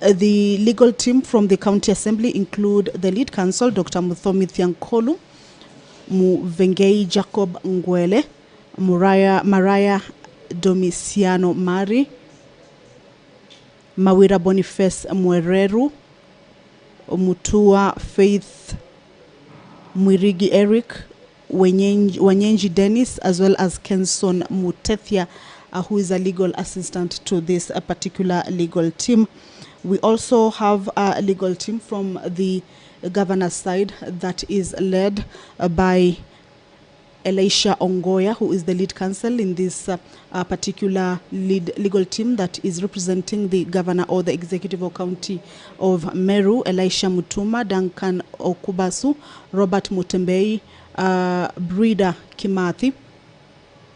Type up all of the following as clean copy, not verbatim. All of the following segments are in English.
The legal team from the County Assembly include the lead counsel, Dr. Muthomi Thiankolu, Muvengei Jacob Ngwele, Mariah Domiciano Mari, Mawira Boniface Mwereru, Mutua Faith Mwirigi Eric, Wanyenji Dennis, as well as Kenson Mutethia, who is a legal assistant to this particular legal team. We also have a legal team from the governor's side that is led by Elisha Ongoya, who is the lead counsel in this particular legal team that is representing the governor or the executive or county of Meru. Elisha Mutuma, Duncan Okubasu, Robert Mutembei, Brida Kimathi,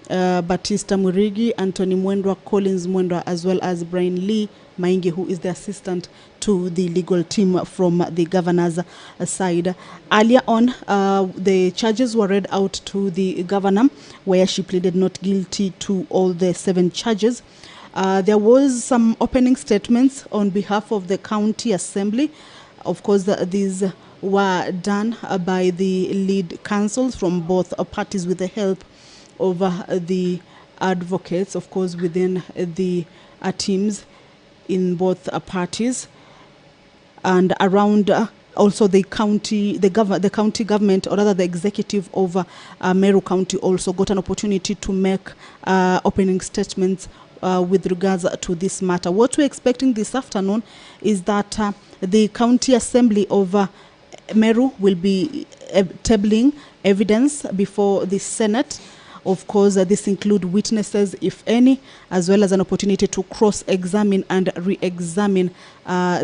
Batista Murigi, Anthony Mwendwa, Collins Mwendwa, as well as Brian Lee Maingi, who is the assistant to the legal team from the governor's side. Earlier on, the charges were read out to the governor, where she pleaded not guilty to all the 7 charges. There was some opening statements on behalf of the county assembly. Of course, these were done by the lead counsels from both parties with the help of the advocates, of course, within the teams in both parties, and around also the county government, or rather the executive of Meru County, also got an opportunity to make opening statements with regards to this matter. What we're expecting this afternoon is that the county assembly of Meru will be tabling evidence before the Senate. Of course, this includes witnesses, if any, as well as an opportunity to cross-examine and re-examine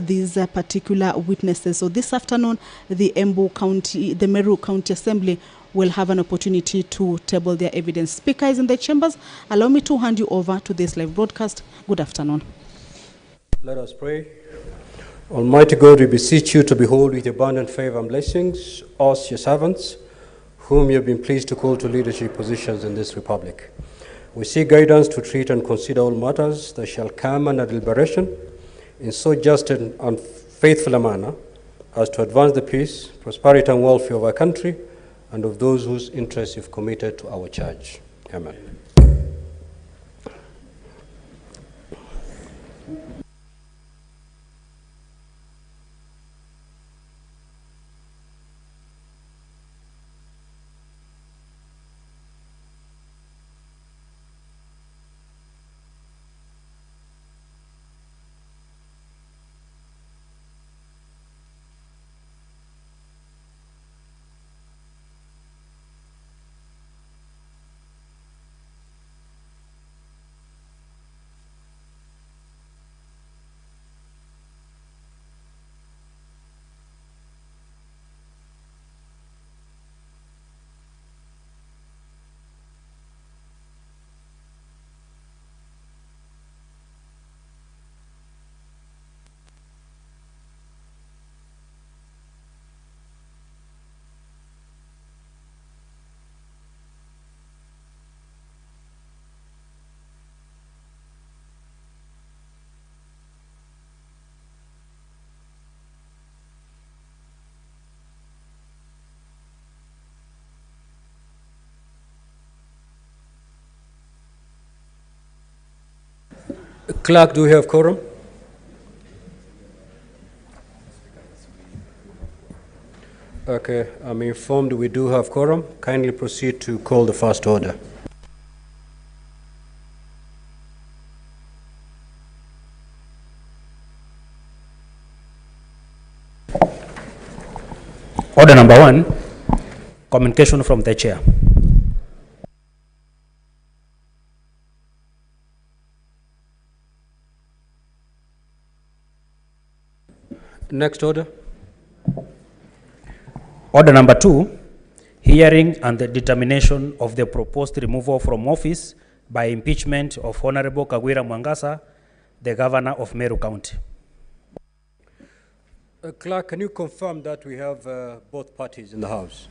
these particular witnesses. So this afternoon, the Meru County Assembly will have an opportunity to table their evidence. Speaker is in the chambers. Allow me to hand you over to this live broadcast. Good afternoon. Let us pray. Almighty God, we beseech you to behold with abundant favor and blessings us, your servants, whom you have been pleased to call to leadership positions in this republic. We seek guidance to treat and consider all matters that shall come under deliberation in so just and faithful a manner as to advance the peace, prosperity, and welfare of our country and of those whose interests you've committed to our charge. Amen. Clerk, do we have quorum? Okay, I'm informed we do have quorum. Kindly proceed to call the first order. Order number 1, communication from the chair. Next order. Order number 2, hearing and the determination of the proposed removal from office by impeachment of Honorable Kawira Mwangaza, the governor of Meru County. Clerk, can you confirm that we have both parties in the House?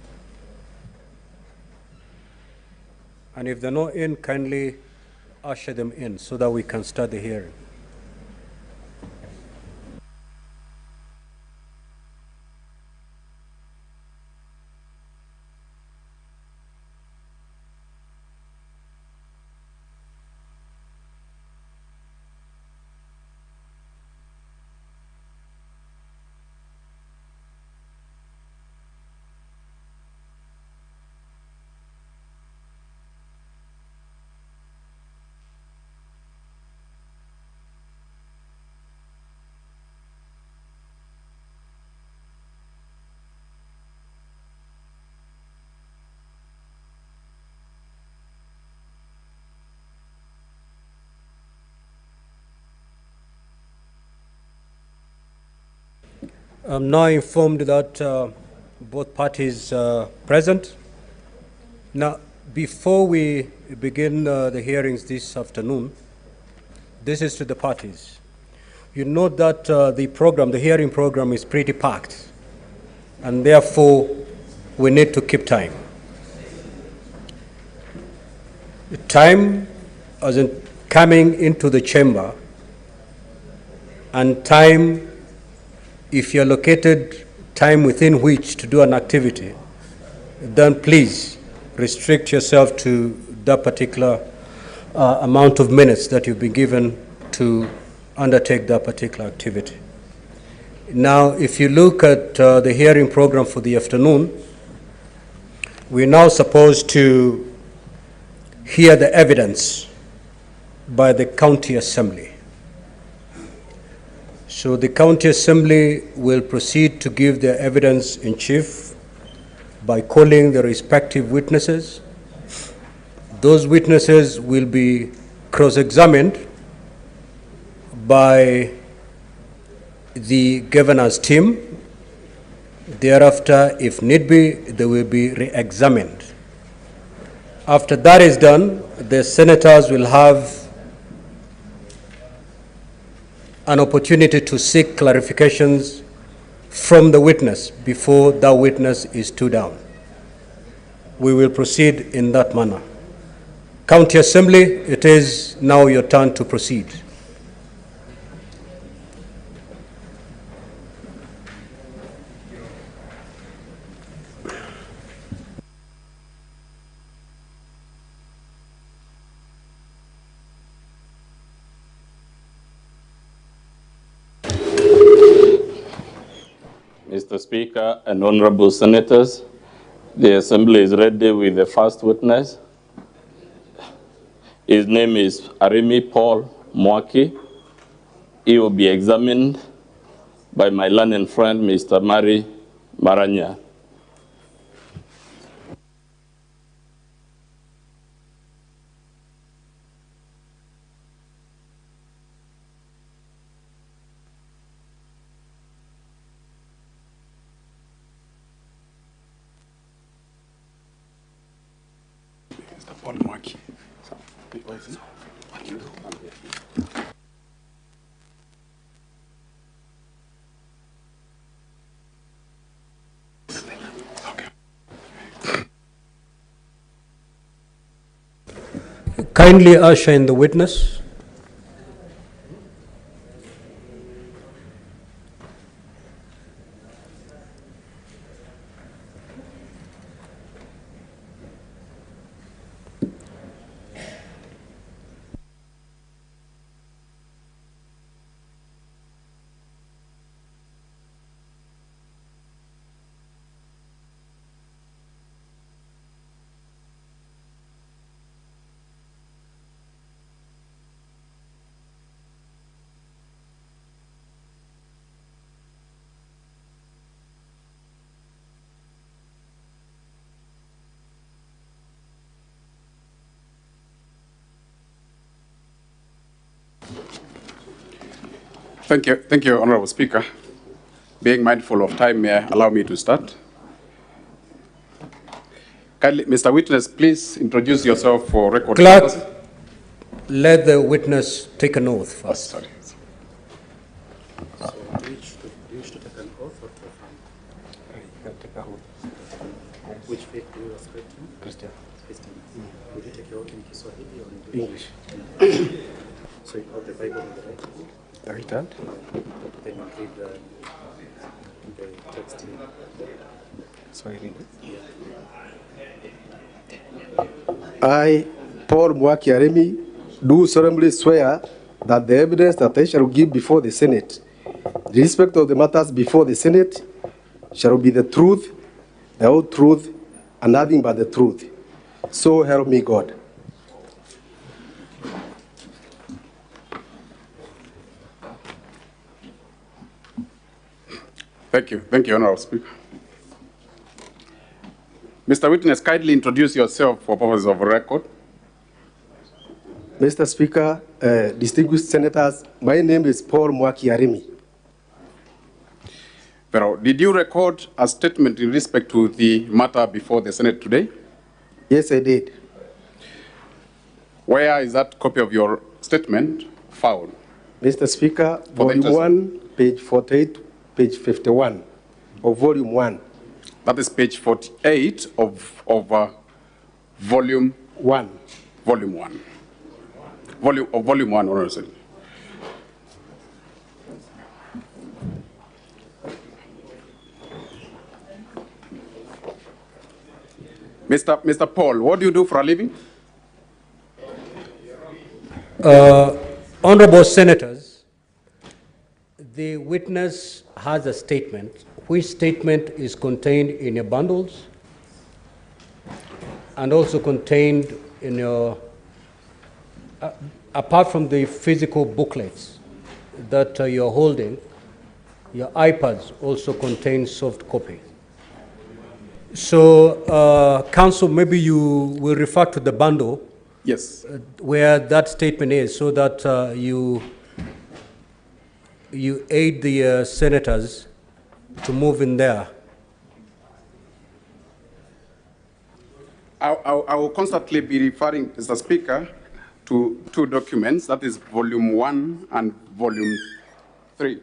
And if they're not in, kindly usher them in so that we can start the hearing. I'm now informed that both parties are present. Now, before we begin the hearings this afternoon, this is to the parties. You note that the hearing program is pretty packed, and therefore we need to keep time. The time as in coming into the chamber, and time if you're located time within which to do an activity, then please restrict yourself to that particular amount of minutes that you've been given to undertake that particular activity. Now, if you look at the hearing program for the afternoon, we're now supposed to hear the evidence by the county assembly. So the county assembly will proceed to give their evidence in chief by calling the respective witnesses. Those witnesses will be cross-examined by the governor's team. Thereafter, if need be, they will be re-examined. After that is done, the senators will have an opportunity to seek clarifications from the witness before that witness is stood down. We will proceed in that manner. County Assembly, it is now your turn to proceed. Mr. Speaker and honorable senators, the assembly is ready with the first witness. His name is Arimi Paul Mwaki. He will be examined by my learned friend, Mr. Mari Maranya. Kindly usher in the witness. Thank you, Honorable Speaker. Being mindful of time, may I allow me to start? Kindly, Mr. Witness, please introduce yourself for record Clerk, purposes. let the witness take an oath first. Sorry. So, do you wish to take an oath or to affirm? You can take a oath. Which faith do you ascribe to? Christian. Christian. Would you take your oath in Kiswahili or in English. So you have the Bible on the right? The right hand. Then you read the text here. So I read it. I, Paul Mwaki Arimi, do solemnly swear that the evidence that I shall give before the Senate, the respect of the matters before the Senate, shall be the truth, the whole truth, and nothing but the truth. So help me God. Thank you, Honorable Speaker. Mr. Witness, kindly introduce yourself for purposes of record. Mr. Speaker, distinguished senators, my name is Paul Mwaki Arimi. Pero, did you record a statement in respect to the matter before the Senate today? Yes, I did. Where is that copy of your statement found? Mr. Speaker, For the volume 1, page 48, page 51 of volume 1. That is page 48 of volume 1. Volume 1. Volume 1, honestly. Mr. Paul, what do you do for a living? Honorable Senators, the witness has a statement, which statement is contained in your bundles and also contained in your, apart from the physical booklets that you're holding, your iPads also contain soft copy. So, Council, maybe you will refer to the bundle. Yes. Where that statement is, so that you aid the senators to move in there. I will constantly be referring, Mr. Speaker, to two documents, that is volume 1 and volume 3.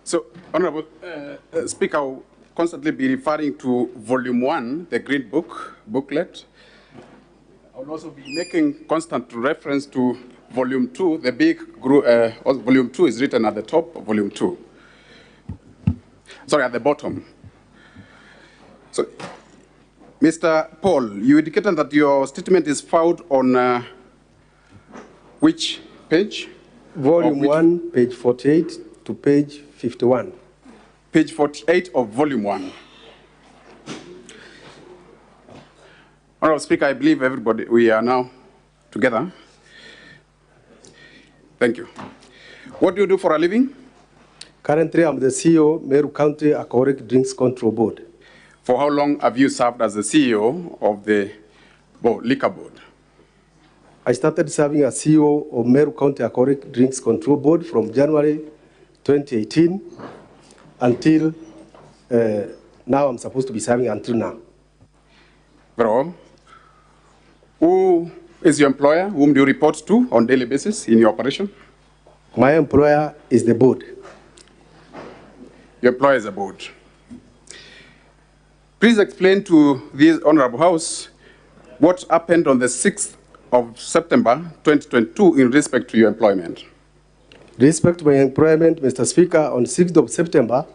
So, Honorable Speaker, I will constantly be referring to volume 1, the green booklet. I will also be making constant reference to volume 2, the big volume 2 is written at the top of volume 2. Sorry, at the bottom. So, Mr. Paul, you indicated that your statement is found on which page? Volume 1, page 48 to page 51. Page 48 of volume 1. Honorable Speaker, I believe everybody, we are now together. Thank you. What do you do for a living? Currently, I'm the CEO, Meru County Alcoholic Drinks Control Board. For how long have you served as the CEO of the Liquor Board? I started serving as CEO of Meru County Alcoholic Drinks Control Board from January 2018 until now. I'm supposed to be serving until now. Bro, who is your employer? Whom do you report to on a daily basis in your operation? My employer is the board. Your employer is the board. Please explain to this Honorable House what happened on the 6th of September 2022 in respect to your employment. Respect to my employment, Mr. Speaker, on 6th of September,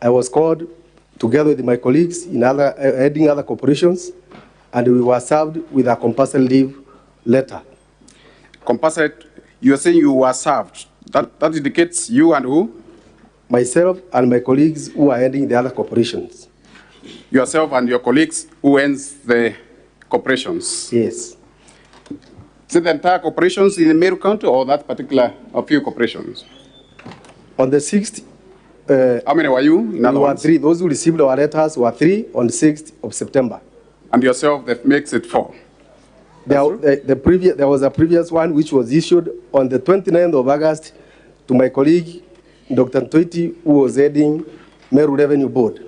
I was called together with my colleagues in heading other corporations, and we were served with a compulsory leave letter. Compulsory, you are saying you were served. That indicates you and who? Myself and my colleagues who are heading the other corporations. Yourself and your colleagues who ends the corporations? Yes. Is it the entire corporations in the Meru County or that particular a few corporations? On the 6th, how many were you? In other words? 3. Those who received our letters were 3 on the 6th of September. And yourself, that makes it 4. There was a previous one which was issued on the 29th of August to my colleague, Dr. Ntoiti, who was heading Meru Revenue Board.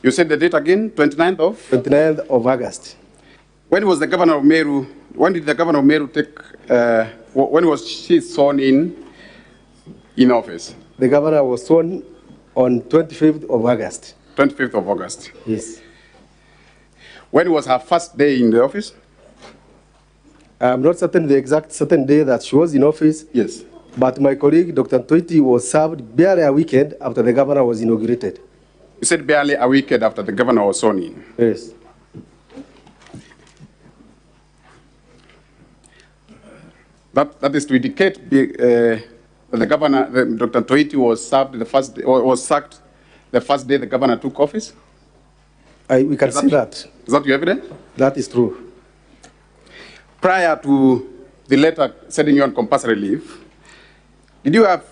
You said the date again, 29th of? 29th of August. When was the governor of Meru, when did the governor of Meru take, when was she sworn in office? The governor was sworn on 25th of August. 25th of August? Yes. When was her first day in the office? I'm not certain the exact certain day that she was in office. Yes. But my colleague, Dr. Ntoiti, was served barely a weekend after the governor was inaugurated. You said barely a weekend after the governor was sworn in? Yes. That is to indicate the governor, Dr. Ntoiti, was served the first day, or was sacked the first day the governor took office? We can see that. Is that your evidence? That is true. Prior to the letter setting you on compulsory leave, did you have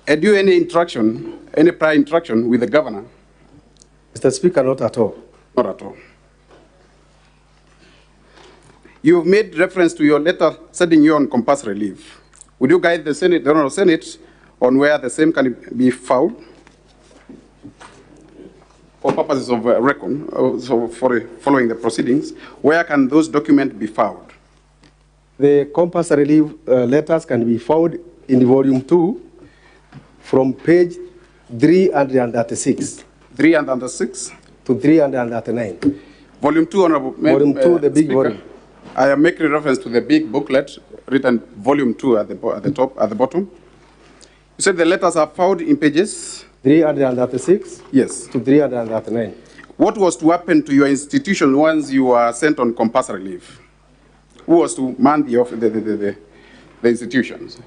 any interaction, any prior interaction with the governor? Mr. Speaker, not at all. Not at all. You've made reference to your letter setting you on compulsory leave. Would you guide the Senate, the Honorable Senate, on where the same can be found? For purposes of record, so for following the proceedings, where can those documents be found? The compulsory leave letters can be found in volume 2 from page 336. 336? To 339. Volume 2, Honorable Volume 2, the big Speaker, volume. I am making reference to the big booklet written volume 2 at the top, at the bottom. You said the letters are found in pages? 336? Yes. To 339. What was to happen to your institution once you were sent on compulsory leave? Who was to man the institutions?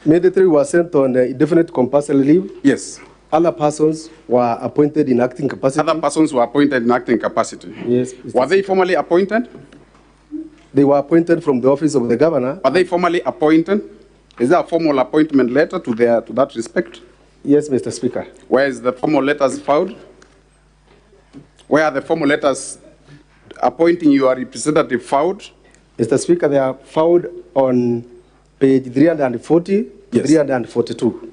Military was sent on indefinite compulsory leave. Yes. Other persons were appointed in acting capacity. Other persons were appointed in acting capacity. Yes. Were they formally appointed? They were appointed from the office of the governor. Were they formally appointed? Is there a formal appointment letter to that respect? Yes, Mr. Speaker. Where is the formal letters found? Where are the formal letters appointing your representative found? Mr. Speaker, they are found on page 340 to Yes. 342.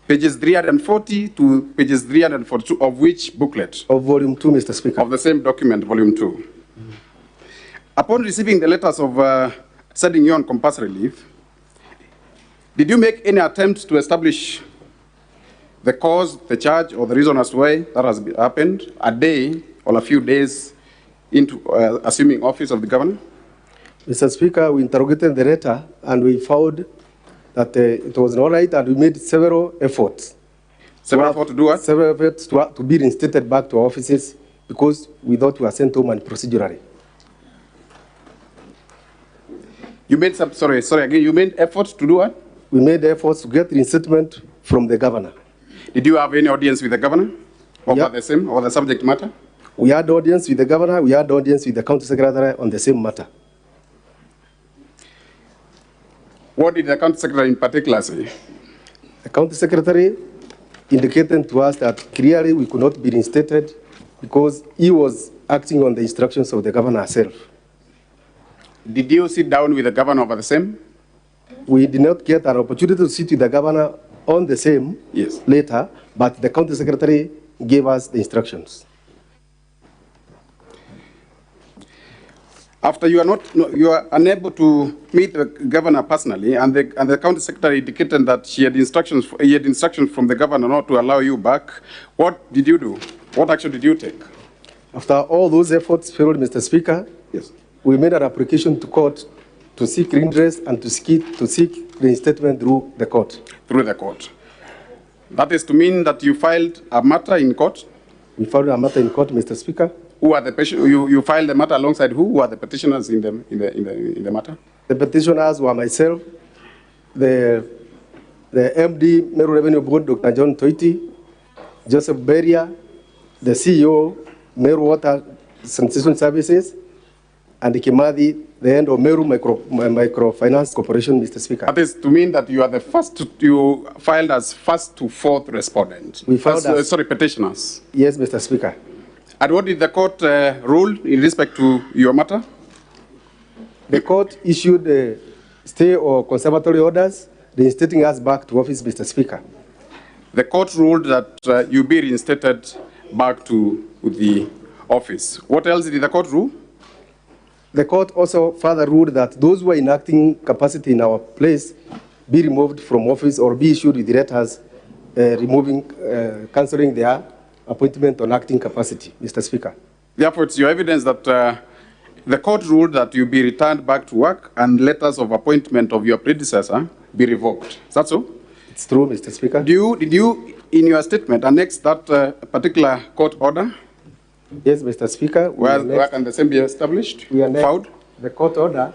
Pages 340 to pages 342 of which booklet? Of volume 2, Mr. Speaker. Of the same document, volume 2. Upon receiving the letters of setting you on compulsory leave, did you make any attempt to establish the cause, the charge, or the reason as to why that has happened a day or a few days into assuming office of the governor? Mr. Speaker, we interrogated the letter and we found that it was not right, and we made several efforts. Several efforts to do what? Several efforts to be reinstated back to our offices because we thought we were sent home and procedurally. You made some, sorry again, you made efforts to do what? We made efforts to get reinstatement from the governor. Did you have any audience with the governor over Yeah. the same, or the subject matter? We had audience with the governor, we had audience with the county secretary on the same matter. What did the county secretary in particular say? The county secretary indicated to us that clearly we could not be reinstated because he was acting on the instructions of the governor herself. Did you sit down with the governor over the same? We did not get an opportunity to sit with the governor on the same Yes. later, but the county secretary gave us the instructions. After you are unable to meet the governor personally, and the county secretary indicated that he had instructions from the governor not to allow you back, what did you do? What action did you take? After all those efforts failed, Mr. Speaker, Yes. we made an application to court to seek redress and to seek reinstatement through the court. Through the court. That is to mean that you filed a matter in court? We filed a matter in court, Mr. Speaker. Who are the you filed the matter alongside who? Who are the petitioners in the matter? The petitioners were myself, the MD, Meru Revenue Board, Dr. John Toiti, Joseph Beria, the CEO, Meru Water Sanitation Services, and Kimadi, the end of Meru Microfinance Corporation, Mr. Speaker. That is to mean that you are the first, you filed as first to fourth respondent. We filed as, petitioners. Yes, Mr. Speaker. And what did the court rule in respect to your matter? The court issued a stay or conservatory orders reinstating us back to office, Mr. Speaker. The court ruled that you be reinstated back to the office. What else did the court rule? The court also further ruled that those who are in acting capacity in our place be removed from office or be issued with letters cancelling their appointment on acting capacity, Mr. Speaker. Therefore, it's your evidence that the court ruled that you be returned back to work and letters of appointment of your predecessor be revoked. Is that so? It's true, Mr. Speaker. Did you, in your statement, annex that particular court order? Yes, Mr. Speaker. Where can the same be established? We annexed Found? the court order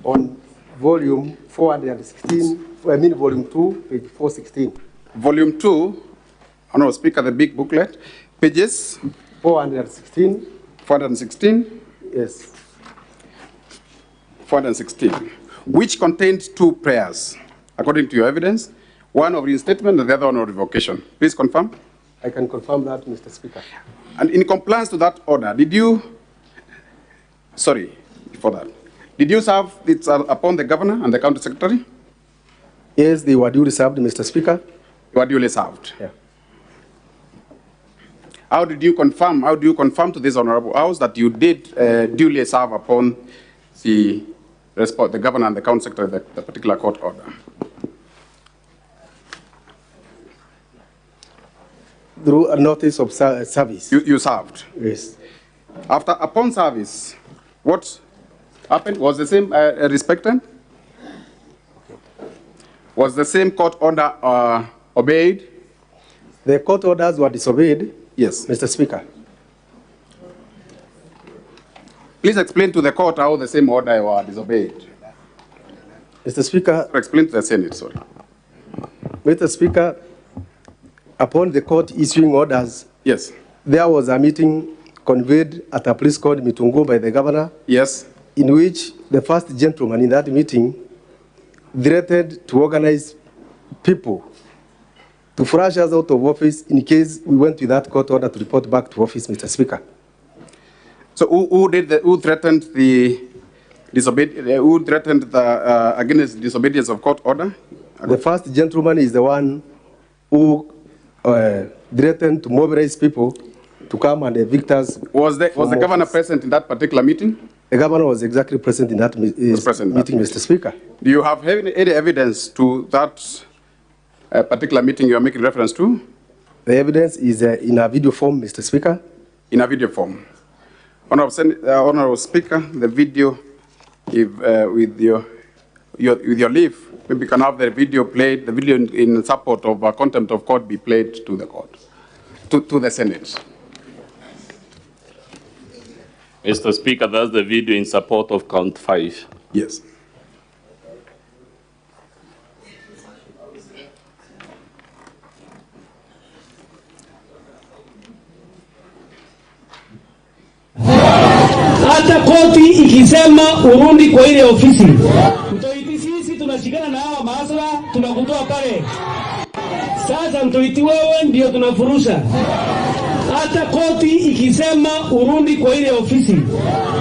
on volume 416, volume 2, page 416. Volume 2, Honorable Speaker, the big booklet, pages 416. 416. Yes. 416, which contained two prayers, according to your evidence, one of reinstatement and the other one of revocation. Please confirm. I can confirm that, Mr. Speaker. And in compliance to that order, did you, sorry, before that, did you serve it upon the governor and the county secretary? Yes, they were duly served, Mr. Speaker. You were duly served. Yeah. How do you confirm to this honorable house that you did duly serve upon the governor and the county secretary the particular court order? Through a notice of service. You served? Yes. Upon service, what happened? Was the same respected? Was the same court order obeyed? The court orders were disobeyed. Yes. Mr. Speaker. Please explain to the court how the same order were disobeyed. Mr. Speaker. Explain to the Senate, sorry. Mr. Speaker, upon the court issuing orders, yes, there was a meeting convened at a place called Mitungu by the governor. Yes. In which the first gentleman in that meeting threatened to organize people to flush us out of office in case we went with that court order to report back to office, Mr. Speaker. So who threatened the against disobedience of court order? The first gentleman is the one who threatened to mobilize people to come and evict us. Was the governor present in that particular meeting? The governor was exactly present in that meeting, Mr. Speaker. Do you have any evidence to that particular meeting you are making reference to? The evidence is in a video form, Mr. Speaker. In a video form. Honorable Speaker, the video, with your leave, maybe you can have the video played, the video in support of contempt of court be played to the court, to the Senate. Mr. Speaker, that's the video in support of count 5. Yes. Hata koti ikisema urundi kwa ile ofisi, mtoiti sisi tunashikana na hawa maasra, tunakutoa pale. Sasa mtoiti wewe ndio tunafurusha. Hata koti ikisema urundi kwa ile ofisi,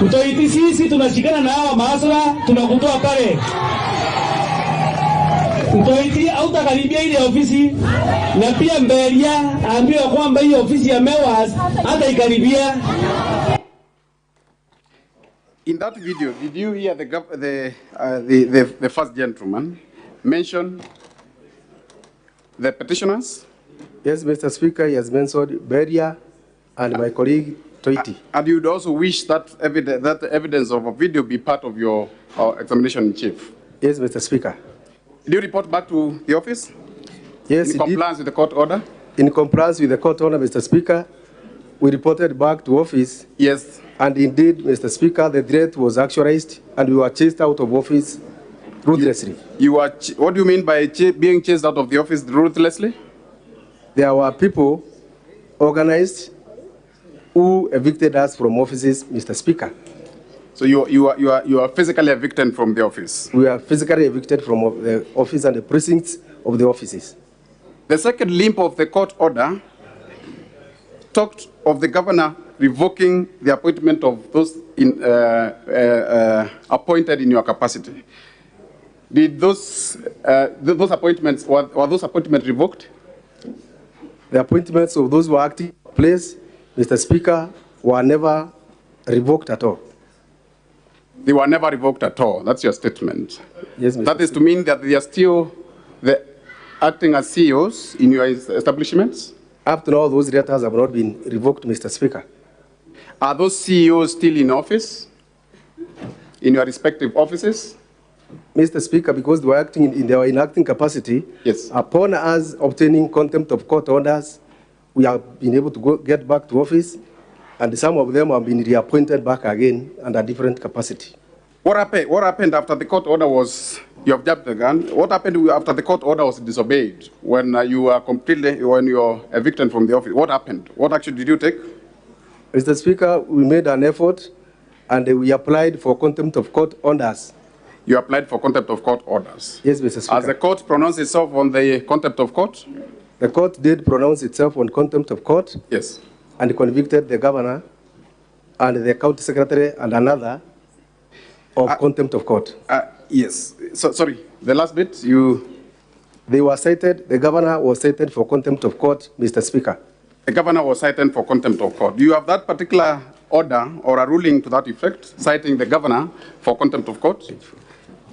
mtoiti sisi tunashikana na hawa maasra, tunakutoa pale. Mtoiti hautakaribia ile ofisi, na pia Mberia aambiwa kwamba hii ofisi ya Mewas hata ikaribia. In that video, did you hear the first gentleman mention the petitioners? Yes, Mr. Speaker, he has mentioned Beria and my colleague Toiti. And you would also wish that evidence of a video be part of your examination in chief? Yes, Mr. Speaker. Did you report back to the office? Yes, in compliance with the court order? In compliance with the court order, Mr. Speaker, we reported back to office. Yes. And indeed, Mr. Speaker, the threat was actualized and we were chased out of office ruthlessly. What do you mean by being chased out of the office ruthlessly? There were people organized who evicted us from offices, Mr. Speaker. So you are physically evicted from the office? We are physically evicted from the office and the precincts of the offices. The second limp of the court order talked of the governor revoking the appointment of those appointed in your capacity. Did those appointments, were those appointments revoked? The appointments of those who were acting in place, Mr. Speaker, were never revoked at all. They were never revoked at all. That's your statement. Yes, Mr. That is to mean that they are still acting as CEOs in your establishments? Up to now, those letters have not been revoked, Mr. Speaker. Are those CEOs still in office, in your respective offices? Mr. Speaker, because they were acting in their inacting capacity, yes. Upon us obtaining contempt of court orders, we have been able to get back to office, and some of them have been reappointed back again under different capacity. What happened after the court order was, you have jabbed the gun, what happened after the court order was disobeyed, when you were evicted from the office? What happened? What action did you take? Mr. Speaker, we made an effort and we applied for contempt of court orders. You applied for contempt of court orders? Yes, Mr. Speaker. Has the court pronounced itself on the contempt of court? The court did pronounce itself on contempt of court. Yes. And convicted the governor and the county secretary and another of contempt of court. Yes. So, sorry, the last bit, They were cited, the governor was cited for contempt of court, Mr. Speaker. The governor was cited for contempt of court. Do you have that particular order or a ruling to that effect, citing the governor for contempt of court?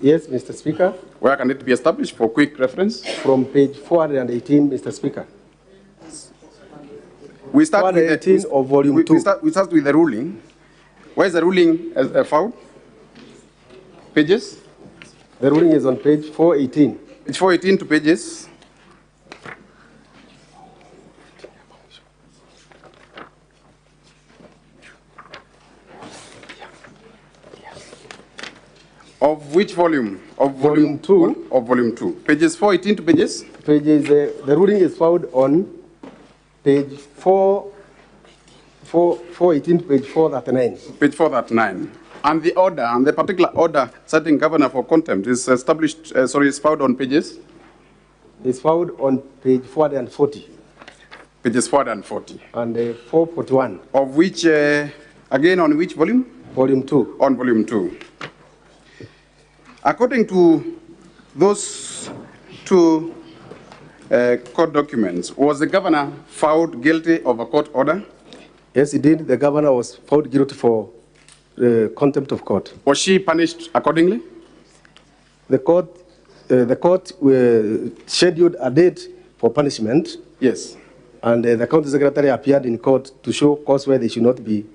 Yes, Mr. Speaker. Where can it be established for quick reference? From page 418, Mr. Speaker. We start 418 with of volume 2. We start with the ruling. Where is the ruling found? Pages? The ruling is on page 418. Page 418 to pages. Of which volume? Of volume 2. Of volume 2. Pages 418 to pages? Pages, the ruling is found on page 418 to page 439. Page 439. And the order, and the particular order setting governor for contempt is established, is found on pages? It's found on page 440. Pages 440. And 441. Of which, again, on which volume? Volume 2. On volume 2. According to those two court documents, was the governor found guilty of a court order? Yes, indeed. The governor was found guilty for contempt of court. Was she punished accordingly? The court scheduled a date for punishment. Yes. And the county secretary appeared in court to show cause why they should not be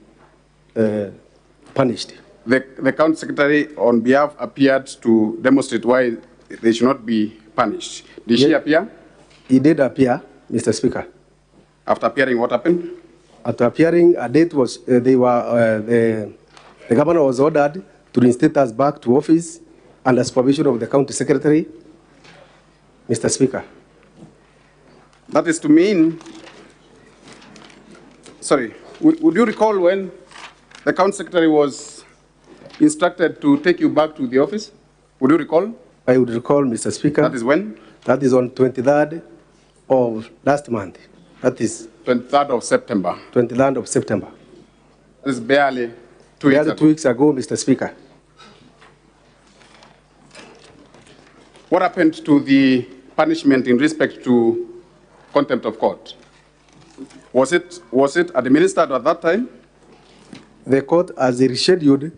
punished. The county secretary on behalf appeared to demonstrate why they should not be punished. Did she appear? He did appear, Mr. Speaker. After appearing, what happened? After appearing, a date was, the governor was ordered to reinstate us back to office under supervision of the county secretary, Mr. Speaker. That is to mean, sorry, would you recall when the county secretary was instructed to take you back to the office? Would you recall? I would recall, Mr. Speaker. That is when? That is on 23rd of last month. That is 23rd of September. 23rd of September. That is barely 2 weeks ago. 2 weeks ago, Mr. Speaker. What happened to the punishment in respect to contempt of court? Was it administered at that time? The court has rescheduled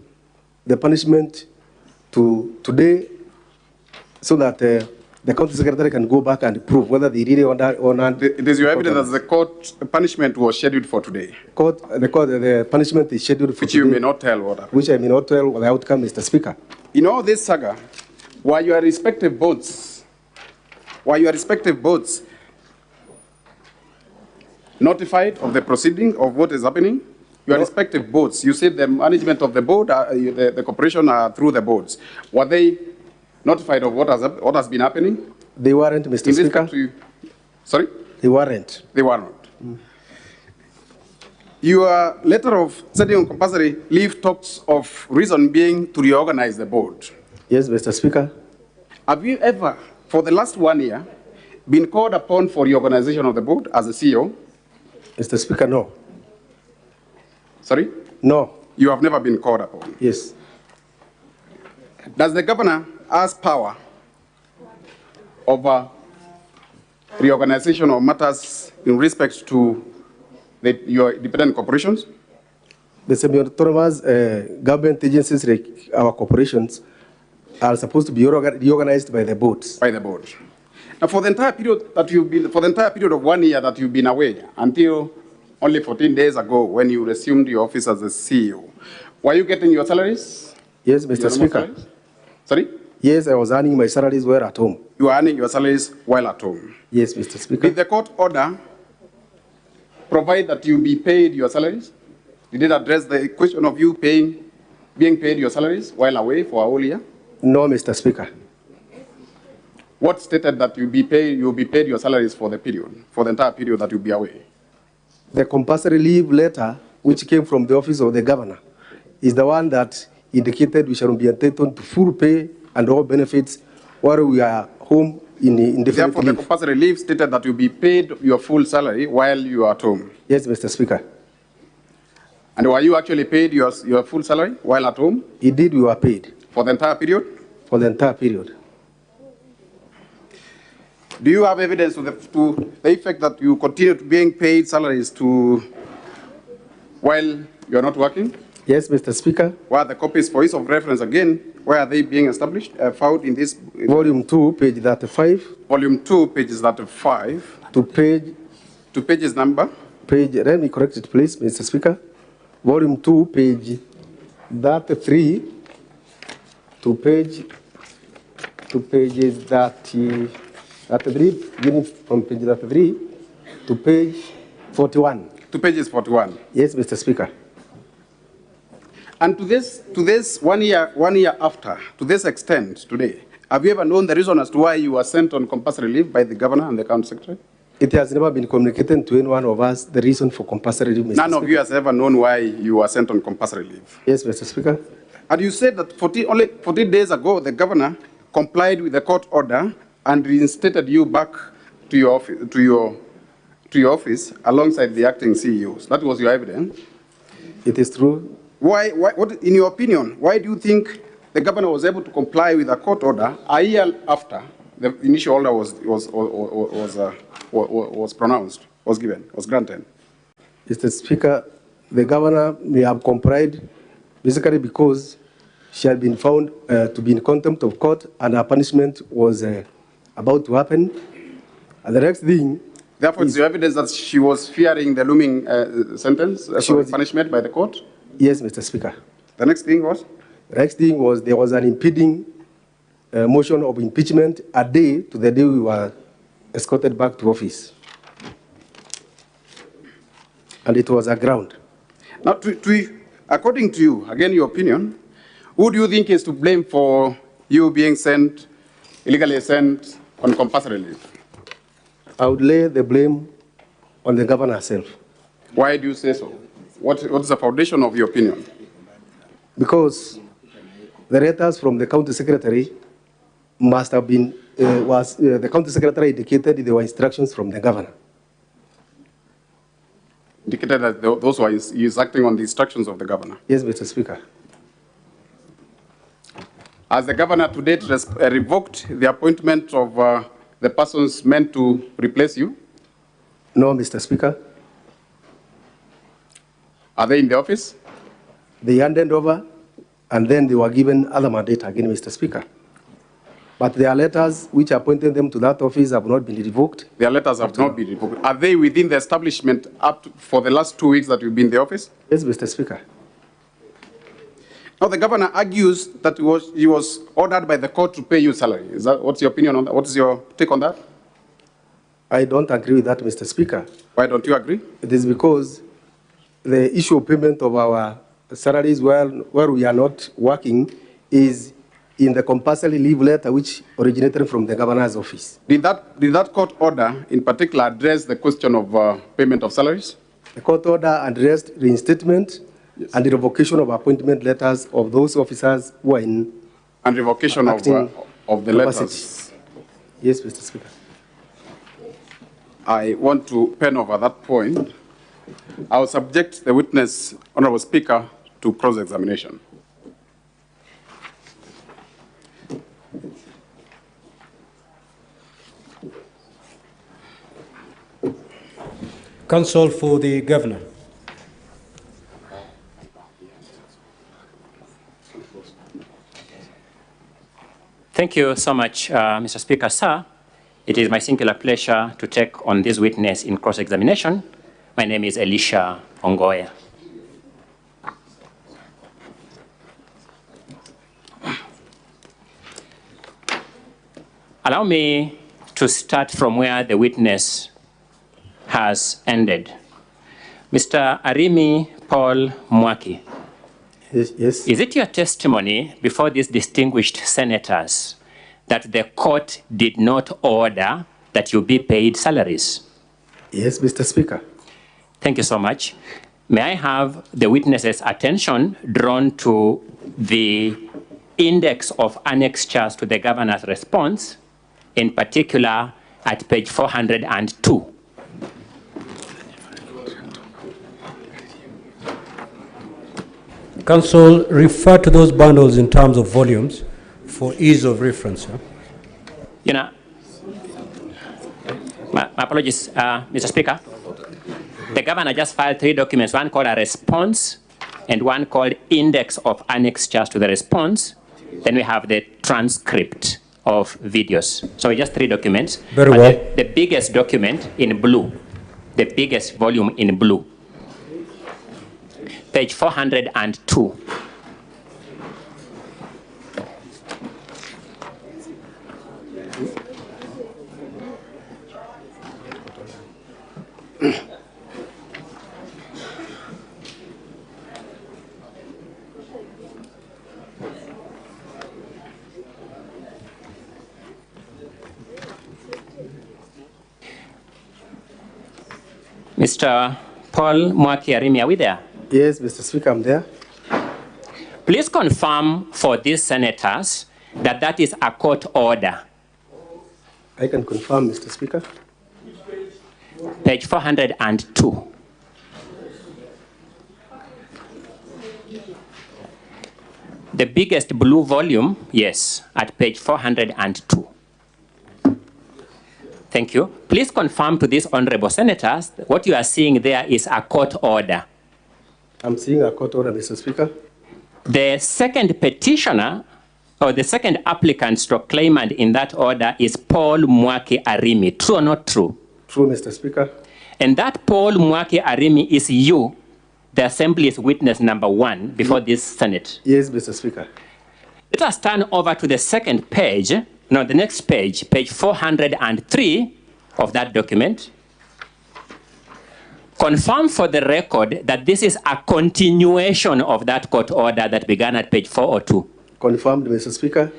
the punishment to today so that the county secretary can go back and prove whether they really ordered or not. It is your evidence that the court punishment was scheduled for today? The punishment is scheduled for which today. You may not tell what happened. Which I may not tell the outcome, Mr. Speaker. In all this saga, were your respective boards notified of the proceeding of what is happening? Your respective boards, you said the management of the board, the corporation are through the boards. Were they notified of what has been happening? They weren't, Mr. Speaker. Sorry? They weren't. They were not. Your letter of setting on compulsory leave talks of reason being to reorganize the board. Yes, Mr. Speaker. Have you ever, for the last 1 year, been called upon for reorganization of the board as a CEO? Mr. Speaker, no. Sorry? No. You have never been called upon? Yes. Does the governor have power over reorganization of matters in respect to your dependent corporations? The semi-autonomous government agencies like our corporations are supposed to be reorganized by the boards. By the board. Now, for the entire period of 1 year that you've been away, until only 14 days ago when you resumed your office as a CEO, were you getting your salaries? Yes, Mr. Speaker. Salaries? Sorry? Yes, I was earning my salaries while at home. You were earning your salaries while at home? Yes, Mr. Speaker. Did the court order provide that you be paid your salaries? Did it address the question of you paying being paid your salaries while away for a whole year? No, Mr. Speaker. What stated that you'll be paid your salaries for the period, for the entire period that you'll be away? The compulsory leave letter, which came from the office of the governor, is the one that indicated we shall be entitled to full pay and all benefits while we are home in indefinite Therefore, leave. the compulsory leave stated that you'll be paid your full salary while you are at home. Yes, Mr. Speaker. And were you actually paid your full salary while at home? Indeed, we were paid. For the entire period? For the entire period. Do you have evidence to the effect that you continue being paid salaries while you're not working? Yes, Mr. Speaker. Where are the copies for ease of reference again? Where are they being established? Found in this? Volume 2, page 35. Volume 2, pages 35. To pages number? Let me correct it, please, Mr. Speaker. Volume 2, page 33 to pages 33, beginning from page 33 to page 41. To pages 41. Yes, Mr. Speaker. And to this 1 year after, to this extent today, have you ever known the reason as to why you were sent on compulsory leave by the governor and the county secretary? It has never been communicated to any one of us the reason for compulsory leave, Mr. None Speaker. of you has ever known why you were sent on compulsory leave. Yes, Mr. Speaker. And you said that only 14 days ago, the governor complied with the court order and reinstated you back to your office alongside the acting CEOs. That was your evidence. It is true. What, in your opinion, why do you think the governor was able to comply with a court order a year after the initial order was granted? Mr. Speaker, the governor may have complied basically because she had been found to be in contempt of court and her punishment was about to happen. And the next thing... Therefore, it's your evidence that she was fearing the looming punishment by the court? Yes, Mr. Speaker. The next thing was? The next thing was there was an impeding motion of impeachment a day to the day we were escorted back to office. And it was a ground. Now, according to you, again, your opinion, who do you think is to blame for you being illegally sent on compulsory leave? I would lay the blame on the governor herself. Why do you say so? What is the foundation of your opinion? Because the letters from the county secretary must have been, the county secretary indicated there were instructions from the governor. Indicated that those were he's acting on the instructions of the governor? Yes, Mr. Speaker. Has the governor to date revoked the appointment of the persons meant to replace you? No, Mr. Speaker. Are they in the office? They handed over, and then they were given other mandate again, Mr. Speaker. But their letters which appointed them to that office have not been revoked. Their letters have not been revoked. Are they within the establishment for the last 2 weeks that you've been in the office? Yes, Mr. Speaker. Now, the governor argues that he was ordered by the court to pay you salary. What's your opinion on that? What is your take on that? I don't agree with that, Mr. Speaker. Why don't you agree? It is because the issue of payment of our salaries where we are not working is in the compulsory leave letter which originated from the governor's office. Did that court order in particular address the question of payment of salaries? The court order addressed reinstatement, yes, and the revocation of appointment letters of those officers who are in... And revocation of the capacity. letters? Yes, Mr. Speaker. I want to pen over that point. I will subject the witness, Honorable Speaker, to cross-examination. Counsel for the Governor. Thank you so much, Mr. Speaker. Sir, it is my singular pleasure to take on this witness in cross-examination. My name is Elisha Ongoya. Allow me to start from where the witness has ended. Mr. Arimi Paul Mwaki, Yes. Is it your testimony before these distinguished senators that the court did not order that you be paid salaries? Yes, Mr. Speaker. Thank you so much. May I have the witnesses' attention drawn to the index of annexures to the governor's response, in particular at page 402. Council, refer to those bundles in terms of volumes for ease of reference. Yeah? You know, my apologies, Mr. Speaker. The governor just filed 3 documents, one called a response and one called index of annexures to the response. Then we have the transcript of videos. So just 3 documents. Very well. The biggest document in blue, the biggest volume in blue, page 402. Mr. Paul Mwaki Arimi, are we there? Yes, Mr. Speaker, I'm there. Please confirm for these senators that that is a court order. I can confirm, Mr. Speaker. Page 402. The biggest blue volume, yes, at page 402. Thank you. Please confirm to these honorable senators what you are seeing there is a court order. I'm seeing a court order, Mr. Speaker. The second petitioner, or the second applicant stroke claimant in that order is Paul Mwaki Arimi. True or not true? True, Mr. Speaker. And that Paul Mwaki Arimi is you, the Assembly's witness number 1 before this Senate. Yes, Mr. Speaker. Let us turn over to the second page, no, the next page, page 403 of that document. Confirm for the record that this is a continuation of that court order that began at page 402. Confirmed, Mr. Speaker.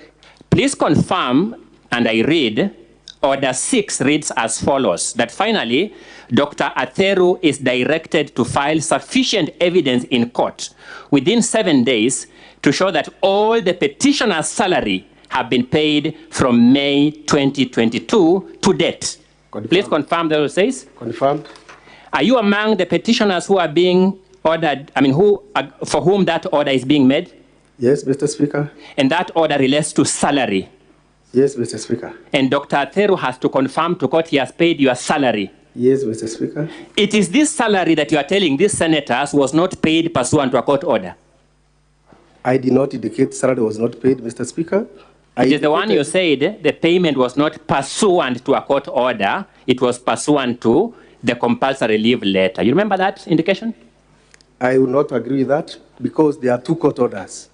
Please confirm, and I read, Order 6 reads as follows, that finally, Dr. Atheru is directed to file sufficient evidence in court within 7 days to show that all the petitioner's salary have been paid from May 2022 to date. Confirmed. Please confirm that it says. Confirmed. Are you among the petitioners who are being ordered, for whom that order is being made? Yes, Mr. Speaker. And that order relates to salary. Yes, Mr. Speaker. And Dr. Atheru has to confirm to court he has paid your salary. Yes, Mr. Speaker. It is this salary that you are telling these senators was not paid pursuant to a court order. I did not indicate salary was not paid, Mr. Speaker. It is the one you said the payment was not pursuant to a court order. It was pursuant to the compulsory leave letter. You remember that indication? I will not agree with that because there are 2 court orders.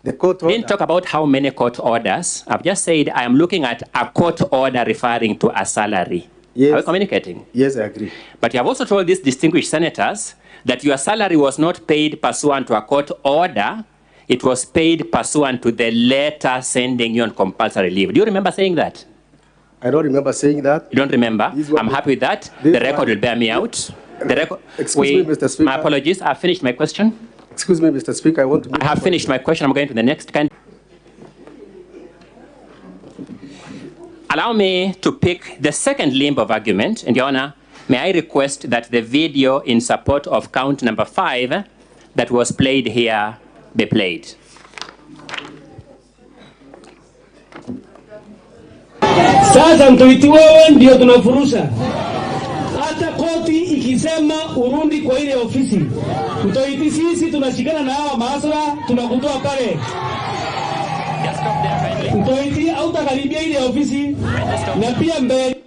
The court order. Didn't talk about how many court orders. I've just said I am looking at a court order referring to a salary. Yes. Are we communicating? Yes, I agree. But you have also told these distinguished senators that your salary was not paid pursuant to a court order. It was paid pursuant to the letter sending you on compulsory leave. Do you remember saying that? I don't remember saying that. You don't remember? I'm happy with that. The record will bear me out. The record. Excuse me, Mr. Speaker. My apologies. I've finished my question. Excuse me, Mr. Speaker. I have finished my question. I'm going to the next. Allow me to pick the second limb of argument. And Your Honor, may I request that the video in support of count number 5 that was played here be played. Sasa mtuiti wewe ndio tunafurusha. Hata koti ikisema urudi kwa ile ofisi. Mtuiti sisi tunashikana na hawa maasra tunakutoa pale. Mtuiti hautakaribia ile ofisi na pia mbele.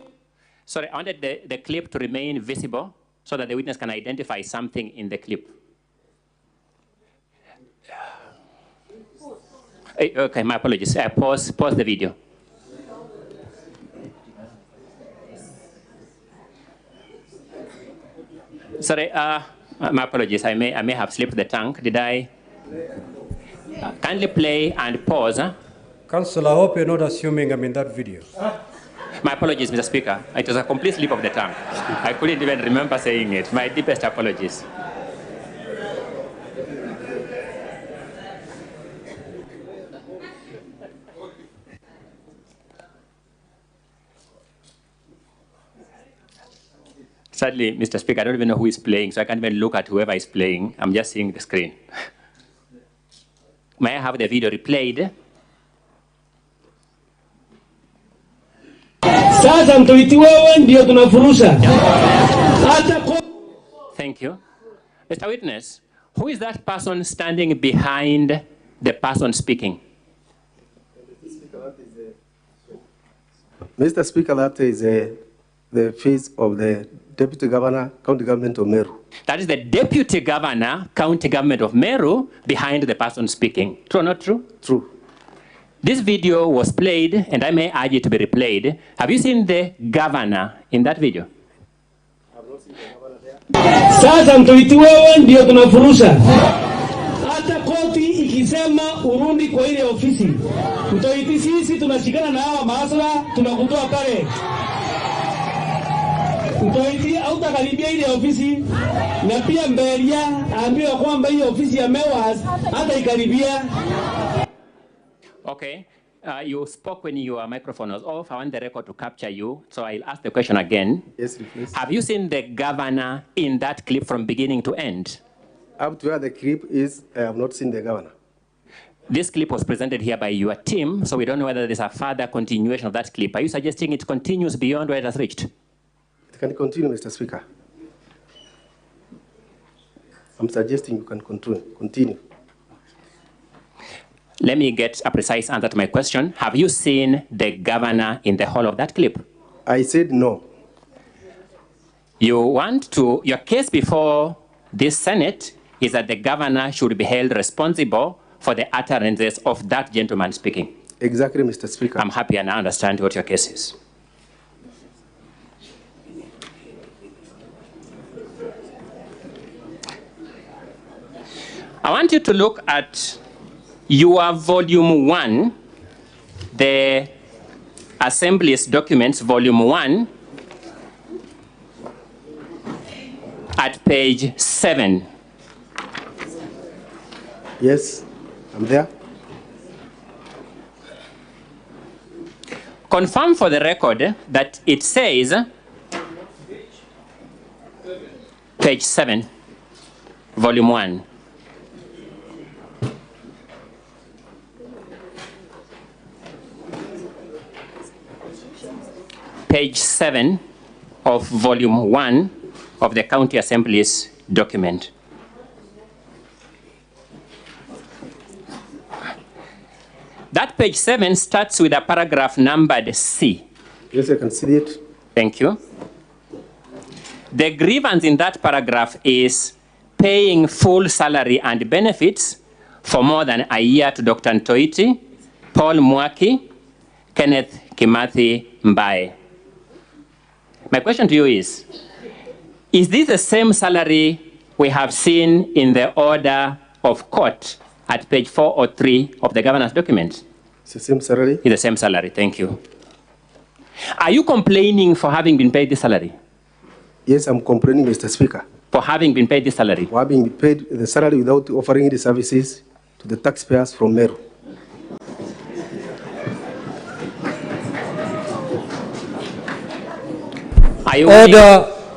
Sorry, I wanted the clip to remain visible so that the witness can identify something in the clip. Okay, my apologies. Pause the video. Sorry, my apologies. I may have slipped the tongue. Did I Kindly play and pause. Council, I hope you're not assuming I'm in that video. My apologies, Mr. Speaker. It was a complete slip of the tongue. I couldn't even remember saying it. My deepest apologies. Sadly, Mr. Speaker, I don't even know who is playing, so I can't even look at whoever is playing. I'm just seeing the screen. May I have the video replayed? Sasa mtoiti wewe ndio tunafurusha. Thank you. Mr. Witness, who is that person standing behind the person speaking? Mr. Speaker, that is the face of the Deputy Governor, County Government of Meru. That is the Deputy Governor, County Government of Meru, behind the person speaking. True or not true? True. This video was played, and I may urge it to be replayed. Have you seen the governor in that video? Sasa mtoiti wewe ndio tunafurusha. Hata koti ikisema urudi kwa ile ofisi. Mtoiti sisi tunashikana na hawa maasla, tunakutoa pale. Mtoiti hautakaribia ile ofisi, na pia Mbelia aambiwa kwamba hii ofisi ya MEWAS hata ikaribia. Okay. You spoke when your microphone was off. I want the record to capture you, so I'll ask the question again. Yes, please. Have you seen the governor in that clip from beginning to end? Up to where the clip is, I have not seen the governor. This clip was presented here by your team, so we don't know whether there's a further continuation of that clip. Are you suggesting it continues beyond where it has reached? It can continue, Mr. Speaker. I'm suggesting you can continue. Let me get a precise answer to my question. Have you seen the governor in the whole of that clip? I said no. Your case before this Senate is that the governor should be held responsible for the utterances of that gentleman speaking. Exactly, Mr. Speaker. I'm happy and I understand what your case is. I want you to look at your volume 1, the Assembly's documents, volume 1, at page 7. Yes, I'm there. Confirm for the record that it says, page 7, volume 1. Page 7 of volume 1 of the County Assembly's document. That page 7 starts with a paragraph numbered C. Yes, I can see it. Thank you. The grievance in that paragraph is paying full salary and benefits for more than a year to Dr. Ntoiti, Paul Mwaki, Kenneth Kimathi Mbae. My question to you is this the same salary we have seen in the order of court at page 403 of the governor's document? It's the same salary? It's the same salary, thank you. Are you complaining for having been paid this salary? Yes, I'm complaining, Mr. Speaker. For having been paid this salary? For having been paid the salary without offering the services to the taxpayers from Meru.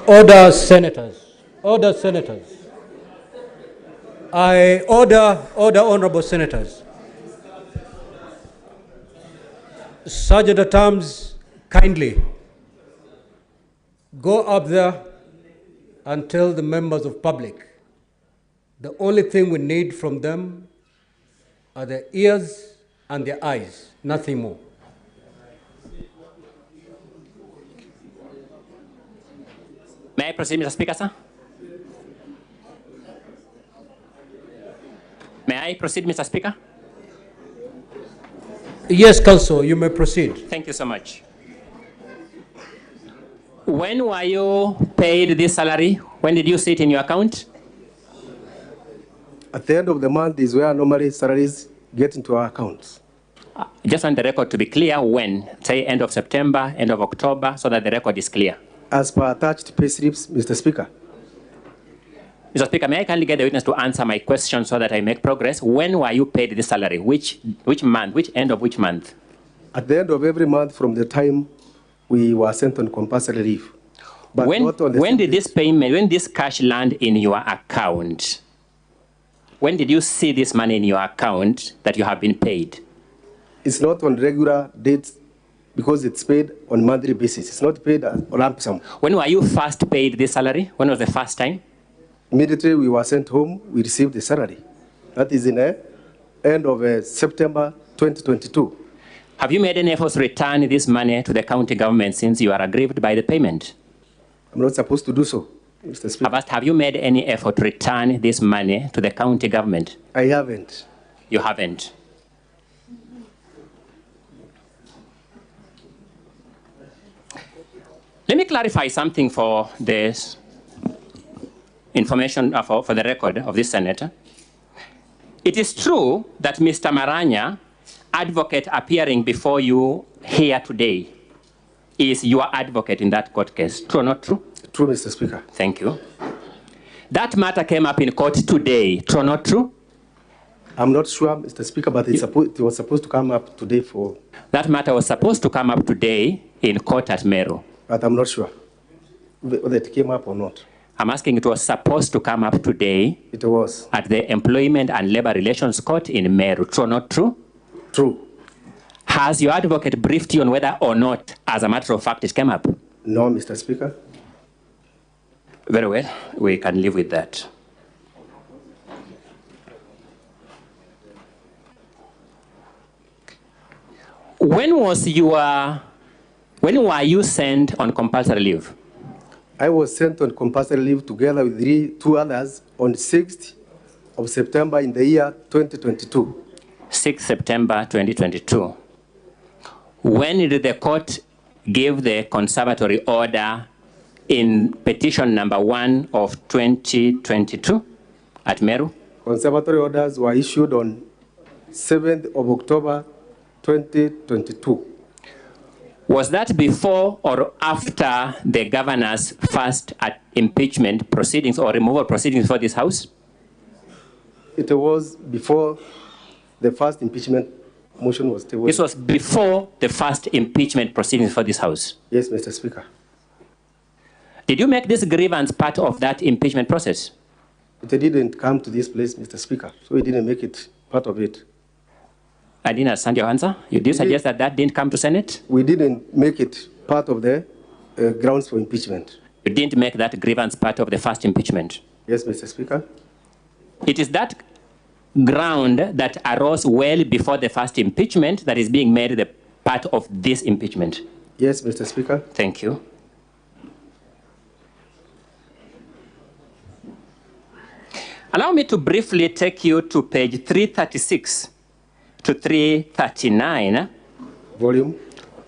Order, senators. Order, senators. I order, honorable senators. Sergeant at Arms, kindly go up there and tell the members of public the only thing we need from them are their ears and their eyes, nothing more. May I proceed, Mr. Speaker, sir? May I proceed, Mr. Speaker? Yes, Council, you may proceed. Thank you so much. When were you paid this salary? When did you see it in your account? At the end of the month is where normally salaries get into our accounts. Just want the record to be clear when, say end of September, end of October, so that the record is clear. As per attached pay slips, Mr. Speaker. Mr. Speaker, may I kindly get the witness to answer my question so that I make progress? When were you paid this salary? Which month? Which end of which month? At the end of every month from the time we were sent on compulsory leave. But when did this payment, when this cash land in your account? When did you see this money in your account that you have been paid? It's not on regular dates because it's paid on monthly basis. It's not paid on lump sum. When were you first paid this salary? When was the first time? Immediately we were sent home, we received the salary. That is in the end of September 2022. Have you made any efforts to return this money to the county government since you are aggrieved by the payment? I'm not supposed to do so, Mr. Speaker. Have you made any effort to return this money to the county government? I haven't. You haven't. Let me clarify something for this information, for the record of this senator. It is true that Mr. Maranya, advocate appearing before you here today, is your advocate in that court case. True or not true? True, Mr. Speaker. Thank you. That matter came up in court today. True or not true? I'm not sure, Mr. Speaker, but it was supposed to come up today for... That matter was supposed to come up today in court at Meru. But I'm not sure whether it came up or not. I'm asking, it was supposed to come up today. It was. At the Employment and Labor Relations Court in Meru. True or not true? True. Has your advocate briefed you on whether or not, as a matter of fact, it came up? No, Mr. Speaker. Very well. We can live with that. When were you sent on compulsory leave? I was sent on compulsory leave together with two others on 6th of September in the year 2022. 6th September 2022. When did the court give the conservatory order in petition number 1 of 2022 at Meru? Conservatory orders were issued on 7th of October 2022. Was that before or after the governor's first impeachment proceedings or removal proceedings for this House? It was before the first impeachment motion was tabled. This was before the first impeachment proceedings for this House? Yes, Mr. Speaker. Did you make this grievance part of that impeachment process? It didn't come to this place, Mr. Speaker, so we didn't make it part of it. I didn't understand your answer. You did suggest that that didn't come to Senate? We didn't make it part of the grounds for impeachment. You didn't make that grievance part of the first impeachment? Yes, Mr. Speaker. It is that ground that arose well before the first impeachment that is being made the part of this impeachment? Yes, Mr. Speaker. Thank you. Allow me to briefly take you to page 336 to 339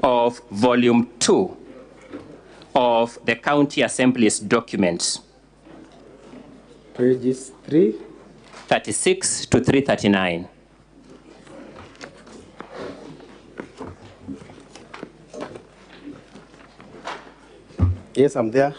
of volume 2 of the County Assembly's documents. Pages 336 to 339. Yes, I'm there.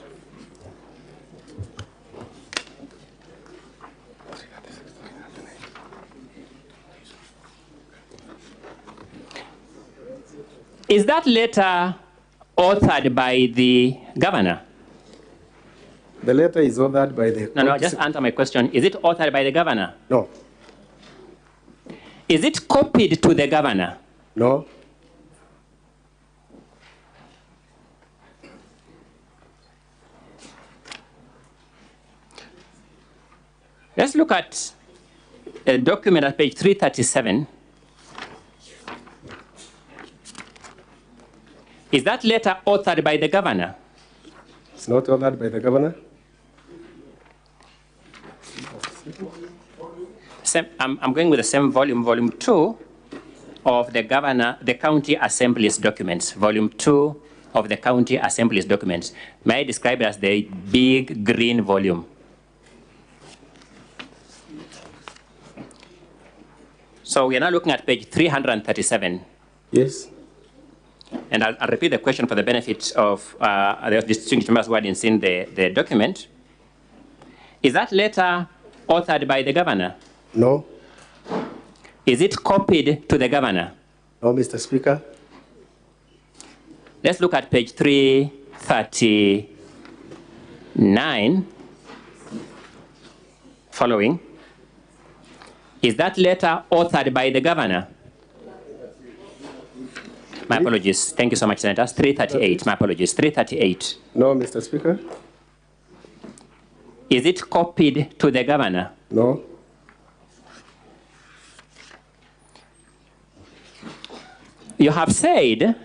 Is that letter authored by the governor? The letter is authored by the... No, just answer my question. Is it authored by the governor? No. Is it copied to the governor? No. Let's look at a document at page 337. Is that letter authored by the governor? It's not authored by the governor. I'm going with the same volume, volume 2 of the County Assembly's documents, volume 2 of the County Assembly's documents. May I describe it as the big green volume? So we are now looking at page 337. Yes. And I'll repeat the question for the benefit of the distinguished members who hadn't seen the document. Is that letter authored by the governor? No. Is it copied to the governor? No, Mr. Speaker. Let's look at page 339. Following. Is that letter authored by the governor? My apologies. Thank you so much, Senator. 338. My apologies. 338. No, Mr. Speaker. Is it copied to the governor? No. You have said,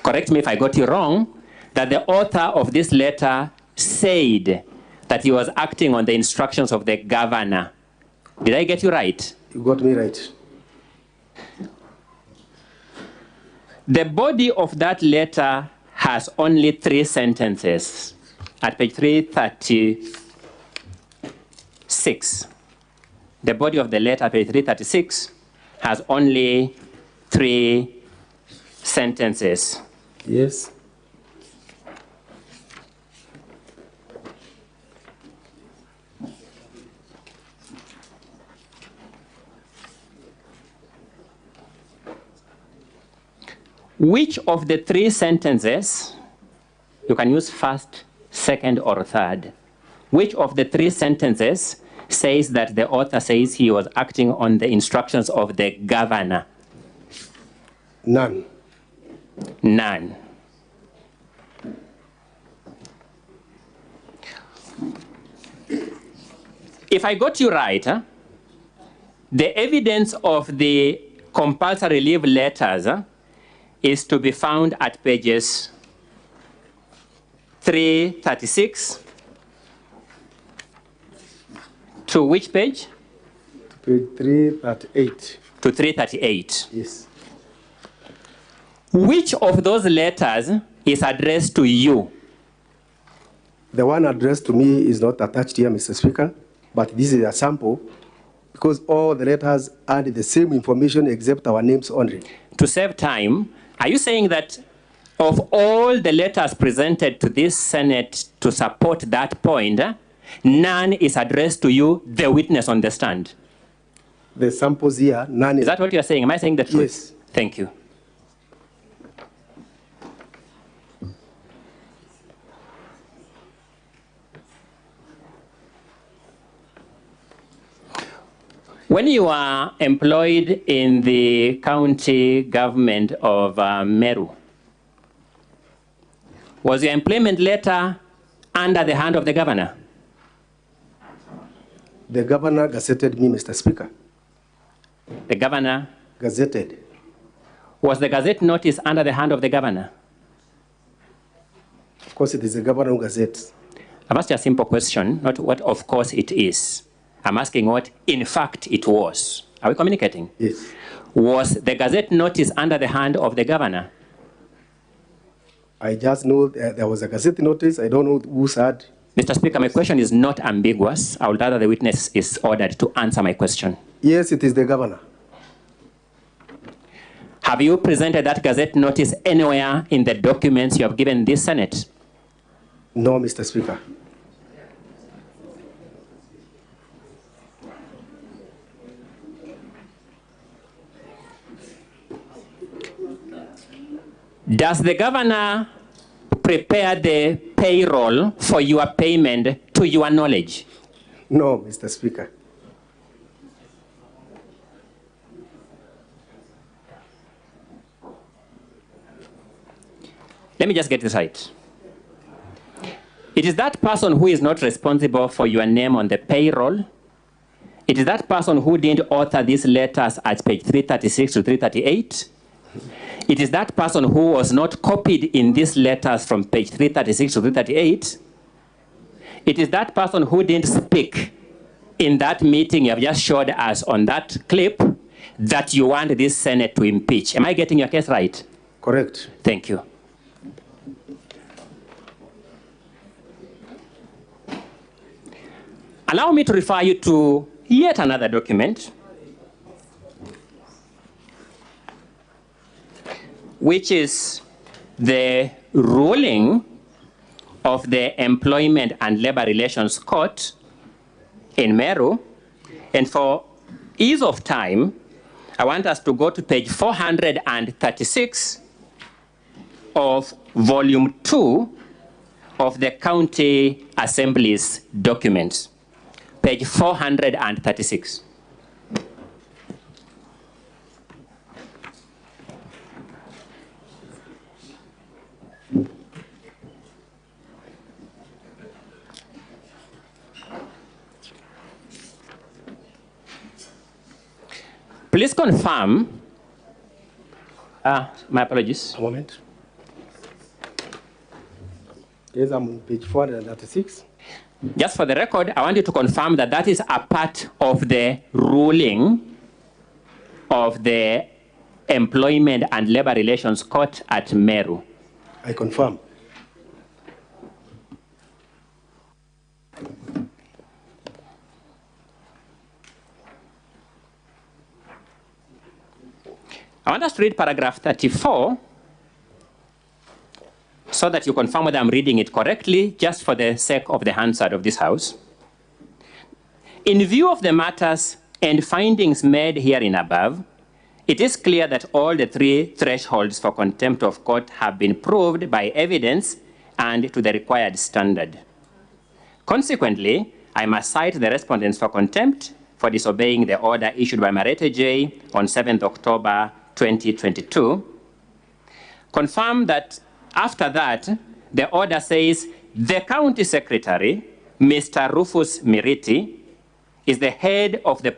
correct me if I got you wrong, that the author of this letter said that he was acting on the instructions of the governor. Did I get you right? You got me right. The body of that letter has only 3 sentences. At page 336. The body of the letter, page 336, has only 3 sentences. Yes. Which of the 3 sentences, you can use first, second, or third, which of the 3 sentences says that the author says he was acting on the instructions of the governor? None. None. If I got you right, the evidence of the compulsory leave letters is to be found at pages 336 to which page? To page 338. To 338. Yes. Which of those letters is addressed to you? The one addressed to me is not attached here, Mr. Speaker, but this is a sample because all the letters add the same information except our names only. To save time, are you saying that of all the letters presented to this Senate to support that point, none is addressed to you, the witness on the stand? The samples here, none is that what you're saying? Am I saying the truth? Yes. Thank you. When you are employed in the county government of Meru, was your employment letter under the hand of the governor? The governor gazetted me, Mr. Speaker. The governor? Gazetted. Was the gazette notice under the hand of the governor? Of course, it is the governor who gazettes. I've asked you a simple question, not what of course it is. I'm asking what, in fact, it was. Are we communicating? Yes. Was the gazette notice under the hand of the governor? I just know there was a gazette notice. I don't know who said. Mr. Speaker, my question is not ambiguous. I would rather the witness is ordered to answer my question. Yes, it is the governor. Have you presented that gazette notice anywhere in the documents you have given this Senate? No, Mr. Speaker. Does the governor prepare the payroll for your payment to your knowledge? No, Mr. Speaker. Let me just get this right. It is that person who is not responsible for your name on the payroll. It is that person who didn't author these letters at page 336 to 338. It is that person who was not copied in these letters from page 336 to 338. It is that person who didn't speak in that meeting you have just showed us on that clip that you want this Senate to impeach. Am I getting your case right? Correct. Thank you. Allow me to refer you to yet another document which is the ruling of the Employment and Labor Relations Court in Meru. And for ease of time, I want us to go to page 436 of volume 2 of the County Assembly's documents. Page 436. Please confirm. My apologies. A moment. Yes, I'm on page 436. Just for the record, I want you to confirm that that is a part of the ruling of the Employment and Labor Relations Court at Meru. I confirm. I want us to read paragraph 34 so that you confirm whether I'm reading it correctly, just for the sake of the Hansard of this House. In view of the matters and findings made herein above, it is clear that all the three thresholds for contempt of court have been proved by evidence and to the required standard. Consequently, I must cite the respondents for contempt for disobeying the order issued by Marete J on 7th October 2022. Confirm that after that, the order says the county secretary, Mr. Rufus Miriti, is the head of the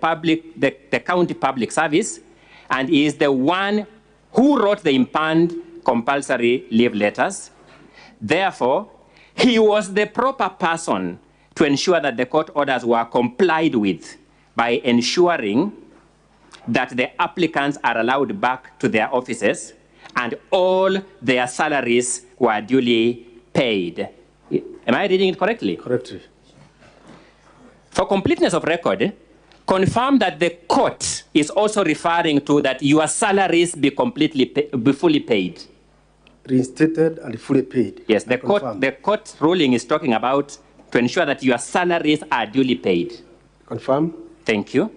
county public service and is the one who wrote the impound compulsory leave letters. Therefore, he was the proper person to ensure that the court orders were complied with by ensuring that the applicants are allowed back to their offices and all their salaries were duly paid. Am I reading it correctly? Correctly. For completeness of record, confirm that the court is also referring to that your salaries be fully paid. Reinstated and fully paid. Yes, the court ruling is talking about to ensure that your salaries are duly paid. Confirm. Thank you.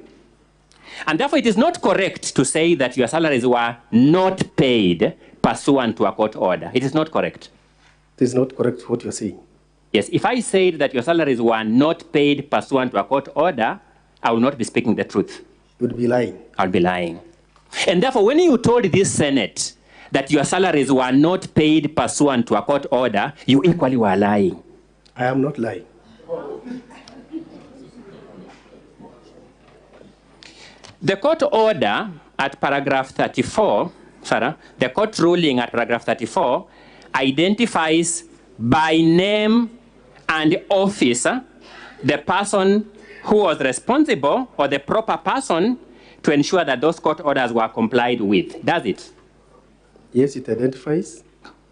And therefore, it is not correct to say that your salaries were not paid pursuant to a court order. It is not correct. It is not correct what you're saying. Yes, if I said that your salaries were not paid pursuant to a court order, I will not be speaking the truth. You would be lying. I'll be lying. And therefore, when you told this Senate that your salaries were not paid pursuant to a court order, you equally were lying. I am not lying. The court order at paragraph 34, the court ruling at paragraph 34 identifies by name and office the person who was responsible or the proper person to ensure that those court orders were complied with. Does it? Yes, it identifies.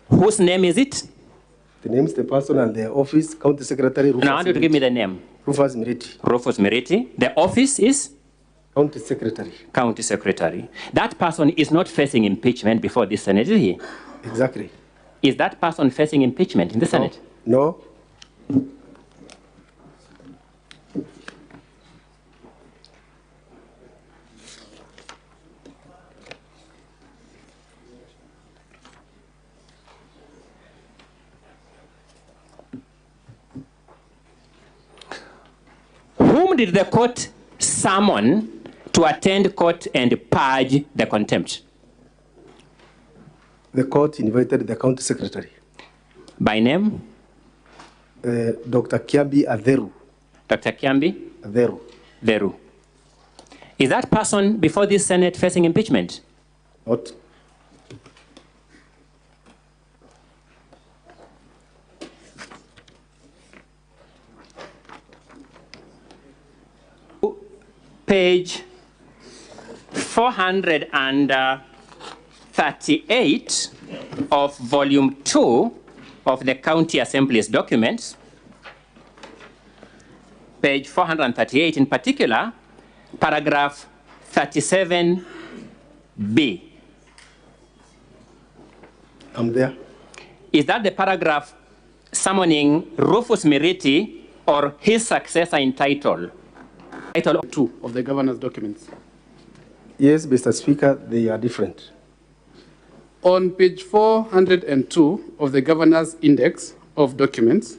Whose name is it? The name is the person and the office, County Secretary Rufus. Now I want you to give me the name. Rufus Miriti. Rufus Miriti. The office is? County Secretary. County Secretary. That person is not facing impeachment before this Senate, is he? Exactly. Is that person facing impeachment in the Senate? No. Whom did the court summon to attend court and purge the contempt? The court invited the County Secretary. By name? Dr. Kiambi Atheru. Dr. Kiambi? Atheru. Veru. Is that person before this Senate facing impeachment? Not. Page 438 of volume 2 of the County Assembly's documents. Page 438 in particular, paragraph 37B. I'm there. Is that the paragraph summoning Rufus Miriti or his successor in title? Title 2 of the governor's documents. Yes, Mr. Speaker, they are different. On page 402 of the governor's index of documents,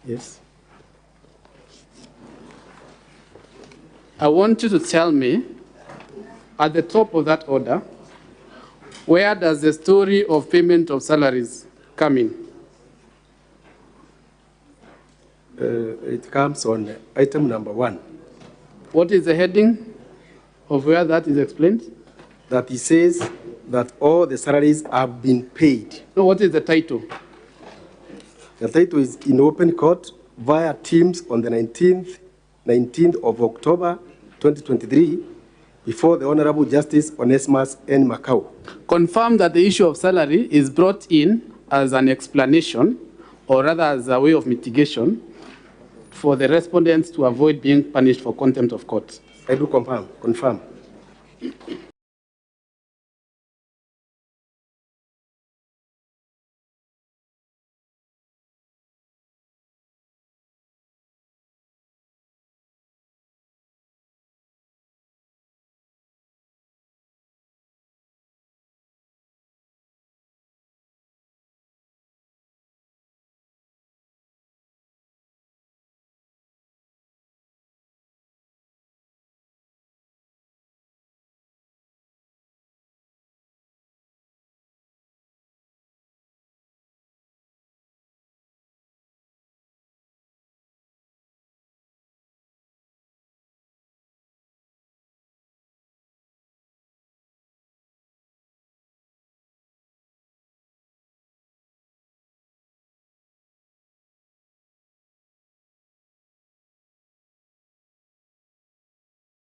yes. I want you to tell me, at the top of that order, where does the story of payment of salaries come in? It comes on item number 1. What is the heading of where that is explained? That it says that all the salaries have been paid. No, what is the title? The title is in open court via Teams on the 19th of October 2023 before the Honorable Justice Onesimus N. Makau. Confirm that the issue of salary is brought in as an explanation, or rather as a way of mitigation, for the respondents to avoid being punished for contempt of court. I do confirm.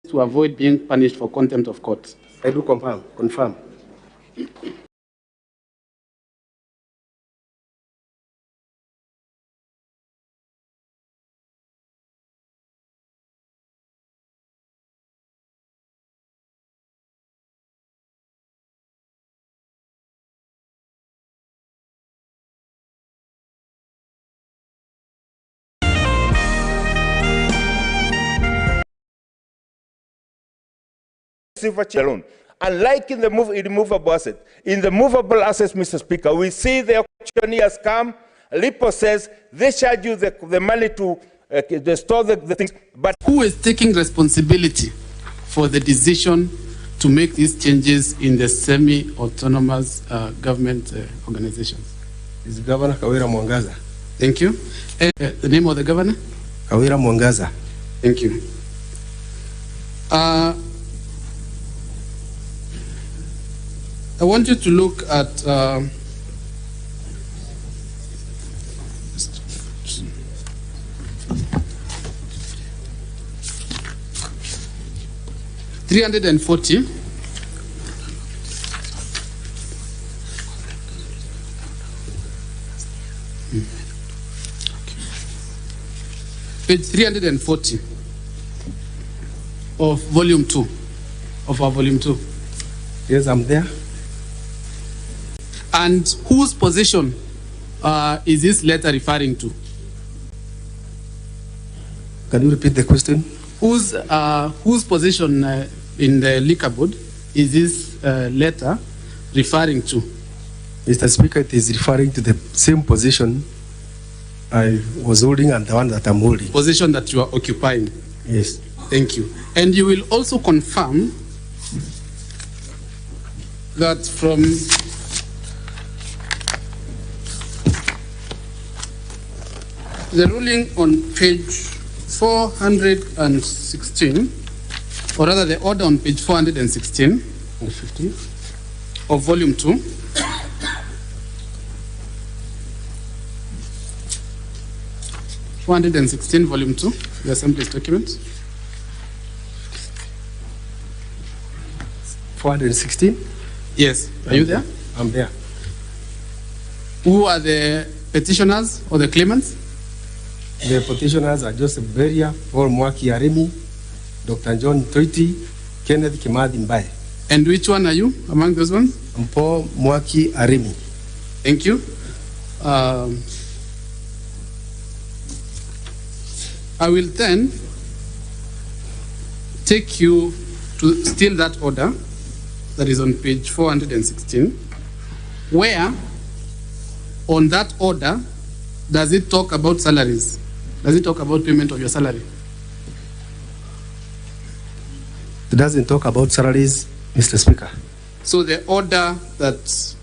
To avoid being punished for contempt of court. I do confirm. Alone. Unlike in the immovable asset, in the movable assets, Mr. Speaker, we see the auctioneers come. Lipo says they charge you the money to store the things. But who is taking responsibility for the decision to make these changes in the semi-autonomous government organizations? It's Governor Kawira Mwangaza. Thank you. The name of the governor? Kawira Mwangaza. Thank you. I want you to look at $340. Page 340 of volume 2, of our volume 2. Yes, I'm there. And whose position is this letter referring to? Can you repeat the question? Whose position in the liquor board is this letter referring to? Mr. Speaker, it is referring to the same position I was holding and the one that I'm holding. Position that you are occupying? Yes. Thank you. And you will also confirm that from the ruling on page 416, or rather the order on page 416 and 50 of volume 2, volume 2, the Assembly's document. 416? Yes. Are you there? I'm there. Who are the petitioners or the claimants? The petitioners are Joseph Beria, Paul Mwaki Arimi, Dr. John Toiti, Kenneth Kimathi Mbaye. And which one are you among those ones? I'm Paul Mwaki Arimi. Thank you. I will then take you to still that order that is on page 416, where on that order, does it talk about salaries? Does it talk about payment of your salary? It doesn't talk about salaries, Mr. Speaker. So the order that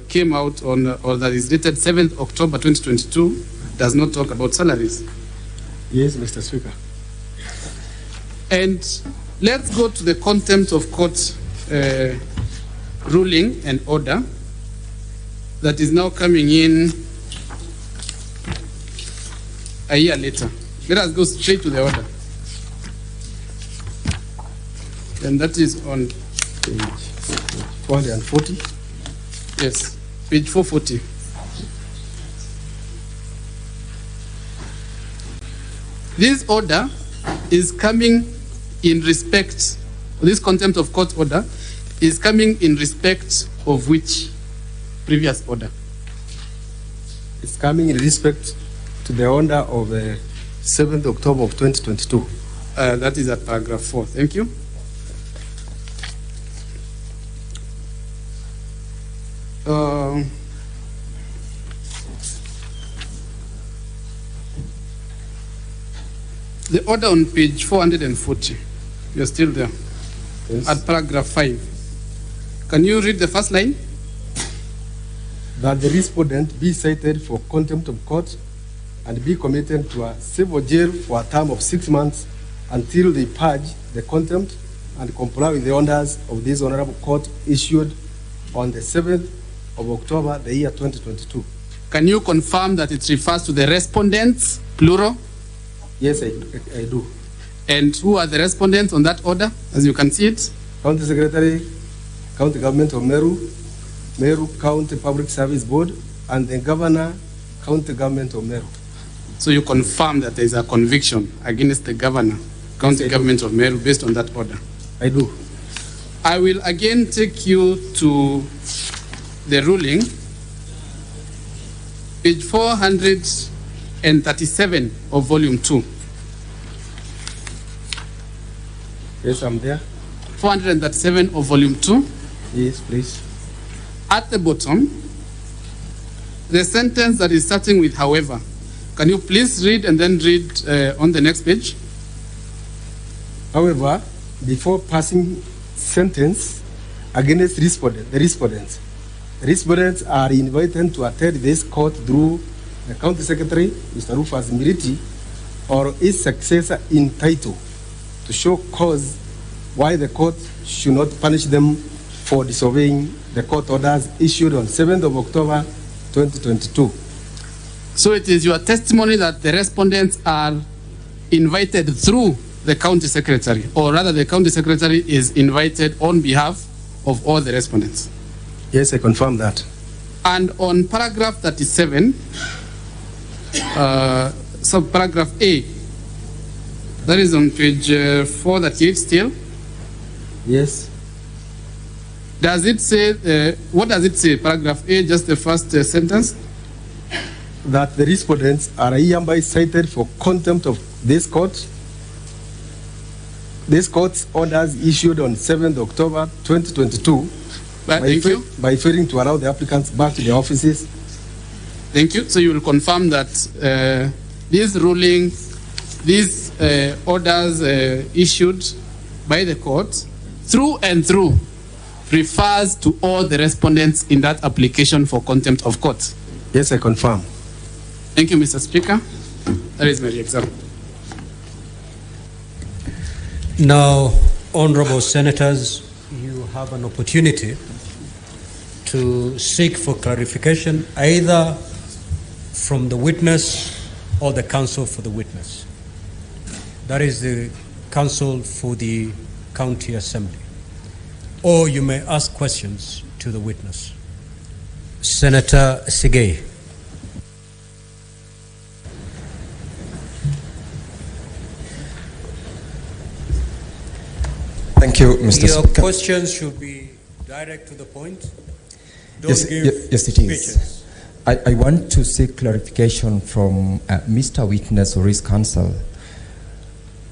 came out on, or that is dated 7th October 2022 does not talk about salaries. Yes, Mr. Speaker. And let's go to the contempt of court ruling and order that is now coming in a year later. Let us go straight to the order. And that is on page 440. Yes, page 440. This order is coming in respect, this contempt of court order is coming in respect of which previous order? It's coming in respect to the order of 7th October of 2022. That is at paragraph 4. Thank you. The order on page 440, you're still there, yes. At paragraph 5. Can you read the first line? That the respondent be cited for contempt of court and be committed to a civil jail for a term of 6 months until they purge the contempt and comply with the orders of this honorable court issued on the 7th of October, the year 2022. Can you confirm that it refers to the respondents, plural? Yes, I do. And who are the respondents on that order, as you can see it? County Secretary, County Government of Meru, Meru County Public Service Board, and the Governor, County Government of Meru. So you confirm that there is a conviction against the Governor, County yes, Government of Meru, based on that order? I do. I will again take you to the ruling, page 437 of volume 2. Yes, I'm there. 437 of volume 2. Yes, please. At the bottom, the sentence that is starting with however. Can you please read and then read on the next page? However, before passing sentence against the respondents are invited to attend this court through the County Secretary, Mr. Rufus Miriti, or his successor in title, to show cause why the court should not punish them for disobeying the court orders issued on 7th of October 2022. So it is your testimony that the respondents are invited through the County Secretary, or rather the County Secretary is invited on behalf of all the respondents? Yes, I confirm that. And on paragraph 37, subparagraph A, that is on page 438 still. Yes. Does it say, what does it say, paragraph A, just the first sentence? That the respondents are hereby cited for contempt of this court. This court's orders issued on 7th October 2022 by failing to allow the applicants back to their offices. Thank you. So you will confirm that this ruling, these orders issued by the court through and through refers to all the respondents in that application for contempt of court? Yes, I confirm. Thank you, Mr. Speaker. That is my example. Now, honorable senators, you have an opportunity to seek for clarification either from the witness or the counsel for the witness. That is the counsel for the county assembly. Or you may ask questions to the witness. Senator Sigei. Thank you, Mr. Your Speaker. questions should be direct to the point. Don't Yes, give yes, it speeches. is. I want to seek clarification from Mr. Witness or his counsel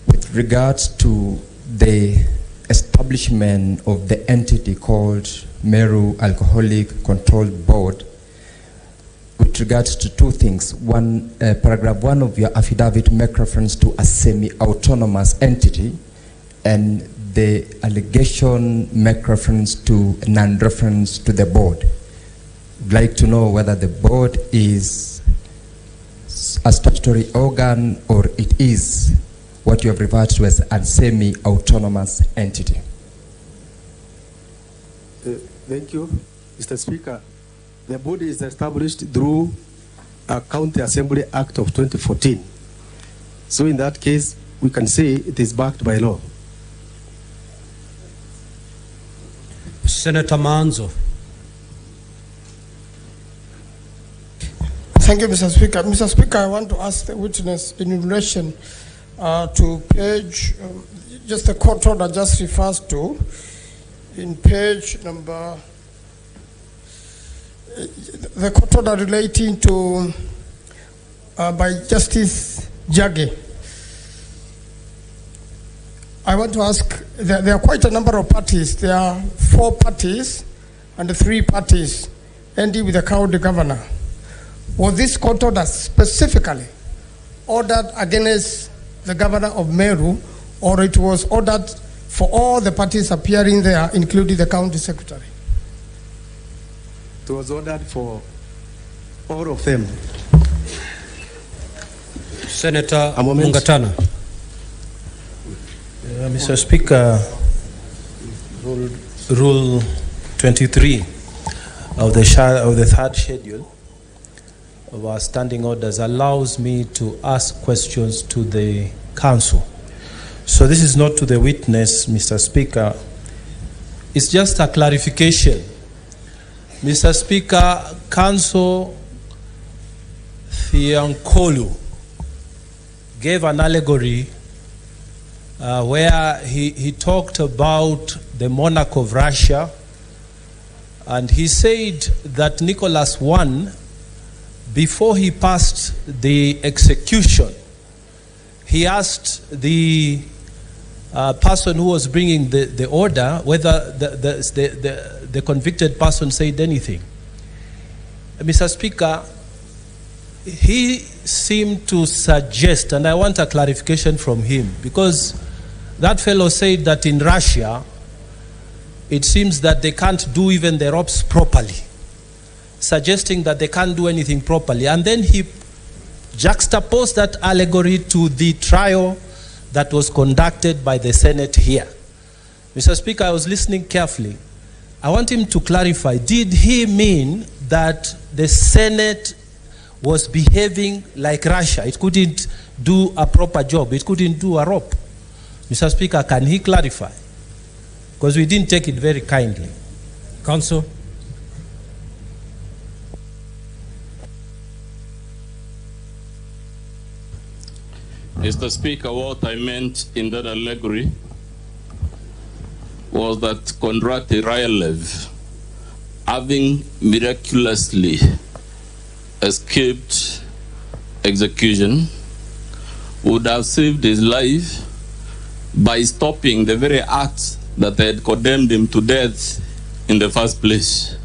with regards to the establishment of the entity called Meru Alcoholic Control Board with regards to two things. One, paragraph 1 of your affidavit make reference to a semi-autonomous entity, and the allegation make reference to non-reference to the board. I'd like to know whether the board is a statutory organ or it is what you have referred to as a semi-autonomous entity. Thank you, Mr. Speaker. The body is established through a County Assembly Act of 2014. So in that case, we can say it is backed by law. Senator Manzo. Thank you, Mr. Speaker. Mr. Speaker, I want to ask the witness in relation to page, just the court order just refers to, in page number, the court order relating to, by Justice Jage. I want to ask, there are quite a number of parties. There are 4 parties and 3 parties ending with the county governor. Was this court order specifically ordered against the governor of Meru, or it was ordered for all the parties appearing there, including the county secretary? It was ordered for all of them. Senator Mungatana. Mr. Speaker, Rule 23 of the third schedule of our standing orders allows me to ask questions to the counsel. So this is not to the witness, Mr. Speaker. It's just a clarification. Mr. Speaker, Counsel Thiankolu gave an allegory where he talked about the monarch of Russia, and he said that Nicholas I, before he passed the execution, he asked the person who was bringing the order whether the convicted person said anything. Mr. Speaker, he seemed to suggest, and I want a clarification from him, because that fellow said that in Russia, it seems that they can't do even the ropes properly, suggesting that they can't do anything properly. And then he juxtaposed that allegory to the trial that was conducted by the Senate here. Mr. Speaker, I was listening carefully. I want him to clarify, did he mean that the Senate was behaving like Russia? It couldn't do a proper job. It couldn't do a rope. Mr. Speaker, can he clarify? Because we didn't take it very kindly. Counsel. Mr. Speaker, what I meant in that allegory was that Kondraty Raila, having miraculously escaped execution, would have saved his life by stopping the very act that had condemned him to death in the first place,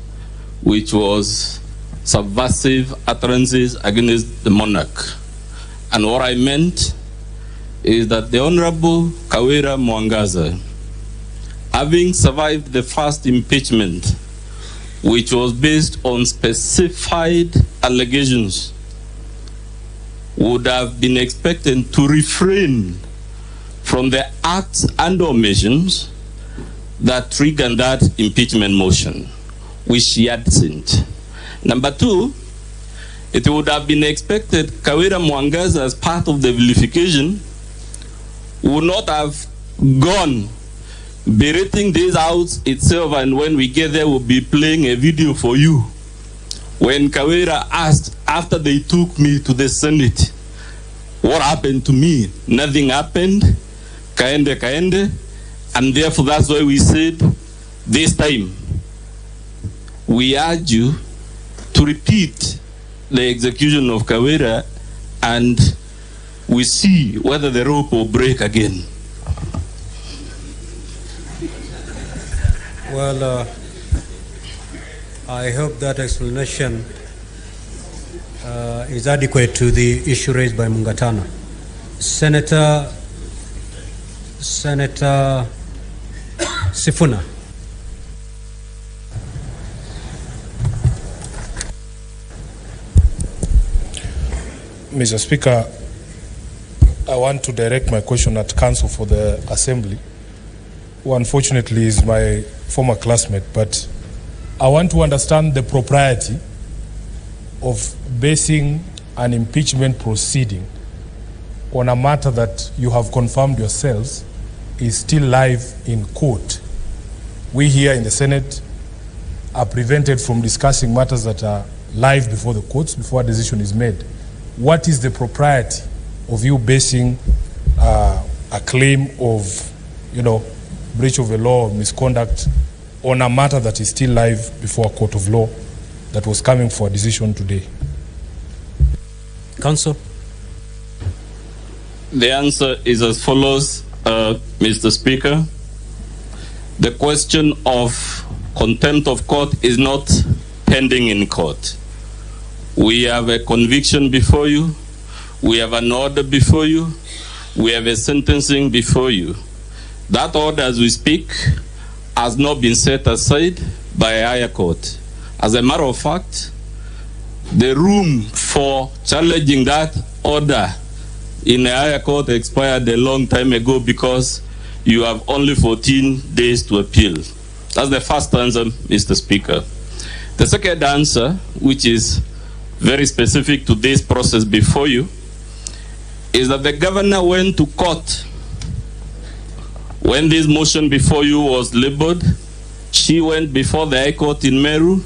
which was subversive utterances against the monarch. And what I meant is that the Honorable Kawira Mwangaza, having survived the first impeachment, which was based on specified allegations, would have been expected to refrain from the acts and omissions that triggered that impeachment motion, which she had sent. Number two, it would have been expected Kawira Mwangaza, as part of the vilification, would not have gone berating this house itself, and when we get there, we'll be playing a video for you. When Kawira asked, after they took me to the Senate, what happened to me? Nothing happened. Kaende. And therefore, that's why we said this time, we urge you to repeat the execution of Kawira, and we see whether the rope will break again. Well, I hope that explanation is adequate to the issue raised by Mungatana. Senator Sifuna. Mr. Speaker, I want to direct my question at Counsel for the Assembly, who unfortunately is my former classmate, but I want to understand the propriety of basing an impeachment proceeding on a matter that you have confirmed yourselves is still live in court. We here in the Senate are prevented from discussing matters that are live before the courts before a decision is made. What is the propriety of you basing a claim of, breach of the law or misconduct on a matter that is still live before a court of law that was coming for a decision today? Counsel. The answer is as follows, Mr. Speaker. The question of contempt of court is not pending in court. We have a conviction before you. We have an order before you. We have a sentencing before you. That order, as we speak, has not been set aside by a higher court. As a matter of fact, the room for challenging that order in a higher court expired a long time ago because you have only 14 days to appeal. That's the first answer, Mr. Speaker. The second answer, which is very specific to this process before you, is that the governor went to court. When this motion before you was labeled, she went before the High Court in Meru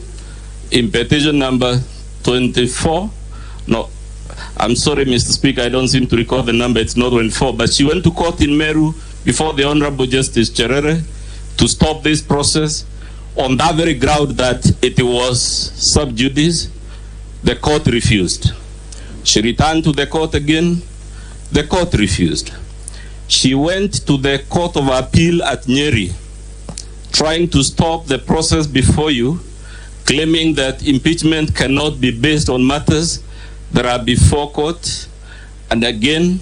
in petition number 24. No, I'm sorry, Mr. Speaker, I don't seem to recall the number. It's not 24, but she went to court in Meru before the Honorable Justice Cherere to stop this process on that very ground that it was sub judice. The court refused. She returned to the court again. The court refused. She went to the Court of Appeal at Nyeri, trying to stop the process before you, claiming that impeachment cannot be based on matters that are before court. And again,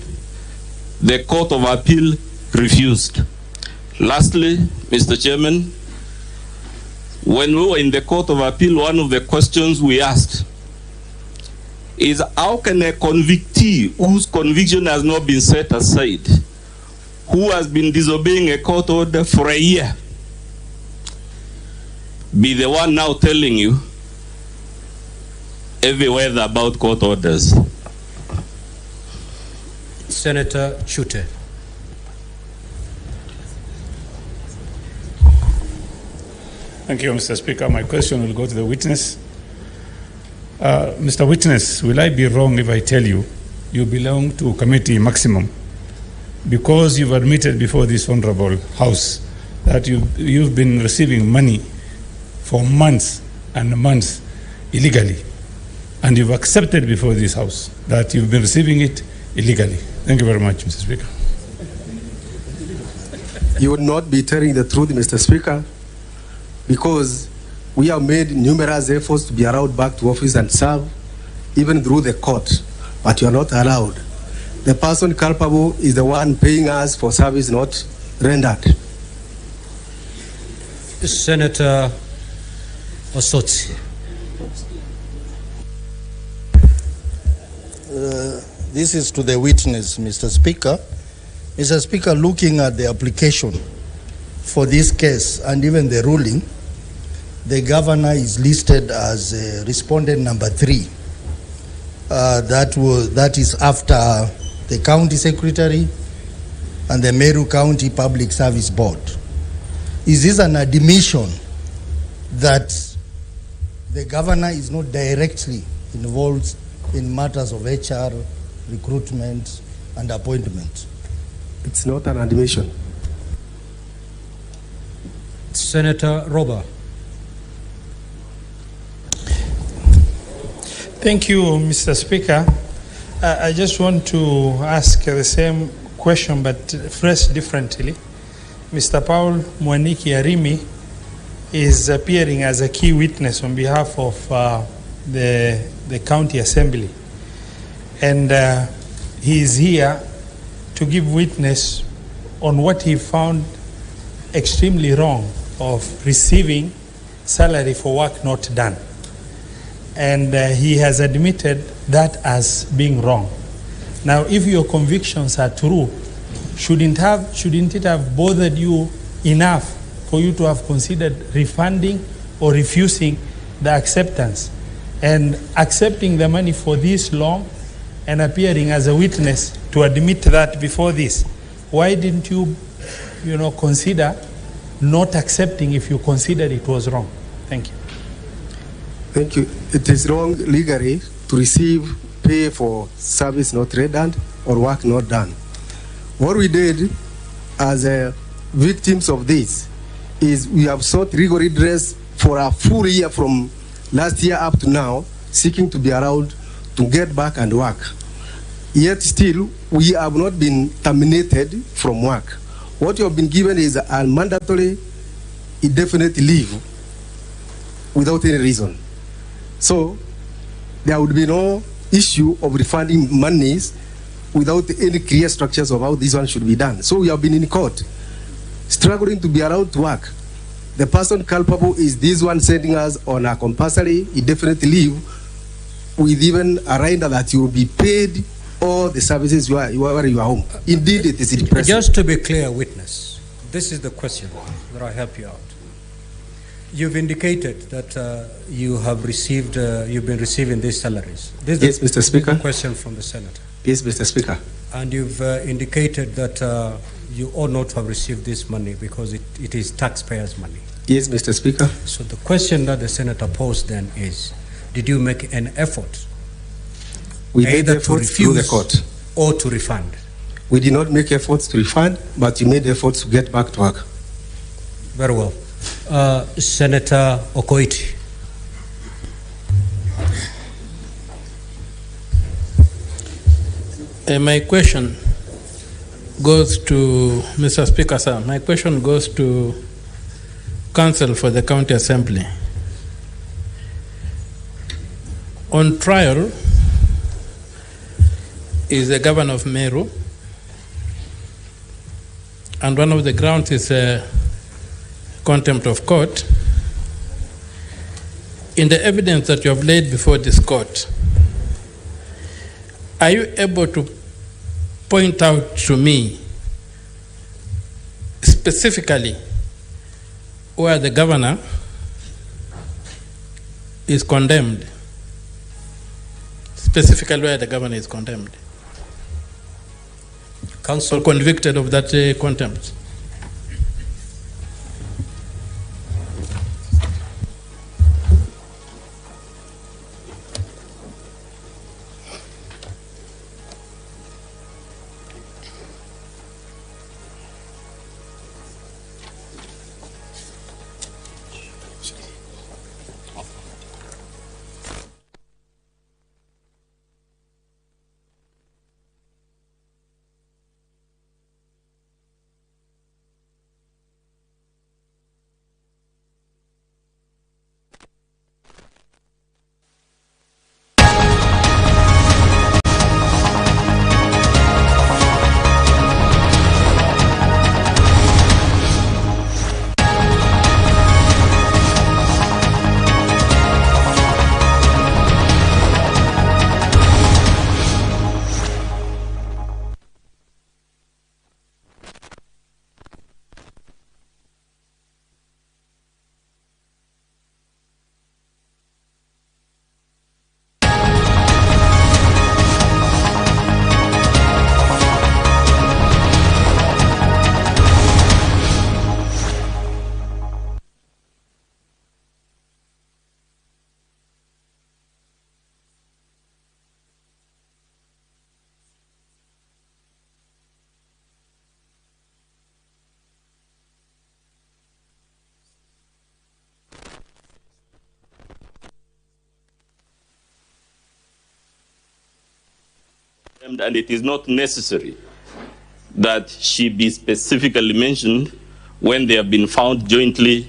the Court of Appeal refused. Lastly, Mr. Chairman, when we were in the Court of Appeal, one of the questions we asked is how can a convictee whose conviction has not been set aside, who has been disobeying a court order for a year, be the one now telling you every word about court orders? Senator Chute. Thank you, Mr. Speaker. My question will go to the witness. Mr. Witness, will I be wrong if I tell you you belong to Committee Maximum because you've admitted before this honorable House that you've been receiving money for months and months illegally, and you've accepted before this House that you've been receiving it illegally? Thank you very much, Mr. Speaker. You would not be telling the truth, Mr. Speaker, because we have made numerous efforts to be allowed back to office and serve, even through the court, but you are not allowed. The person culpable is the one paying us for service not rendered. Senator Osotsi. This is to the witness, Mr. Speaker. Mr. Speaker, looking at the application for this case and even the ruling, the governor is listed as respondent number 3. That is after the county secretary and the Meru County Public Service Board. Is this an admission that the governor is not directly involved in matters of HR, recruitment, and appointment? It's not an admission. Senator Roba. Thank you, Mr. Speaker. I just want to ask the same question but phrased differently. Mr. Paul Mwaniki Arimi is appearing as a key witness on behalf of the County Assembly. And he is here to give witness on what he found extremely wrong of receiving salary for work not done. And he has admitted that as being wrong. Now, if your convictions are true, shouldn't it have bothered you enough for you to have considered refunding or refusing the acceptance? And accepting the money for this long and appearing as a witness to admit that before this, why didn't you, consider not accepting if you considered it was wrong? Thank you. Thank you. It is wrong legally to receive pay for service not rendered or work not done. What we did as victims of this is we have sought legal redress for a full year from last year up to now, seeking to be allowed to get back and work. Yet still, we have not been terminated from work. What you have been given is a mandatory indefinite leave without any reason. So there would be no issue of refunding monies without any clear structures of how this one should be done. So we have been in court, struggling to be allowed to work. The person culpable is this one sending us on a compulsory indefinite leave with even a rider that you will be paid all the services where you are home. Indeed, it is impressive. Just to be clear, witness, this is the question that I help you out. You've indicated that you have received, you've been receiving these salaries. This Yes, Mr. Speaker. Question from the Senator. Yes, Mr. Speaker. And you've indicated that you ought not to have received this money because it is taxpayers' money. Yes, Mr. Speaker. So the question that the Senator posed then is, did you make an effort? We made efforts through the court. Or to refund? We did not make efforts to refund, but we made efforts to get back to work. Very well. Senator Okoiti. My question goes to Mr. Speaker, sir. My question goes to Counsel for the County Assembly. On trial is the governor of Meru, and one of the grounds is contempt of court. In the evidence that you have laid before this court, are you able to point out to me specifically where the governor is condemned? Specifically where the governor is condemned? Counsel convicted of that contempt. and it is not necessary that she be specifically mentioned when they have been found jointly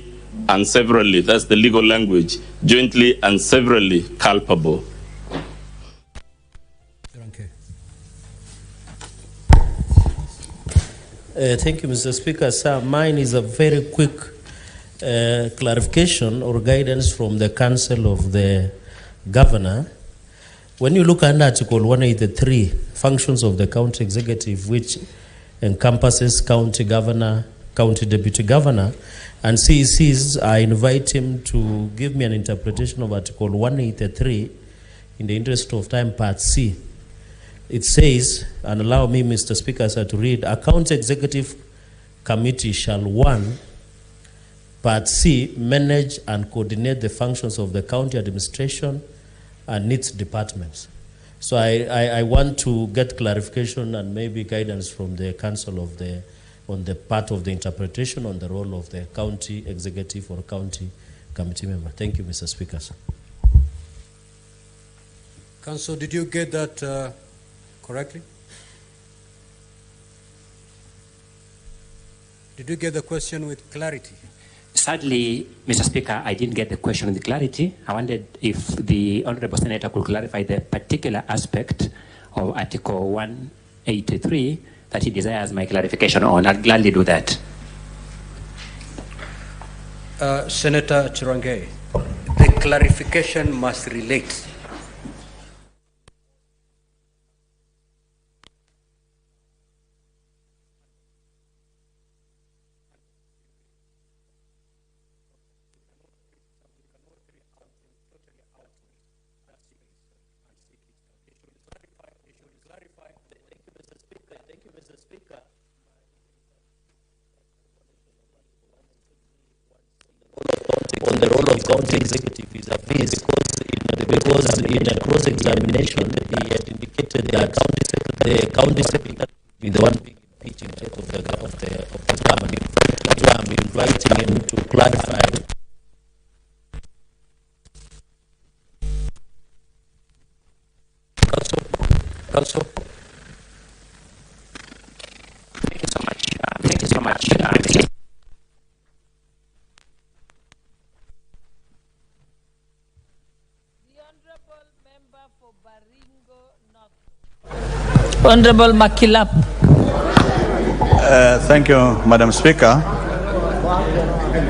and severally, that's the legal language, jointly and severally culpable. Thank you, Mr. Speaker. Sir, mine is a very quick clarification or guidance from the Council of the Governor. When you look under Article 183, functions of the county executive, which encompasses county governor, county deputy governor, and CECs, I invite him to give me an interpretation of Article 183 in the interest of time, Part C. It says, and allow me, Mr. Speaker, sir, to read, a county executive committee shall, 1, Part C, manage and coordinate the functions of the county administration and its departments. So I want to get clarification and maybe guidance from the Council of the, on the part of the interpretation on the role of the county executive or county committee member. Thank you, Mr. Speaker. Council, did you get that correctly? Did you get the question with clarity? Sadly, Mr. Speaker, I didn't get the question with clarity. I wondered if the Honorable Senator could clarify the particular aspect of Article 183 that he desires my clarification on. I'll gladly do that. Senator Chirange, the clarification must relate. On the role of county executive is a piece because in a cross-examination he had indicated that the county secretary is the one being impeached in terms of the government. That's why I'm inviting him to clarify. Council. Thank you so much. Thank you so much. Honorable Makilap. Thank you, Madam Speaker.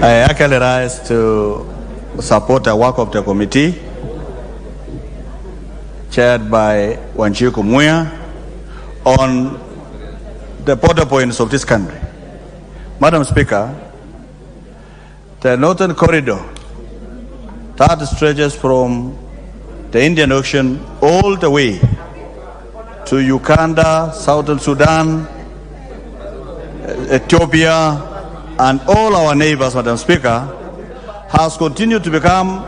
I actually rise to support the work of the committee chaired by Wanjiku Muya on the border points of this country. Madam Speaker, the northern corridor that stretches from the Indian Ocean all the way to Uganda, Southern Sudan, Ethiopia, and all our neighbors, Madam Speaker, has continued to become,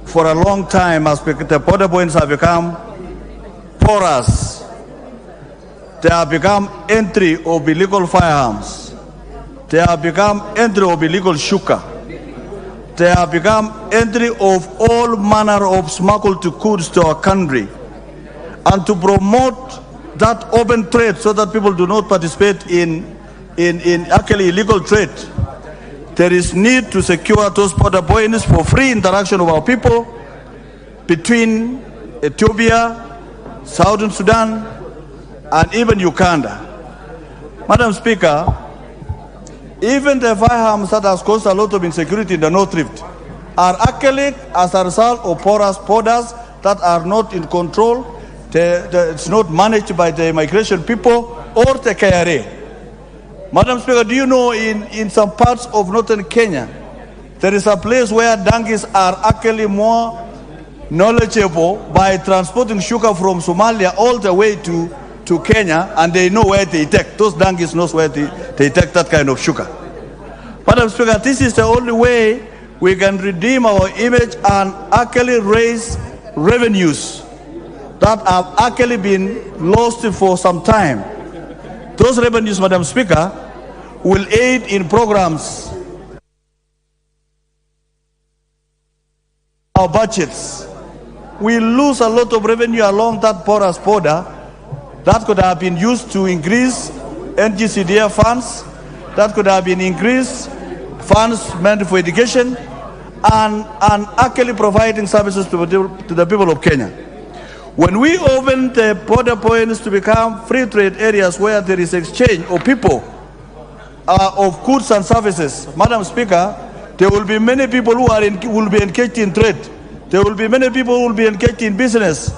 for a long time, as the border points have become porous. They have become entry of illegal firearms. They have become entry of illegal sugar. They have become entry of all manner of smuggled goods to our country. And to promote that open trade so that people do not participate in actually illegal trade, there is need to secure those border points for free interaction of our people between Ethiopia, Southern Sudan, and even Uganda. Madam Speaker, even the firearms that has caused a lot of insecurity in the North Rift are actually as a result of porous borders that are not in control. It's not managed by the immigration people or the KRA. Madam Speaker, do you know in some parts of northern Kenya, there is a place where donkeys are actually more knowledgeable by transporting sugar from Somalia all the way to Kenya, and they know where they take. Those donkeys know where they take that kind of sugar. Madam Speaker, this is the only way we can redeem our image and actually raise revenues that have actually been lost for some time. Those revenues, Madam Speaker, will aid in programs, our budgets. We lose a lot of revenue along that porous border that could have been used to increase NGCDF funds, that could have been increased funds meant for education, and actually providing services to the people of Kenya. When we open the border points to become free trade areas where there is exchange of people, of goods and services, Madam Speaker, there will be many people who will be engaged in trade. There will be many people who will be engaged in business.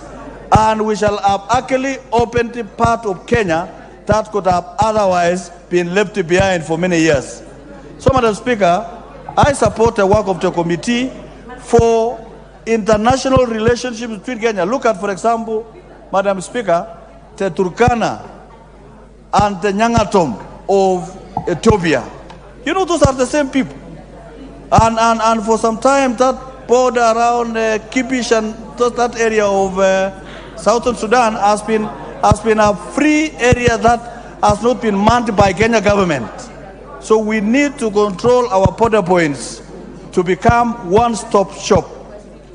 And we shall have actually opened a part of Kenya that could have otherwise been left behind for many years. So, Madam Speaker, I support the work of the committee for international relationships between Kenya. Look at, for example, Madam Speaker, the Turkana and the Nyangatom of Ethiopia. You know, those are the same people. And for some time, that border around Kibish and that area of southern Sudan has been a free area that has not been manned by Kenya government. So we need to control our border points to become one-stop shop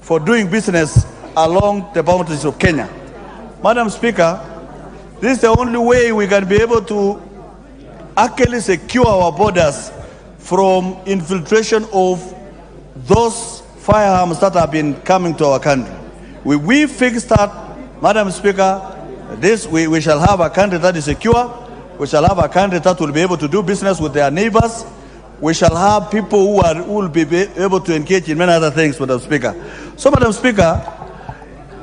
for doing business along the boundaries of Kenya. Madam Speaker, this is the only way we can be able to actually secure our borders from infiltration of those firearms that have been coming to our country. We fix that, Madam Speaker, we shall have a country that is secure. We shall have a country that will be able to do business with their neighbors. We shall have people who will be able to engage in many other things, Madam Speaker. So, Madam Speaker,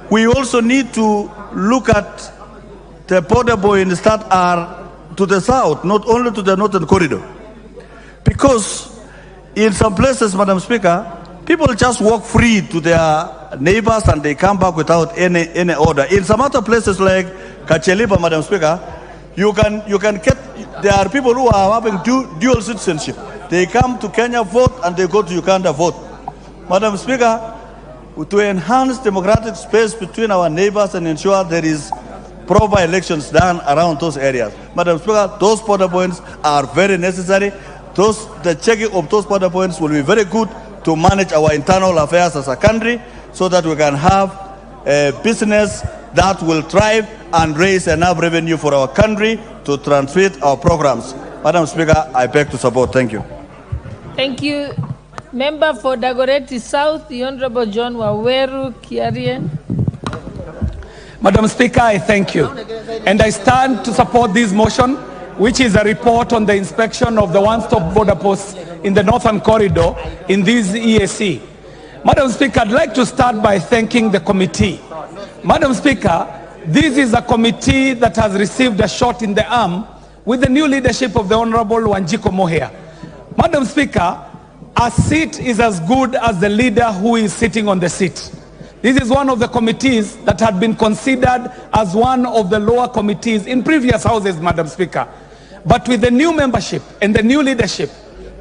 we also need to look at the border points that are to the south, not only to the northern corridor. Because in some places, Madam Speaker, people just walk free to their neighbors and they come back without any order. In some other places like Kacheliba, Madam Speaker, you can get, there are people who are having dual citizenship. They come to Kenya, vote, and they go to Uganda, vote. Madam Speaker, to enhance democratic space between our neighbors and ensure there is proper elections done around those areas. Madam Speaker, those border points are very necessary. The checking of those border points will be very good to manage our internal affairs as a country so that we can have a business that will thrive and raise enough revenue for our country to transmit our programs. Madam Speaker, I beg to support. Thank you. Thank you. Member for Dagoretti South, the Honorable John Waweru Kiarien. Madam Speaker, I thank you. And I stand to support this motion, which is a report on the inspection of the one-stop border posts in the northern corridor in this EAC. Madam Speaker, I'd like to start by thanking the committee. Madam Speaker, this is a committee that has received a shot in the arm with the new leadership of the Honorable Wanjiko Mohia. Madam Speaker, a seat is as good as the leader who is sitting on the seat. This is one of the committees that had been considered as one of the lower committees in previous houses, Madam Speaker. But with the new membership and the new leadership,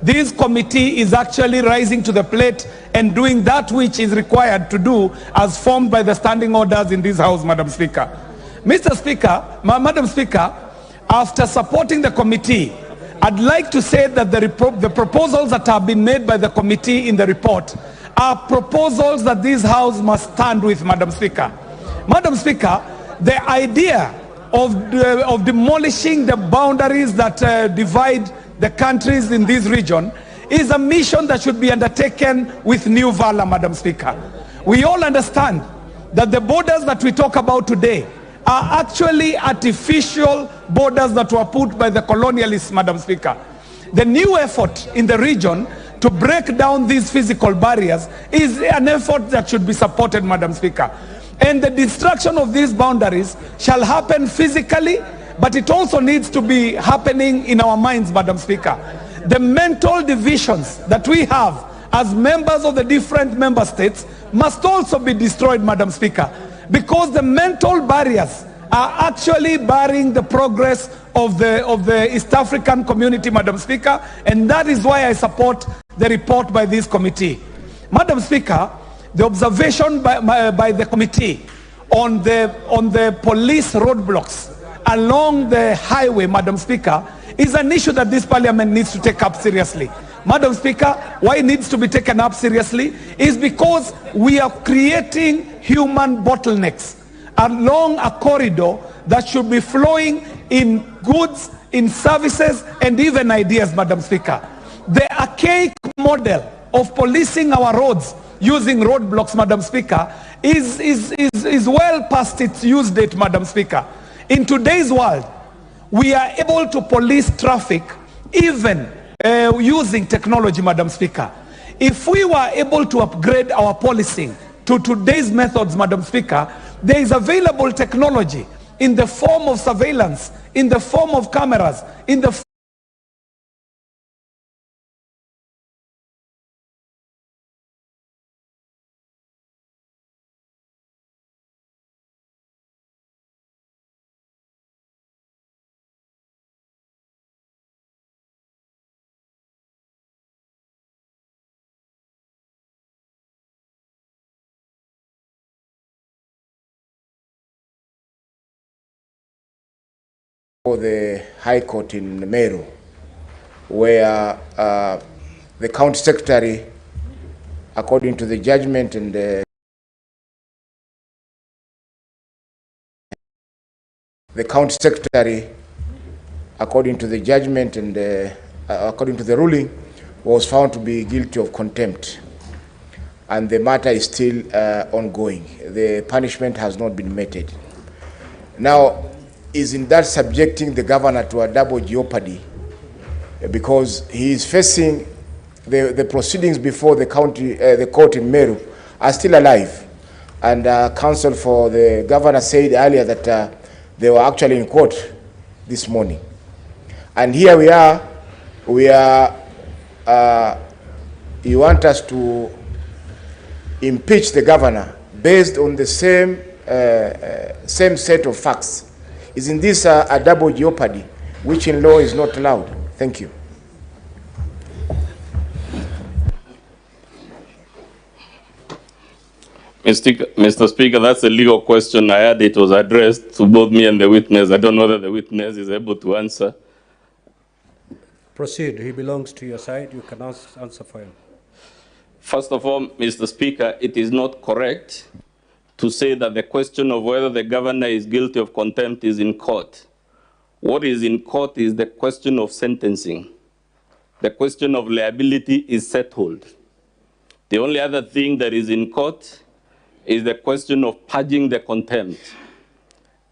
this committee is actually rising to the plate and doing that which is required to do as formed by the standing orders in this house, Madam Speaker. Mr. Speaker, Madam Speaker, after supporting the committee, I'd like to say that the proposals that have been made by the committee in the report are proposals that this house must stand with, Madam Speaker. Madam Speaker, the idea of demolishing the boundaries that divide the countries in this region is a mission that should be undertaken with new valor, Madam Speaker. We all understand that the borders that we talk about today are actually artificial borders that were put by the colonialists, Madam Speaker. The new effort in the region to break down these physical barriers is an effort that should be supported, Madam Speaker. And the destruction of these boundaries shall happen physically, but it also needs to be happening in our minds, Madam Speaker. The mental divisions that we have as members of the different member states must also be destroyed, Madam Speaker, because the mental barriers are actually barring the progress of the East African community, Madam Speaker, and that is why I support the report by this committee. Madam Speaker, the observation by the committee on the police roadblocks along the highway, Madam Speaker, is an issue that this parliament needs to take up seriously. Madam Speaker, why it needs to be taken up seriously is because we are creating human bottlenecks. along a corridor that should be flowing in goods, in services, and even ideas, Madam Speaker. The archaic model of policing our roads using roadblocks, Madam Speaker, is well past its use date, Madam Speaker. In today's world, we are able to police traffic even using technology, Madam Speaker. If we were able to upgrade our policing to today's methods, Madam Speaker, there is available technology in the form of surveillance, in the form of cameras, in the for the High Court in Meru, where the county secretary, according to the judgment and the county secretary, according to the judgment and according to the ruling, was found to be guilty of contempt, and the matter is still ongoing. The punishment has not been meted. Now, isn't that subjecting the governor to a double jeopardy? Because he is facing the proceedings before the court in Meru are still alive. And counsel for the governor said earlier that they were actually in court this morning. And here we are, you want us to impeach the governor based on the same set of facts. Isn't this a double jeopardy, which in law is not allowed? Thank you. Mr. Speaker, that's a legal question. I heard it was addressed to both me and the witness. I don't know whether the witness is able to answer. Proceed. He belongs to your side. You can answer for him. First of all, Mr. Speaker, it is not correct to say that the question of whether the governor is guilty of contempt is in court. What is in court is the question of sentencing. The question of liability is settled. The only other thing that is in court is the question of purging the contempt.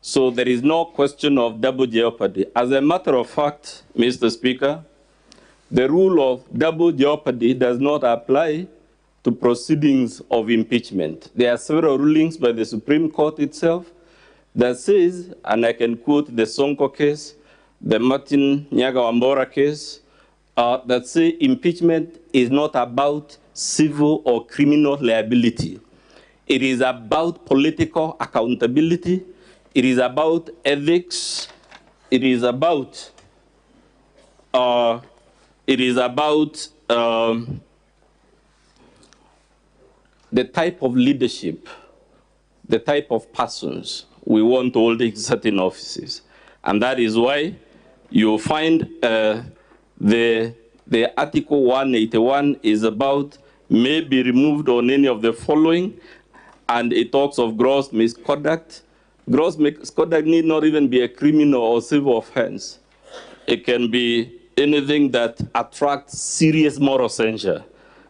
So there is no question of double jeopardy. As a matter of fact, Mr. Speaker, the rule of double jeopardy does not apply to proceedings of impeachment. There are several rulings by the Supreme Court itself that says, and I can quote the Sonko case, the Martin Nyaga-Wambora case, that say impeachment is not about civil or criminal liability. It is about political accountability. It is about ethics. It is about the type of leadership, the type of persons we want holding certain offices. And that is why you find the Article 181 is about may be removed on any of the following, and it talks of gross misconduct. Gross misconduct need not even be a criminal or civil offense. It can be anything that attracts serious moral censure.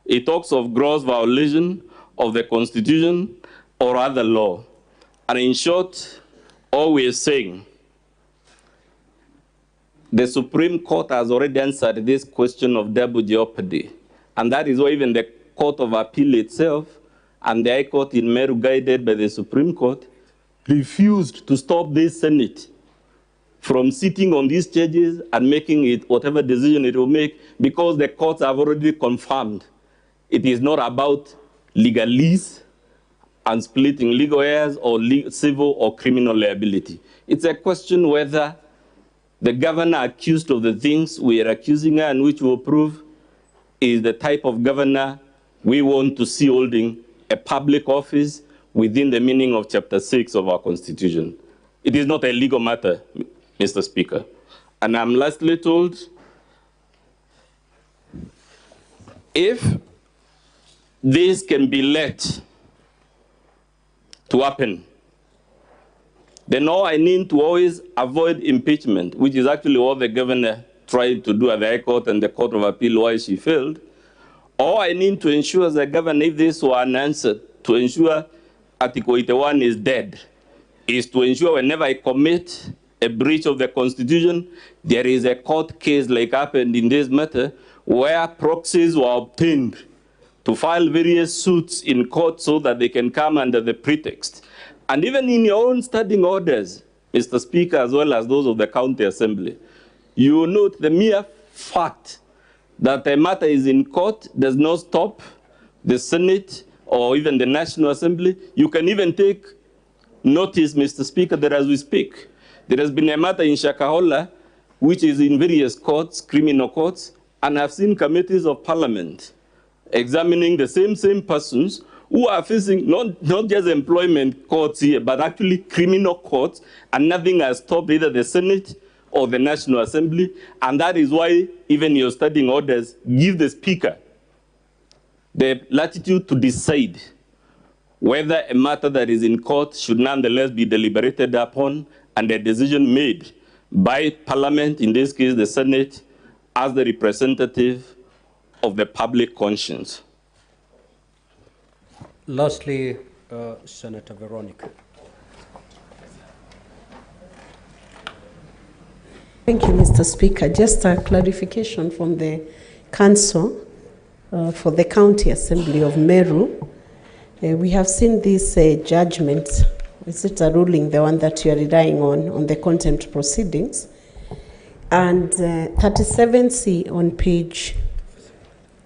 It talks of gross violation of the Constitution or other law. And in short, all we are saying, the Supreme Court has already answered this question of double jeopardy. And that is why even the Court of Appeal itself and the High Court in Meru, guided by the Supreme Court, refused to stop this Senate from sitting on these charges and making it whatever decision it will make, because the courts have already confirmed it is not about legalese and splitting legal heirs or civil or criminal liability. It's a question whether the governor accused of the things we are accusing her and which will prove is the type of governor we want to see holding a public office within the meaning of Chapter 6 of our Constitution. It is not a legal matter, Mr. Speaker. And I'm lastly told, if this can be let to happen, then all I need to always avoid impeachment, which is actually what the governor tried to do at the High Court and the Court of Appeal, why she failed. All I need to ensure as a governor, if this were unanswered, to ensure Article 81 is dead, is to ensure whenever I commit a breach of the Constitution, there is a court case like happened in this matter, where proxies were obtained to file various suits in court so that they can come under the pretext. And even in your own standing orders, Mr. Speaker, as well as those of the County Assembly, you note the mere fact that a matter is in court does not stop the Senate or even the National Assembly. You can even take notice, Mr. Speaker, that as we speak, there has been a matter in Shakahola, which is in various courts, criminal courts, and I've seen committees of parliament examining the same persons who are facing not just employment courts here, but actually criminal courts, and nothing has stopped either the Senate or the National Assembly. And that is why even your standing orders give the Speaker the latitude to decide whether a matter that is in court should nonetheless be deliberated upon and a decision made by Parliament, in this case the Senate, as the representative of the public conscience. Lastly, Senator Veronica. Thank you, Mr. Speaker. Just a clarification from the Council for the County Assembly of Meru. We have seen this judgment, is it a ruling, the one that you are relying on the contempt proceedings? And 37C on page,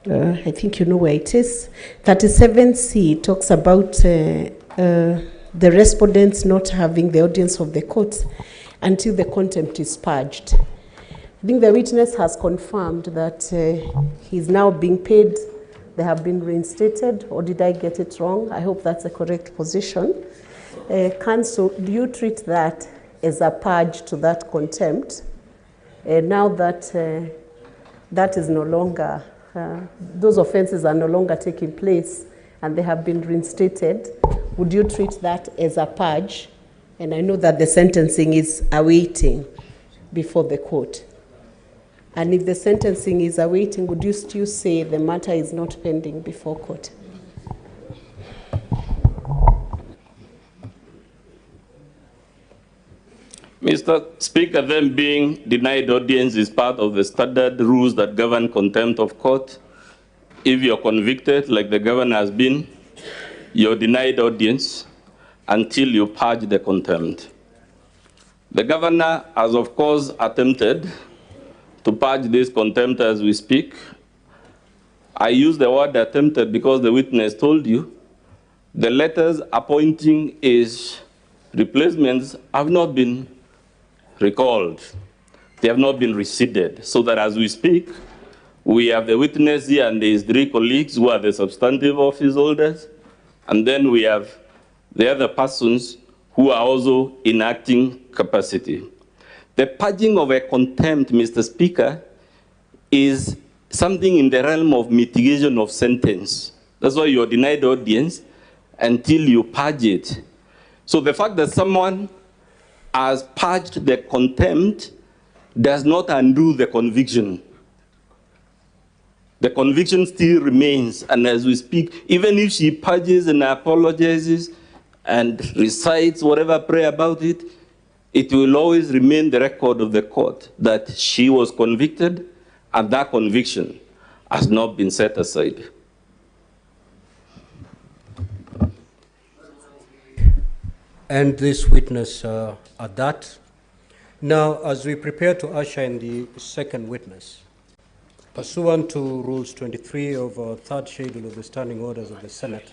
I think you know where it is. 37C talks about the respondents not having the audience of the court until the contempt is purged. I think the witness has confirmed that he's now being paid, they have been reinstated, or did I get it wrong? I hope that's the correct position. Council, do you treat that as a purge to that contempt? Now that that is no longer, those offenses are no longer taking place and they have been reinstated, would you treat that as a purge? And I know that the sentencing is awaiting before the court. And if the sentencing is awaiting, would you still say the matter is not pending before court? Mr. Speaker, them being denied audience is part of the standard rules that govern contempt of court. If you're convicted, like the governor has been, you're denied audience until you purge the contempt. The governor has, of course, attempted to purge this contempt as we speak. I use the word attempted because the witness told you the letters appointing his replacements have not been recalled. They have not been rescinded. So that as we speak, we have the witness here and his 3 colleagues who are the substantive office holders, and then we have the other persons who are also in acting capacity. The purging of a contempt, Mr. Speaker, is something in the realm of mitigation of sentence. That's why you're denied audience until you purge it. So the fact that someone has purged the contempt does not undo the conviction. The conviction still remains, and as we speak, even if she purges and apologizes and recites whatever prayer about it, it will always remain the record of the court that she was convicted and that conviction has not been set aside. And this witness at that. Now, as we prepare to usher in the second witness, pursuant to Rules 23 of our third schedule of the Standing Orders of the Senate,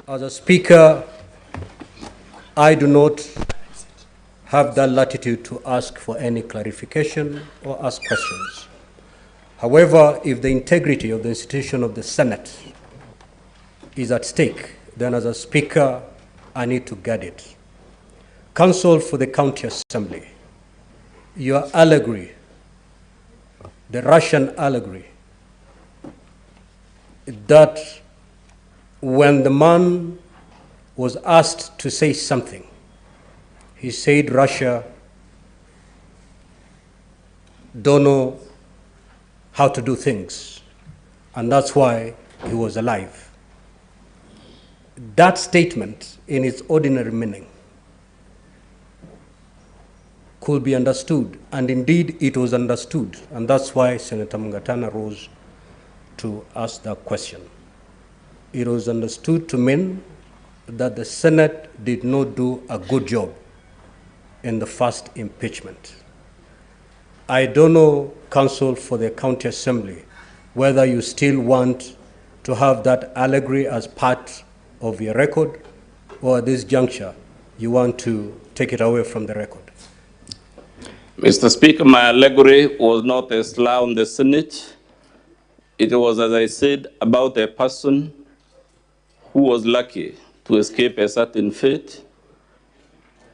as a Speaker, I do not have that latitude to ask for any clarification or ask questions. However, if the integrity of the institution of the Senate is at stake, then as a Speaker, I need to guard it. Counsel for the County Assembly, your allegory, the Russian allegory, that when the man was asked to say something, He said Russia don't know how to do things, and that's why he was alive. That statement, in its ordinary meaning, could be understood, and indeed it was understood, and that's why Senator Mungatana rose to ask that question. It was understood to mean that the Senate did not do a good job in the first impeachment. I don't know, Counsel for the County Assembly, whether you still want to have that allegory as part of your record, or at this juncture, you want to take it away from the record. Mr. Speaker, my allegory was not a slur on the Senate. It was, as I said, about a person who was lucky to escape a certain fate,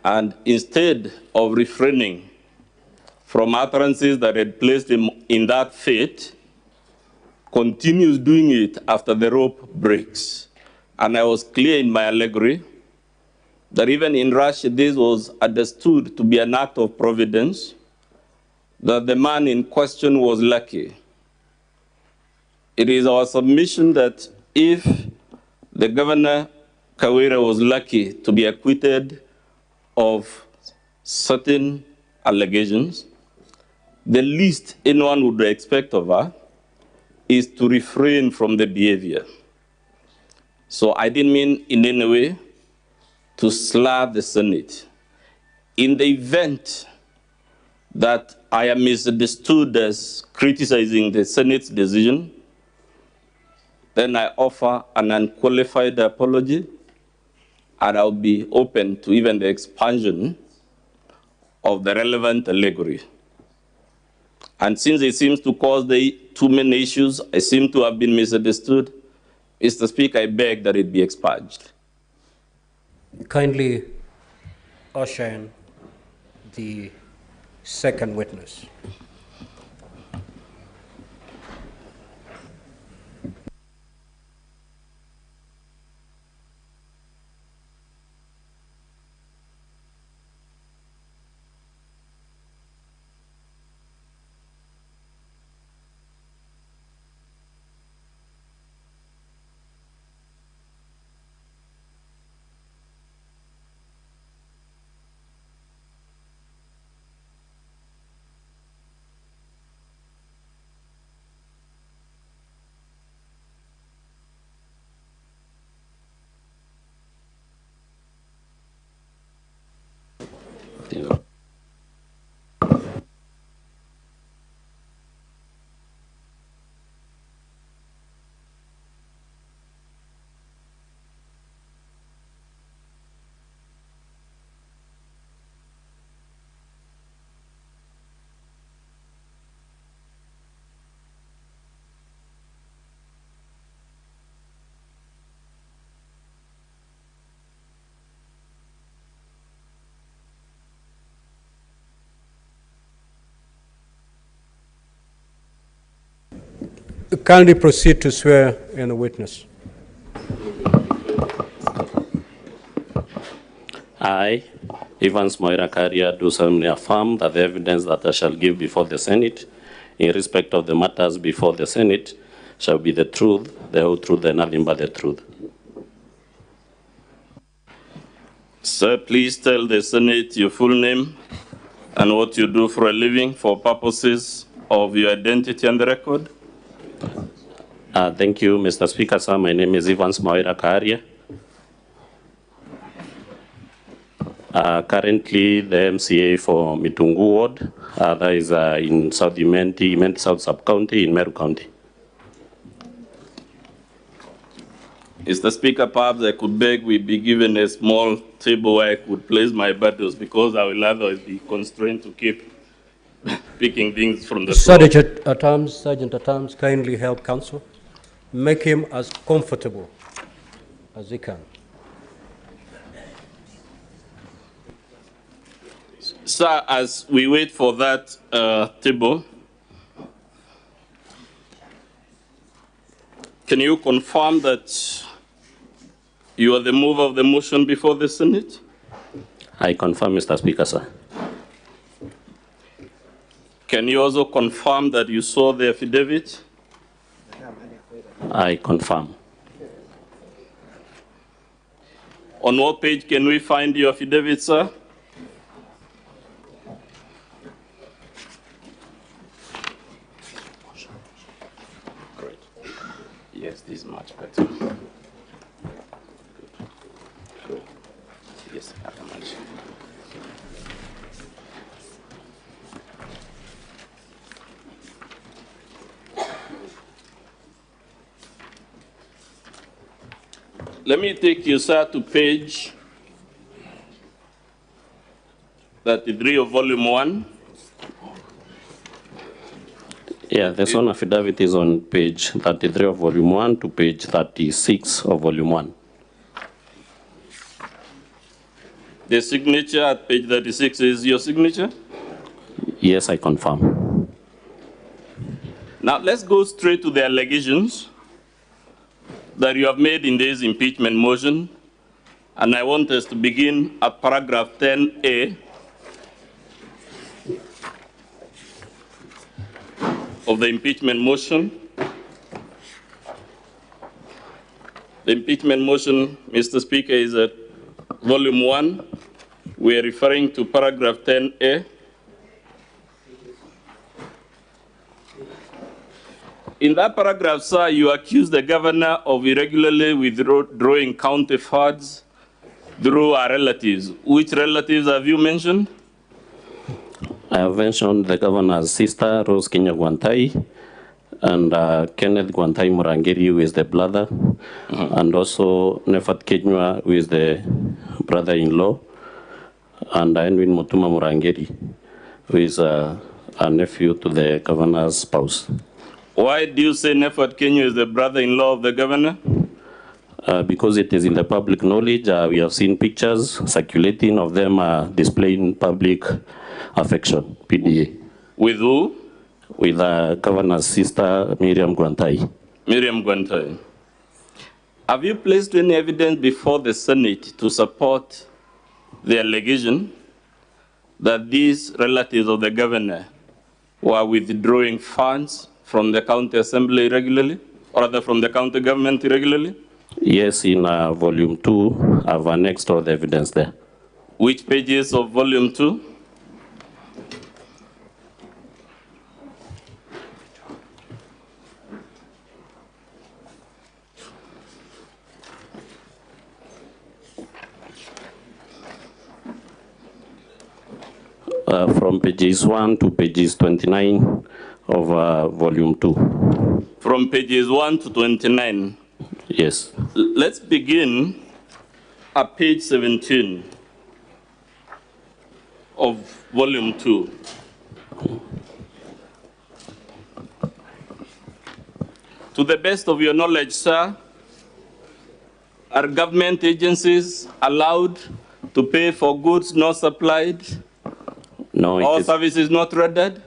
and instead of refraining from utterances that had placed him in that fate, continues doing it after the rope breaks. And I was clear in my allegory that even in Russia, this was understood to be an act of providence, that the man in question was lucky. It is our submission that if the governor, Kawira, was lucky to be acquitted of certain allegations, the least anyone would expect of her is to refrain from the behavior. So I didn't mean in any way to slur the Senate. In the event that I am misunderstood as criticizing the Senate's decision, then I offer an unqualified apology, and I'll be open to even the expansion of the relevant allegory. And since it seems to cause too many issues, I seem to have been misunderstood, Mr. Speaker, I beg that it be expunged. Kindly usher in the second witness. Kindly proceed to swear in the witness. I, Evans Moira Karia, do solemnly affirm that the evidence that I shall give before the Senate in respect of the matters before the Senate shall be the truth, the whole truth, and nothing but the truth. Sir, please tell the Senate your full name and what you do for a living for purposes of your identity and the record. Thank you, Mr. Speaker, sir. My name is Evans Moira Karia. Currently the MCA for Mitungu Ward, that is in South Imenti South Sub-County in Meru County. Mr. Speaker, perhaps I could beg we be given a small table where I could place my battles, because I will otherwise be constrained to keep picking things from the floor. Sergeant at Arms, kindly help counsel. Make him as comfortable as he can. Sir, as we wait for that table, can you confirm that you are the mover of the motion before the Senate? I confirm, Mr. Speaker, sir. Can you also confirm that you saw the affidavit? I confirm. On what page can we find your affidavit, sir? Great. Yes, this is much better. Good. Yes, I can manage. Let me take you, sir, to page 33 of volume 1. Yeah, the sworn affidavit is on page 33 of volume 1 to page 36 of volume 1. The signature at page 36 is your signature? Yes, I confirm. Now, let's go straight to the allegations that you have made in this impeachment motion. And I want us to begin at paragraph 10A of the impeachment motion. The impeachment motion, Mr. Speaker, is at volume 1. We are referring to paragraph 10A. In that paragraph, sir, you accuse the governor of irregularly withdrawing county funds through our relatives. Which relatives have you mentioned? I have mentioned the governor's sister, Rose Kenya Gwantai, and Kenneth Gwantai Murangiri, who is the brother, and also Nefat Kenywa, who is the brother-in-law, and Edwin Mutuma Murangiri, who is a nephew to the governor's spouse. Why do you say Nefat Kenya is the brother-in-law of the governor? Because it is in the public knowledge. We have seen pictures circulating of them displaying public affection, PDA. With who? With the governor's sister, Miriam Gwantai. Miriam Gwantai. Have you placed any evidence before the Senate to support the allegation that these relatives of the governor were withdrawing funds from the county assembly regularly, or rather from the county government regularly? Yes, in volume 2, I've annexed all the evidence there. Which pages of volume 2? From pages 1 to pages 29 of volume 2. From pages 1 to 29? Yes. Let's begin at page 17 of volume 2. To the best of your knowledge, sir, are government agencies allowed to pay for goods not supplied? No, or services not rendered?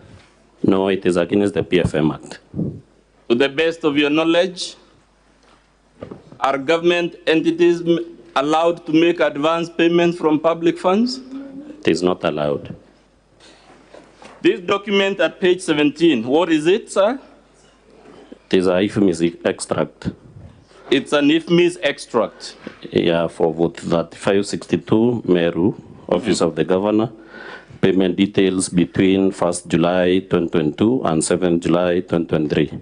No, it is against the PFM Act. To the best of your knowledge, are government entities allowed to make advance payments from public funds? It is not allowed. This document at page 17, what is it, sir? It is a IFMIS extract. It's an IFMIS extract? Yeah, for vote 3562, Meru, Office of the Governor. Payment details between 1st July 2022 and 7th July 2023.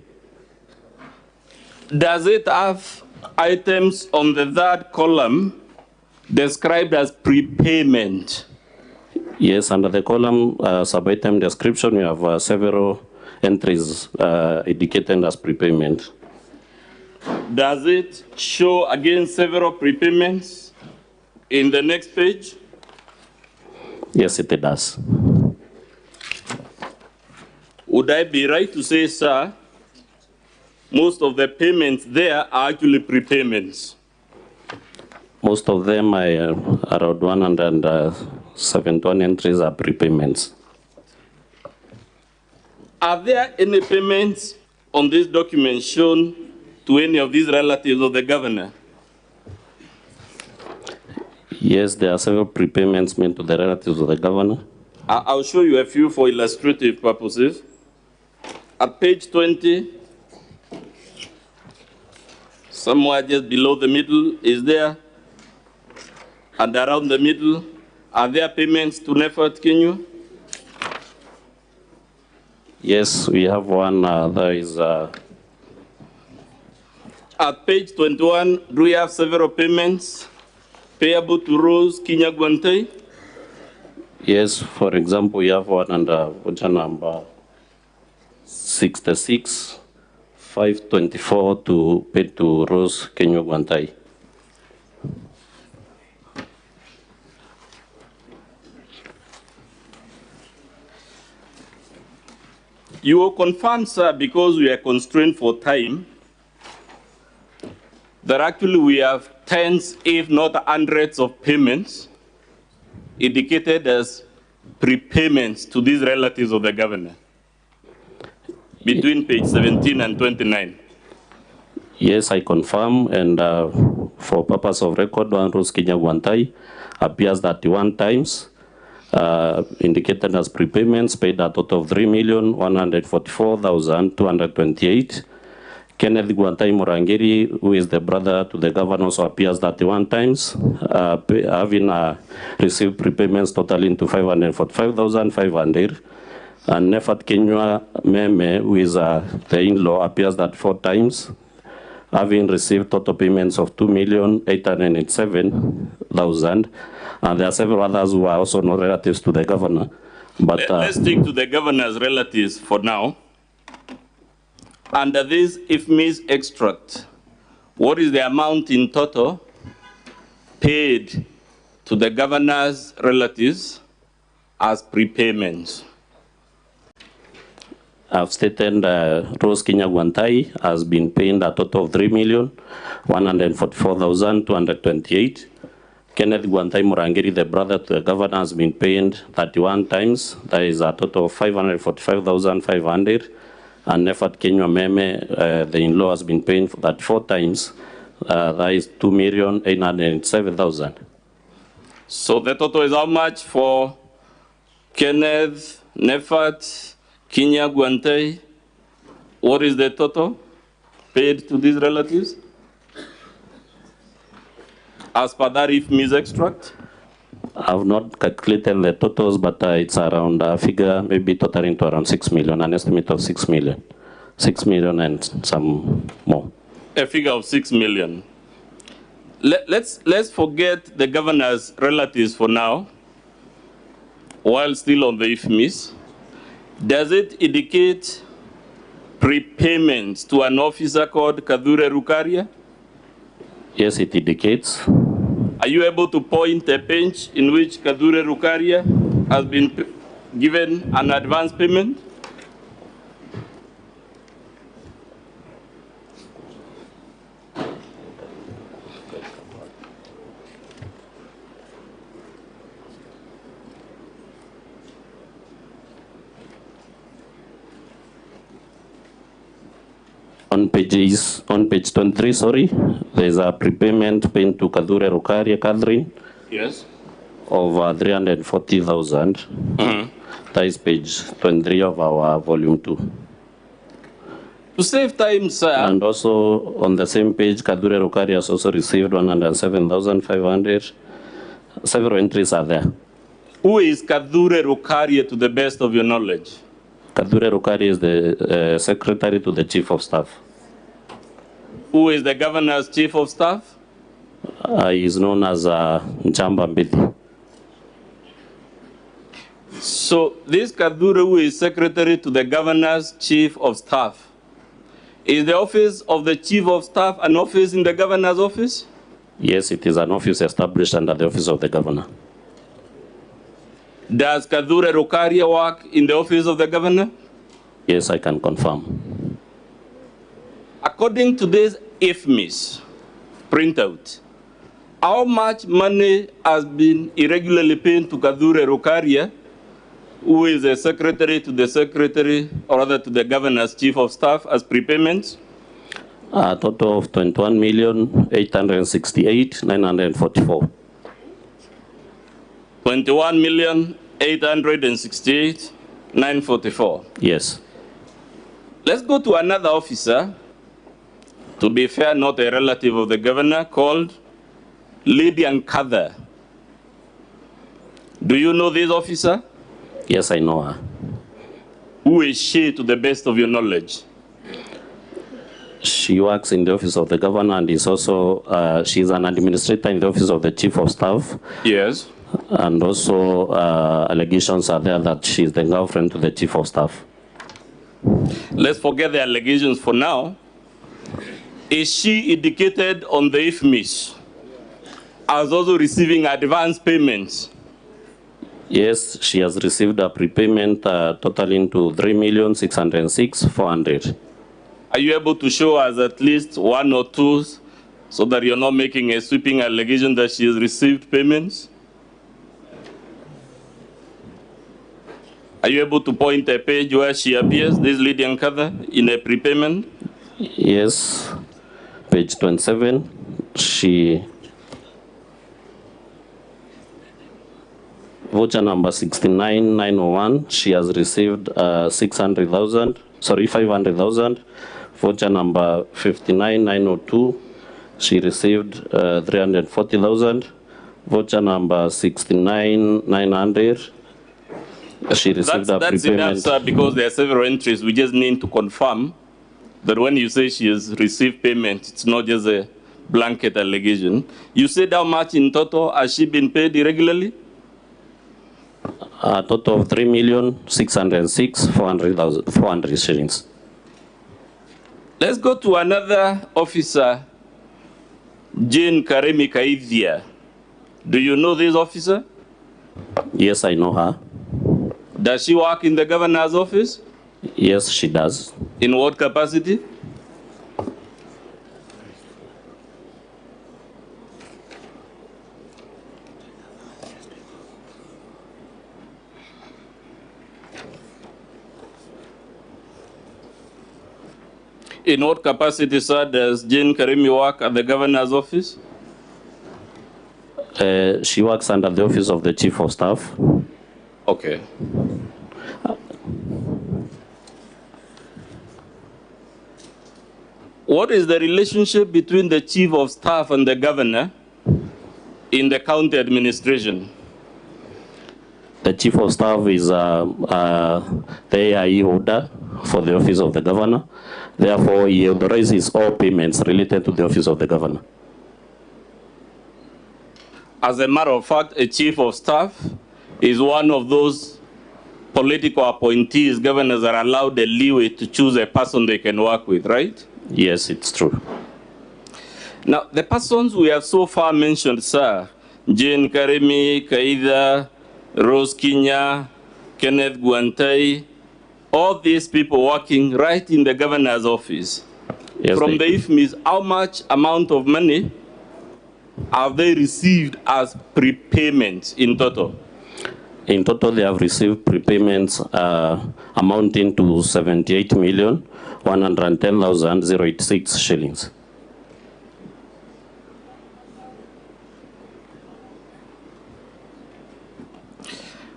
Does it have items on the third column described as prepayment? Yes, under the column sub-item description, we have several entries indicated as prepayment. Does it show again several prepayments in the next page? Yes, it does. Would I be right to say, sir, most of the payments there are actually prepayments? Most of them are around 171 entries are prepayments. Are there any payments on this document shown to any of these relatives of the governor? Yes, there are several prepayments made to the relatives of the governor. I'll show you a few for illustrative purposes. At page 20, somewhere just below the middle is there, and around the middle, are there payments to Nefert Kenya? Yes, we have one. There is. At page 21, do we have several payments payable to Rose Kenya Guantei? Yes, for example, we have one under voucher number 66, 524 to pay to Rose Kenya Guantei. You will confirm, sir, because we are constrained for time, that actually we have tens, if not hundreds of payments indicated as prepayments to these relatives of the governor between page 17 and 29. Yes, I confirm, and for purpose of record, one Rose Kenya Guantei appears 31 times, indicated as prepayments, paid a total of 3,144,228. Kenneth Guantei Murangiri, who is the brother to the governor, also appears 31 times, having received prepayments totaling to 545,500. And Nefert Kenya Meme, who is the in-law, appears 4 times, having received total payments of 2,887,000. And there are several others who are also not relatives to the governor. But let's stick to the governor's relatives for now. Under this IFMIS extract, what is the amount in total paid to the governor's relatives as prepayments? I've stated Rose Kenya Guantei has been paying a total of 3,144,228. Kenneth Guantei Murangiri, the brother to the governor, has been paying 31 times. That is a total of 545,500. And Nefert Kenya Meme, the in-law, has been paying for that 4 times. That is 2,807,000. So the total is how much for Kenneth, Nefert, Kenya Guantei? What is the total paid to these relatives as per that IFMIS extract? I've not calculated the totals, but it's around a figure, maybe totaling to around 6 million, an estimate of 6 million. 6 million and some more. A figure of 6 million. Let's forget the governor's relatives for now, while still on the IFMIS. Does it indicate prepayments to an officer called Kadhure Rukaria? Yes, it indicates. Are you able to point a page in which Kadhure Rukaria has been given an advance payment? On page 23, sorry, there's a prepayment paid to Kadhure Rukaria, Catherine. Yes. Of 340,000. That is page 23 of our volume 2. To save time, sir. And also on the same page, Kadhure Rukaria has also received 107,500. Several entries are there. Who is Kadhure Rukaria to the best of your knowledge? Kadhure Rukaria is the secretary to the chief of staff. Who is the governor's chief of staff? He is known as Njamba Mbidi. So this Kadhure, who is secretary to the governor's chief of staff, is the office of the chief of staff an office in the governor's office? Yes, it is an office established under the office of the governor. Does Kadhure Rukaria work in the office of the governor? Yes, I can confirm. According to this IFMIS printout, how much money has been irregularly paid to Kadhure Rukaria, who is a secretary to the secretary, or rather to the governor's chief of staff, as prepayments? A total of 21,868,944. 21,868,944. Yes. Let's go to another officer, to be fair, not a relative of the governor, called Lydia Nkatha. Do you know this officer? Yes, I know her. Who is she, to the best of your knowledge? She works in the office of the governor and is also, she's an administrator in the office of the chief of staff. Yes. And also allegations are there that she's the girlfriend to the chief of staff. Let's forget the allegations for now. Is she indicated on the IFMIS as also receiving advance payments? Yes, she has received a prepayment totaling to 3,606,400. Are you able to show us at least one or two so that you're not making a sweeping allegation that she has received payments? Are you able to point a page where she appears, this Lydia Nkatha, in a prepayment? Yes, page 27, she... Voucher number 69901, she has received 500,000. Voucher number 59902, she received 340,000. Voucher number 69900, she received a That's prepayment. enough, sir, because there are several entries. We just need to confirm that when you say she has received payment, it's not just a blanket allegation. You said how much in total has she been paid irregularly? A total of 3,606,400 shillings. Let's go to another officer, Jane Karemi Kaithia. Do you know this officer? Yes, I know her. Does she work in the governor's office? Yes, she does. In what capacity? In what capacity, sir, does Jane Karemi work at the governor's office? She works under the office of the chief of staff. Okay. What is the relationship between the chief of staff and the governor in the county administration? The chief of staff is the AIE order for the office of the governor. Therefore, he authorizes all payments related to the office of the governor. As a matter of fact, a chief of staff is one of those political appointees governors are allowed the leeway to choose a person they can work with, right? Yes, it's true. Now, the persons we have so far mentioned, sir, Jane Karemi, Kaida, Rose Kinya, Kenneth Guantai, all these people working right in the governor's office. Yes, from the IFMIS, how much amount of money have they received as prepayment in total? In total, they have received prepayments amounting to 78,110,086 shillings.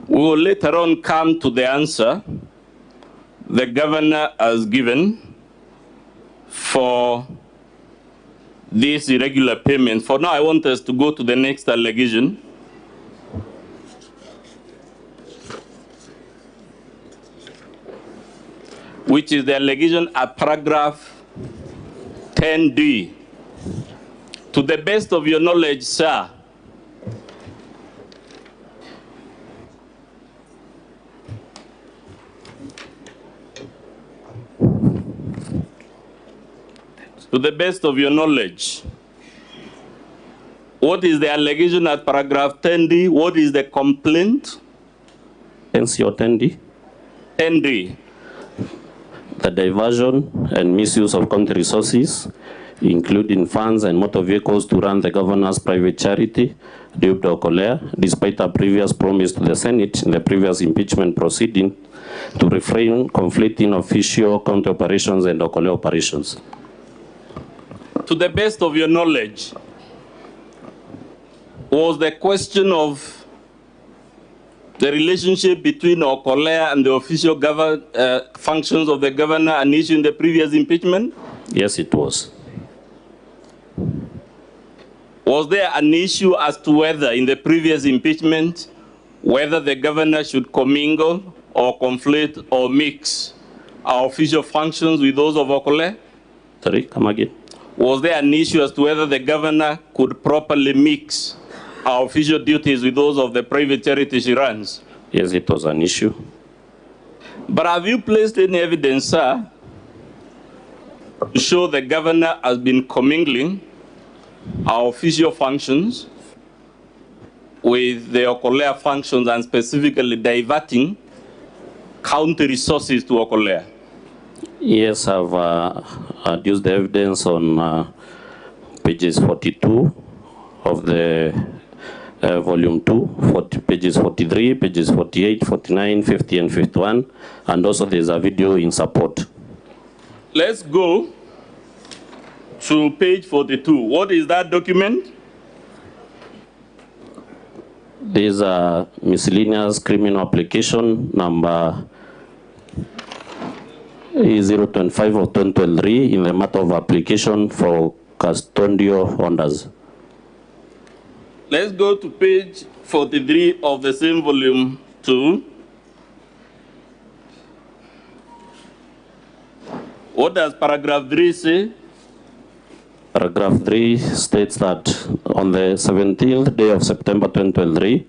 We will later on come to the answer the governor has given for these irregular payments. For now, I want us to go to the next allegation. Which is the allegation at paragraph 10D. To the best of your knowledge, sir, to the best of your knowledge, what is the allegation at paragraph 10D? What is the complaint? NCO 10D? 10D. The diversion and misuse of county resources, including funds and motor vehicles to run the governor's private charity, Diop Okolea, despite a previous promise to the Senate in the previous impeachment proceeding to refrain conflicting official county operations and Okolea operations. To the best of your knowledge, was the question of the relationship between Okolea and the official functions of the governor an issue in the previous impeachment? Yes, it was. Was there an issue as to whether in the previous impeachment, whether the governor should commingle or conflate or mix our official functions with those of Okolea? Sorry, come again. Was there an issue as to whether the governor could properly mix our official duties with those of the private charity she runs? Yes, it was an issue. But have you placed any evidence, sir, to show the governor has been commingling our official functions with the Okolea functions and specifically diverting county resources to Okolea? Yes, I've adduced the evidence on pages 42 of the volume 2, pages 43, pages 48, 49, 50, and 51, and also there's a video in support. Let's go to page 42. What is that document? There's a miscellaneous criminal application number 025 of 2023 in the matter of application for custodial orders. Let's go to page 43 of the same volume 2. What does paragraph 3 say? Paragraph 3 states that on the 17th day of September 2023,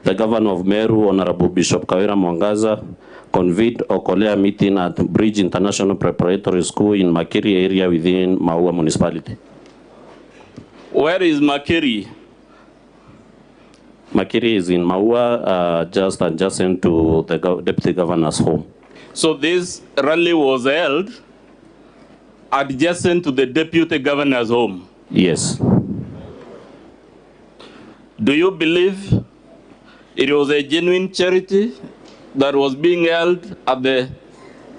the governor of Meru, Honorable Bishop Kawira Mwangaza, convened Okolea meeting at Bridge International Preparatory School in Makiri area within Maua municipality. Where is Makiri? Makiri is in Maua, just adjacent to the deputy governor's home. So this rally was held adjacent to the deputy governor's home? Yes. Do you believe it was a genuine charity that was being held at the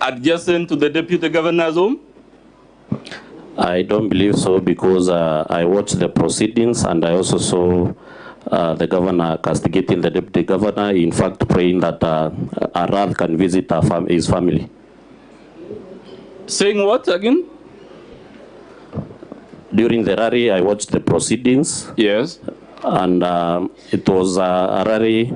adjacent to the deputy governor's home? I don't believe so because I watched the proceedings and I also saw the governor castigating the deputy governor, in fact praying that Arad can visit his family. Saying what again? During the rally, I watched the proceedings. Yes. And it was a rally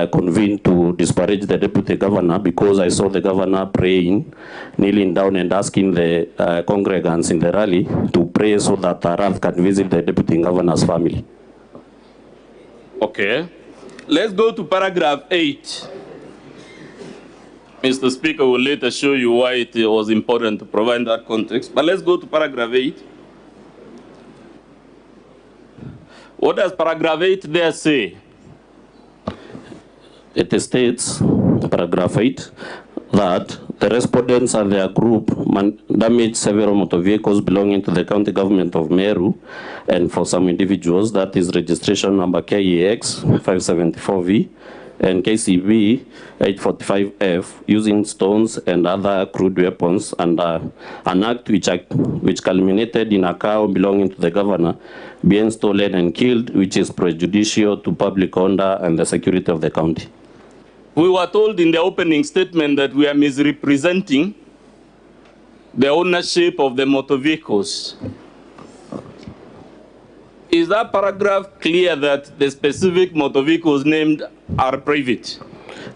convened to disparage the deputy governor because I saw the governor praying, kneeling down and asking the congregants in the rally to pray so that Arad can visit the deputy governor's family. Okay. Let's go to paragraph 8. Mr. Speaker will later show you why it was important to provide that context. But let's go to paragraph 8. What does paragraph 8 there say? It states, paragraph 8, that the respondents and their group damaged several motor vehicles belonging to the county government of Meru, and for some individuals, that is registration number KEX 574V and KCB 845F, using stones and other crude weapons, and an act which culminated in a cow belonging to the governor being stolen and killed, which is prejudicial to public order and the security of the county. We were told in the opening statement that we are misrepresenting the ownership of the motor vehicles. Is that paragraph clear that the specific motor vehicles named are private?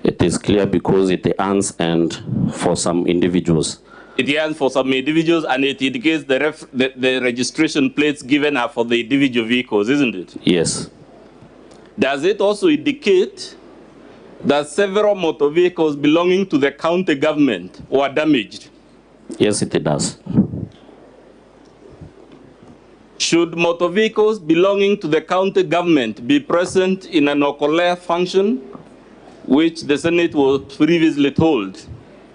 It is clear because it earns and for some individuals. It earns for some individuals and it indicates the registration plates given are for the individual vehicles, isn't it? Yes. Does it also indicate that several motor vehicles belonging to the county government were damaged? Yes, it does. Should motor vehicles belonging to the county government be present in an Okolea function, which the Senate was previously told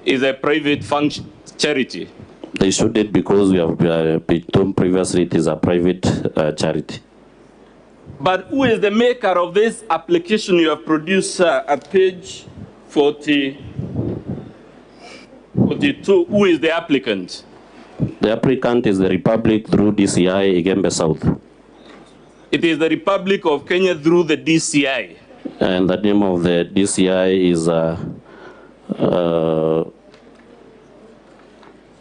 is a private function, charity? They shouldn't, because we have been told previously it is a private charity. But who is the maker of this application you have produced, sir, at page 42? Who is the applicant? The applicant is the Republic through DCI Igembe South. It is the Republic of Kenya through the DCI. And the name of the DCI is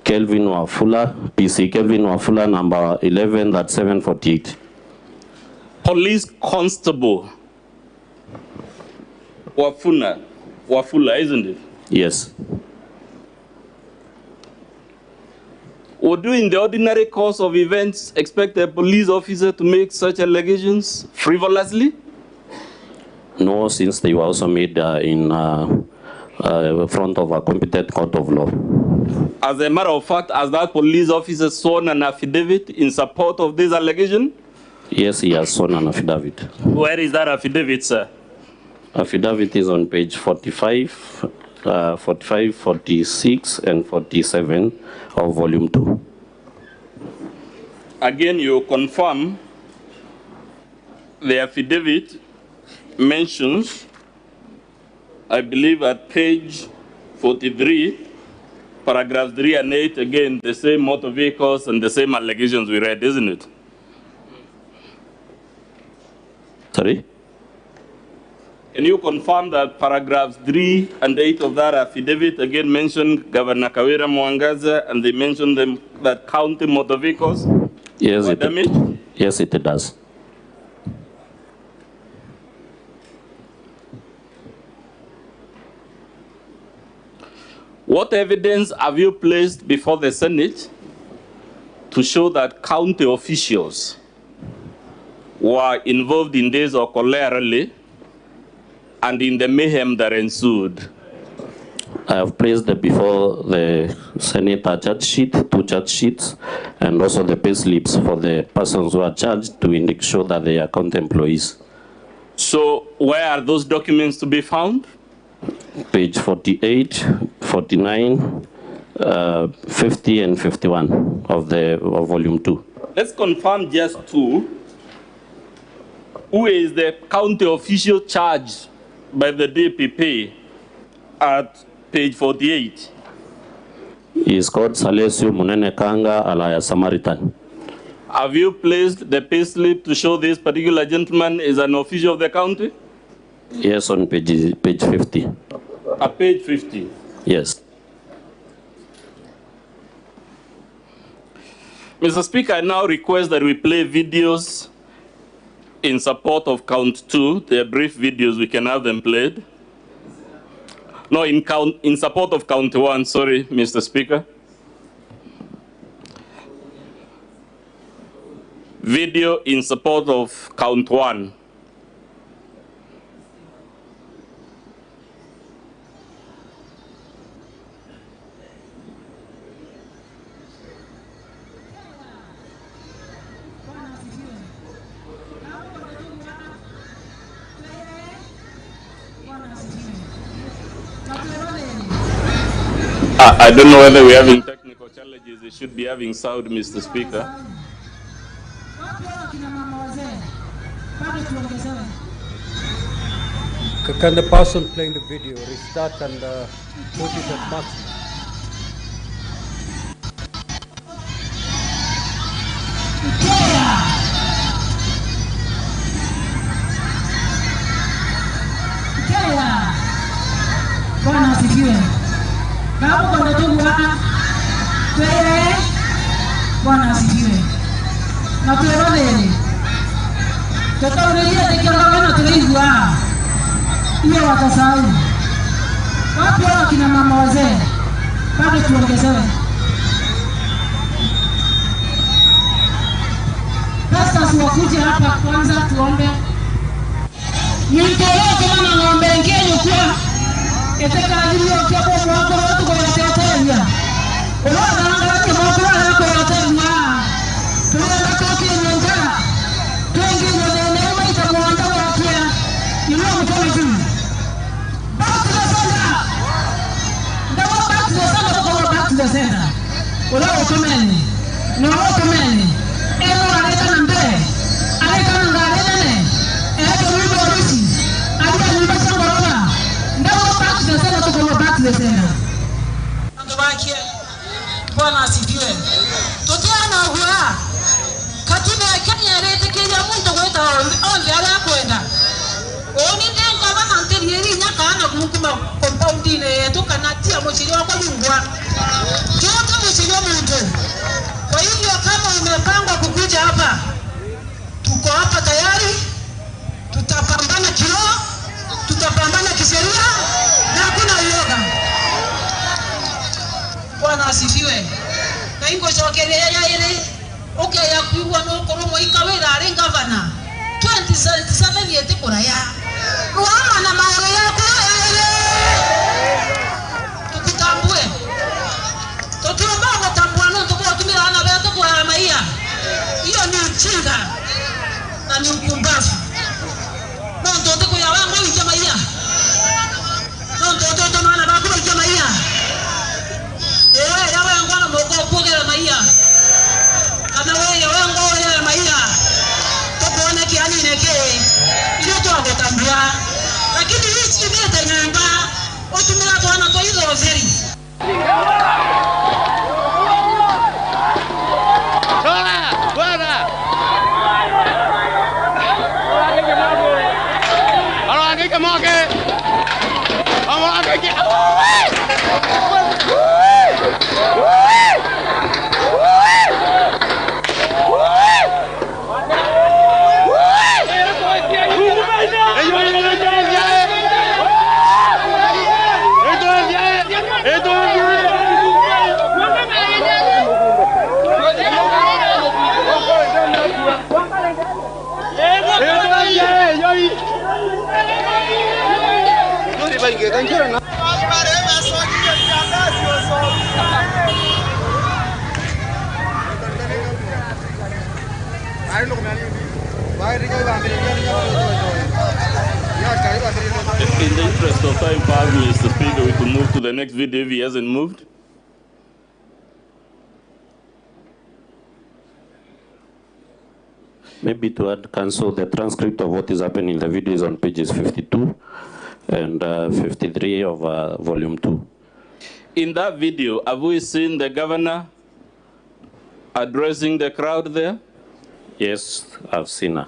Kelvin Wafula, PC Kelvin Wafula, number 11-748. Police Constable Wafula, isn't it? Yes. Would you, in the ordinary course of events, expect a police officer to make such allegations frivolously? No, since they were also made in front of a competent court of law. As a matter of fact, has that police officer sworn an affidavit in support of this allegation? Yes, he has sworn an affidavit. Where is that affidavit, sir? Affidavit is on page 45, 45, 46, and 47 of volume 2. Again, you confirm the affidavit mentions, I believe at page 43, paragraphs 3 and 8, again, the same motor vehicles and the same allegations we read, isn't it? Sorry? Can you confirm that paragraphs 3 and 8 of that affidavit again mention Governor Kawira Mwangaza, and they mention them that county motor vehicles were damaged? Yes, it does. What evidence have you placed before the Senate to show that county officials were involved in this or collaterally and in the mayhem that ensued? I have placed before the Senate a charge sheet, 2 charge sheets, and also the pay slips for the persons who are charged to ensure that they are county employees. So where are those documents to be found? Page 48, 49, 50, and 51 of volume 2. Let's confirm just 2. Who is the county official charged by the DPP at page 48? He is called Salesio Munene Kanga alias Samaritan. Have you placed the payslip to show this particular gentleman is an official of the county? Yes, on page 50. At page 50? Yes. Mr. Speaker, I now request that we play videos in support of count 2. They're brief videos, we can have them played. No, in support of count 1, sorry, Mr. Speaker. Video in support of count 1. I don't know whether we're having technical challenges. They should be having sound, Mr. Speaker. Can the person playing the video restart and put it at maximum? Bwana asifiwe. Kama kwa ndugu hapa twele Bwana asifiwe. Na tuelele. Tutaonelea nikiwa kama tunaigwa. Ile watasahau. Wapi wao kina mama wazee? Bado tuongezewe. Pastors wakuje hapa kwanza tuombe. Nitoroke mama ng'ombe ngenyo kwa Keteka alivyo kwa mwako watu kwa yatetea. Unaona angalia mwako wako yatetea. Tunaenda kwa kinyonga. Tuingie ndani neema itakuanza watu ya. Yule mkono juu. Back to the center. Ndawa back to the center kwa back to the center. Unaona tumeni. Unaona tumeni. Ero aleta na mbele. Aleta na mbele nene. Ero mimi warusi. Aleta nyumba changu roba. Ndawa back to the center kwa back to the center. Angabakie. Bwana asifiwe. Totiana huwa. Katiba ya Kenya ilete Kenya mtu kwenda onde ala kwenda. Oni tenga yeri nyaka ana kumukuma compound ile toka natia mochiliwa kwa yungwa. Choka mochiliwa mtu. Kwa hivyo kama umepangwa kukuja hapa, tuko hapa tayari, tutapambana kiroho, tutapambana kisheria na hakuna uoga. Bwana asifiwe. Na ingo chokelea ya ile okay ya kuwa no koromo ikawera ari governor 2077 yete kuraya. Ruama na maoro yako ile. Tukutambue. Tukiomba kutambua no tukotumira ana beto kwa maia. Hiyo ni ujinga na ni ukumbavu. No ndoto kwa wangu wiki maia. No ndoto maana bako wiki maia. Ya wangu na moko kugera maia. Kana wewe wangu ya maia. Tokona kiani neke. Ile tu agotambua. Lakini hichi ni tanyamba. Otumira tu ana to hizo zeri. In the interest of time, Mr. Speaker, we can move to the next video if he hasn't moved. Maybe to add, Council, the transcript of what is happening in the video is on pages 52 and 53 of volume 2. In that video, have we seen the governor addressing the crowd there? Yes, I've seen her.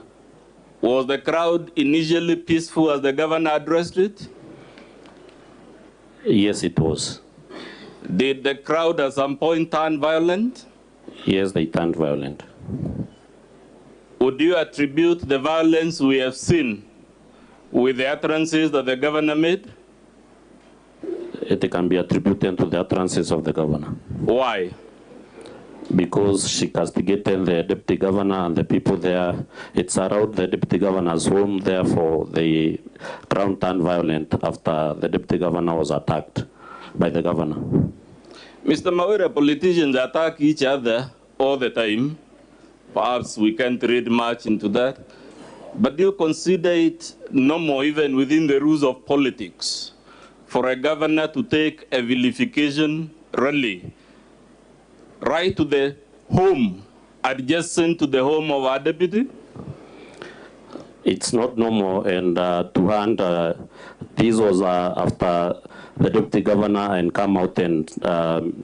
Was the crowd initially peaceful as the governor addressed it? Yes, it was. Did the crowd at some point turn violent? Yes, they turned violent. Would you attribute the violence we have seen with the utterances that the governor made? It can be attributed to the utterances of the governor. Why? Because she castigated the deputy governor and the people there. It's around the deputy governor's home, therefore the crowd turned violent after the deputy governor was attacked by the governor. Mr. Mawira, politicians attack each other all the time. Perhaps we can't read much into that. But do you consider it normal, even within the rules of politics, for a governor to take a vilification rally right to the home, adjacent to the home of our deputy? It's not normal, and to hand, this was after the deputy governor and come out and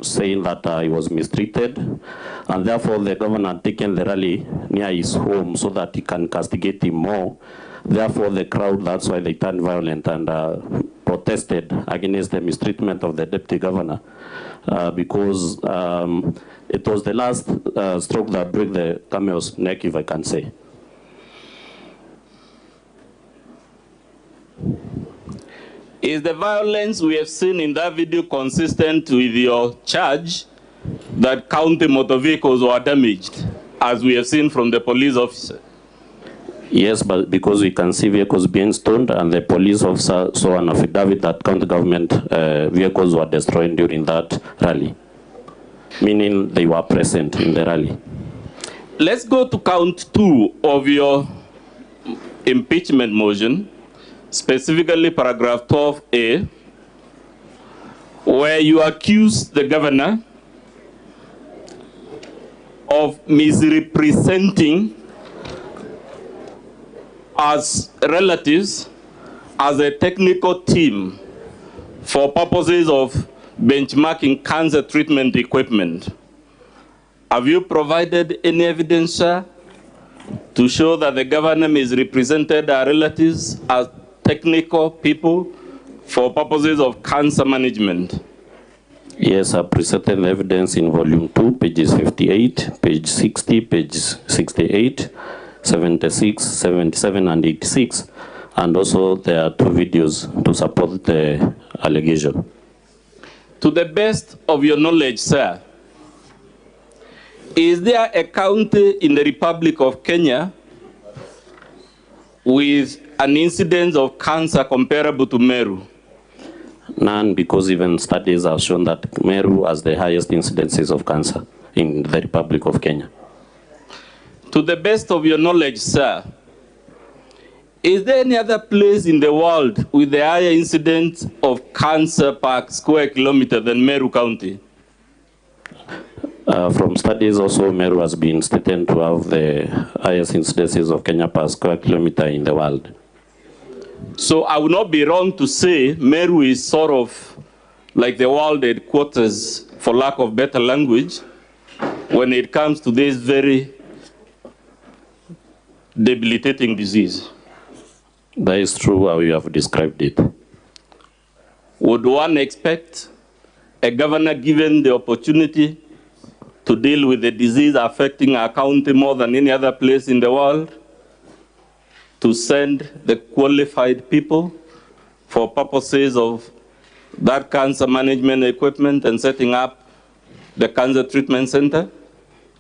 saying that he was mistreated, and therefore the governor had taken the rally near his home so that he can castigate him more. Therefore the crowd, that's why they turned violent and protested against the mistreatment of the deputy governor, because it was the last stroke that broke the camel's neck, if I can say. Is the violence we have seen in that video consistent with your charge that county motor vehicles were damaged, as we have seen from the police officer? Yes, but because we can see vehicles being stoned, and the police officer saw an affidavit that county government vehicles were destroyed during that rally, meaning they were present in the rally. Let's go to count 2 of your impeachment motion, specifically paragraph 12A, where you accuse the governor of misrepresenting as relatives, as a technical team for purposes of benchmarking cancer treatment equipment. Have you provided any evidence, sir, to show that the governor misrepresented our relatives as technical people for purposes of cancer management? Yes, I presented the evidence in volume 2, pages 58, page 60, page 68, 76, 77, and 86. And also there are 2 videos to support the allegation. To the best of your knowledge, sir, is there a county in the Republic of Kenya with an incidence of cancer comparable to Meru? None, because even studies have shown that Meru has the highest incidences of cancer in the Republic of Kenya. To the best of your knowledge, sir, is there any other place in the world with the higher incidence of cancer per square kilometer than Meru County? From studies also, Meru has been stated to have the highest incidences of Kenya per square kilometer in the world. So I would not be wrong to say Meru is sort of like the world headquarters, for lack of better language, when it comes to this very debilitating disease. That is true how you have described it. Would one expect a governor given the opportunity to deal with the disease affecting our county more than any other place in the world, to send the qualified people for purposes of that cancer management equipment and setting up the cancer treatment center?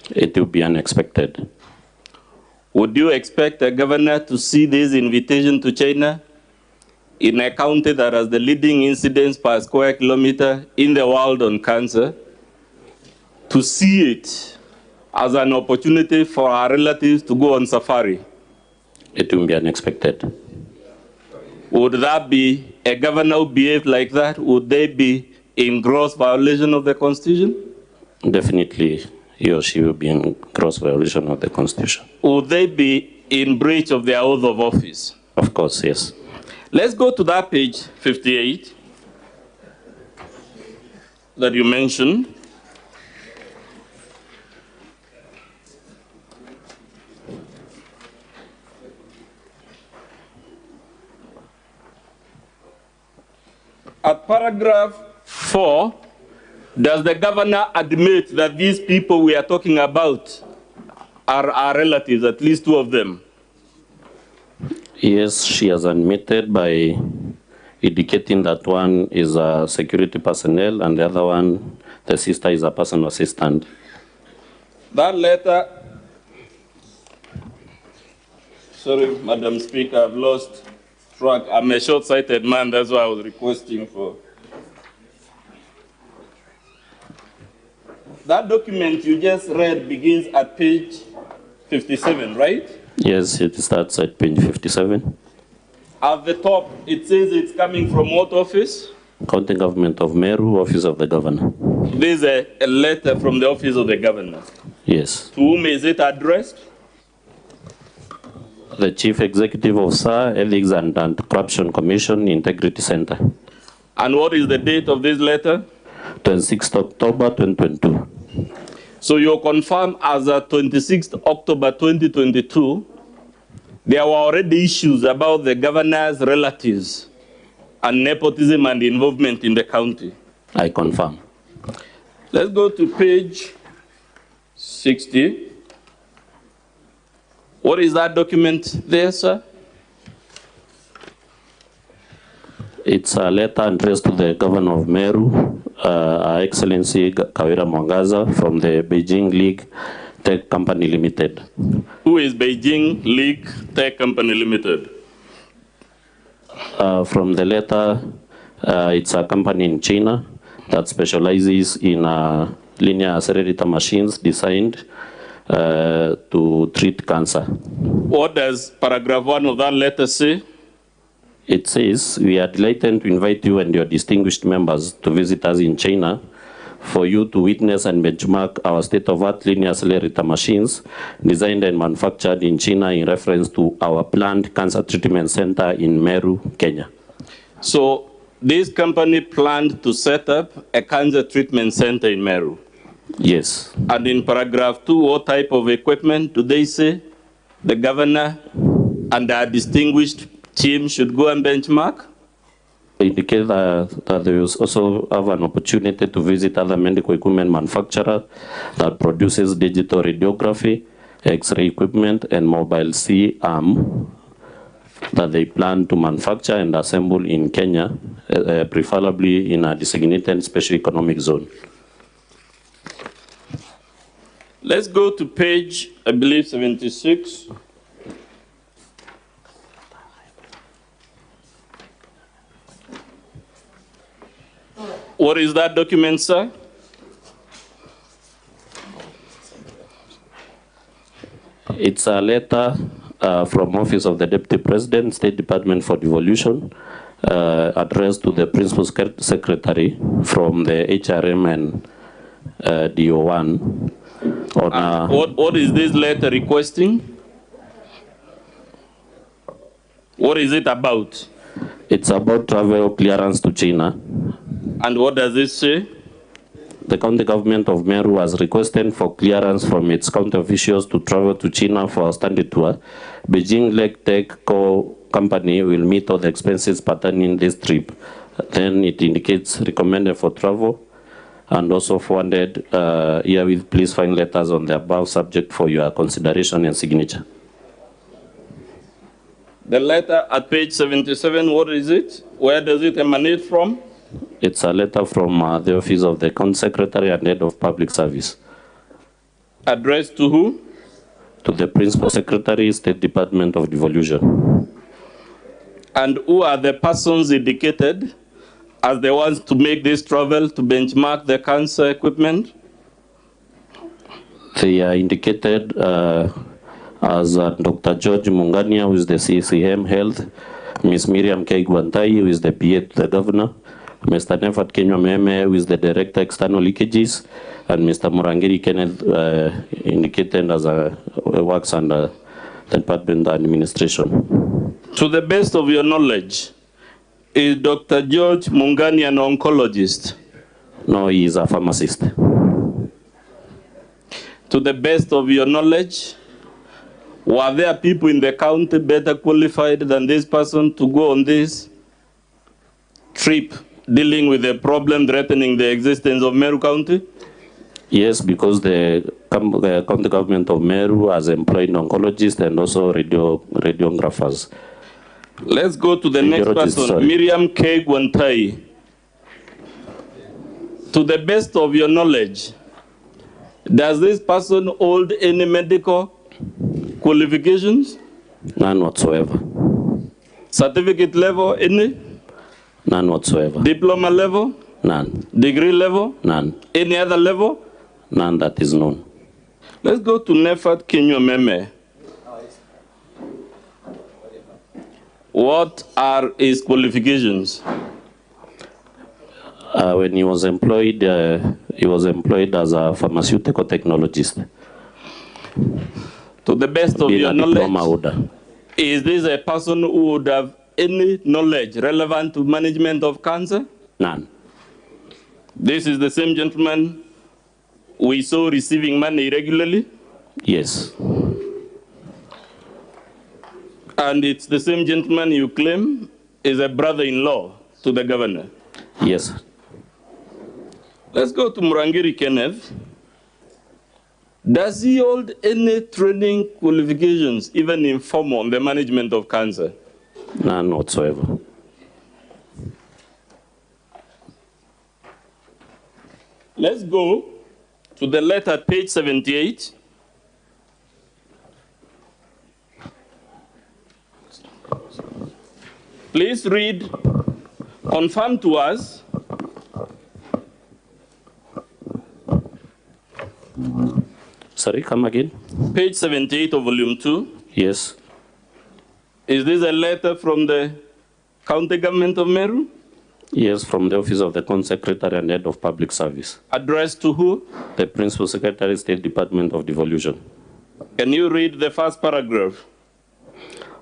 It will be unexpected. Would you expect a governor to see this invitation to China in a county that has the leading incidence per square kilometer in the world on cancer, to see it as an opportunity for our relatives to go on safari? It will be unexpected. Would that be a governor who behaved like that? Would they be in gross violation of the Constitution? Definitely, he or she will be in gross violation of the Constitution. Would they be in breach of their oath of office? Of course, yes. Let's go to that page 58 that you mentioned. At paragraph 4, does the governor admit that these people we are talking about are our relatives, at least 2 of them? Yes, she has admitted by indicating that one is a security personnel and the other one, the sister, is a personal assistant. That letter, sorry, Madam Speaker, I've lost track. I'm a short-sighted man, that's why I was requesting for. That document you just read begins at page 57, right? Yes, it starts at page 57. At the top, it says it's coming from what office? County Government of Meru, Office of the Governor. This is a letter from the Office of the Governor. Yes. To whom is it addressed? The Chief Executive Officer, Ethics and Anti-Corruption Commission, Integrity Center. And what is the date of this letter? 26th October 2022. So you confirm as of 26th October 2022, there were already issues about the governor's relatives and nepotism and involvement in the county. I confirm. Let's go to page 60. What is that document there, sir? It's a letter addressed to the Governor of Meru, Her Excellency Kawira Mwangaza, from the Beijing League Tech Company Limited. Who is Beijing League Tech Company Limited? From the letter, it's a company in China that specializes in linear accelerator machines designed to treat cancer. What does paragraph 1 of that letter say? It says, we are delighted to invite you and your distinguished members to visit us in China for you to witness and benchmark our state-of-art linear accelerator machines designed and manufactured in China in reference to our planned cancer treatment center in Meru, Kenya. So this company planned to set up a cancer treatment center in Meru? Yes. And in paragraph 2, what type of equipment do they say the governor and our distinguished team should go and benchmark? Indicate that they will also have an opportunity to visit other medical equipment manufacturer that produces digital radiography, X-ray equipment, and mobile C-arm that they plan to manufacture and assemble in Kenya, preferably in a designated special economic zone. Let's go to page, I believe, 76. What is that document, sir? It's a letter from Office of the Deputy President, State Department for Devolution, addressed to the Principal Secretary from the HRM and DO1. What is this letter requesting? What is it about? It's about travel clearance to China. And what does it say? The county government of Meru has requested for clearance from its county officials to travel to China for a study tour. Beijing Lake Tech Co. Company will meet all the expenses pertaining this trip. Then it indicates recommended for travel and also forwarded herewith please find letters on the above subject for your consideration and signature. The letter at page 77, what is it? Where does it emanate from? It's a letter from the Office of the County Secretary and Head of Public Service. Addressed to who? To the Principal Secretary, State Department of Devolution. And who are the persons indicated as the ones to make this travel to benchmark the cancer equipment? They are indicated as Dr. George Mungania, who is the CCM Health, Ms. Miriam K. Guantai, who is the PA to the Governor, Mr. Nefat Kenya Meme, who is the Director External Leakages, and Mr. Murangiri Kenneth, indicated as works under the Department of Administration. To the best of your knowledge, is Dr. George Mungani an oncologist? No, he is a pharmacist. To the best of your knowledge, were there people in the county better qualified than this person to go on this trip dealing with a problem threatening the existence of Meru County? Yes, because the county government of Meru has employed oncologists and also radiographers. Let's go to the next person, sorry. Miriam K. Guantai. To the best of your knowledge, does this person hold any medical qualifications? None whatsoever. Certificate level, any? None whatsoever. Diploma level? None. Degree level? None. Any other level? None that is known. Let's go to Nefat Kenya Meme. What are his qualifications? When he was employed as a pharmaceutical technologist. To the best of your knowledge, is this a person who would have any knowledge relevant to management of cancer? None. This is the same gentleman we saw receiving money regularly? Yes. And it's the same gentleman you claim is a brother-in-law to the governor? Yes. Let's go to Murangiri Kenneth. Does he hold any training qualifications, even informal, on the management of cancer? None whatsoever. Let's go to the letter, page 78. Please read, confirm to us. Sorry, come again. Page 78 of volume 2. Yes. Is this a letter from the county government of Meru? Yes, from the Office of the County Secretary and Head of Public Service. Addressed to who? The Principal Secretary, State Department of Devolution. Can you read the first paragraph?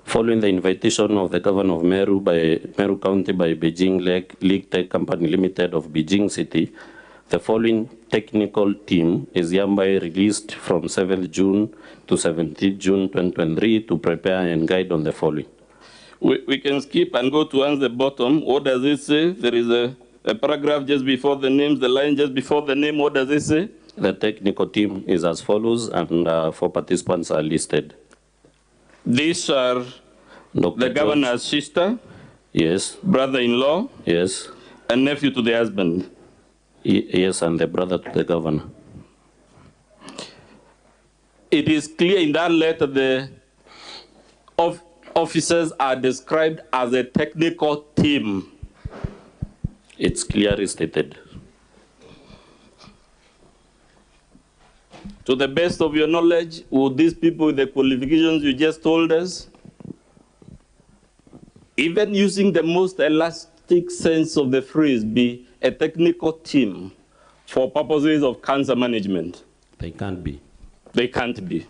Following the invitation of the Governor of Meru County by Beijing Lake Tech Company Limited of Beijing City, the following technical team is hereby released from 7th June to 17th June 2023 to prepare and guide on the following. We can skip and go towards the bottom. What does it say? There is a paragraph just before the names, the line just before the name. What does it say? The technical team is as follows, and 4 participants are listed. These are the governor's sister, yes, brother-in-law, yes, and nephew to the husband. Yes, and the brother to the governor. It is clear in that letter the officers are described as a technical team. It's clearly stated. To the best of your knowledge, would these people with the qualifications you just told us, even using the most elastic sense of the phrase, be a technical team for purposes of cancer management? They can't be. They can't be.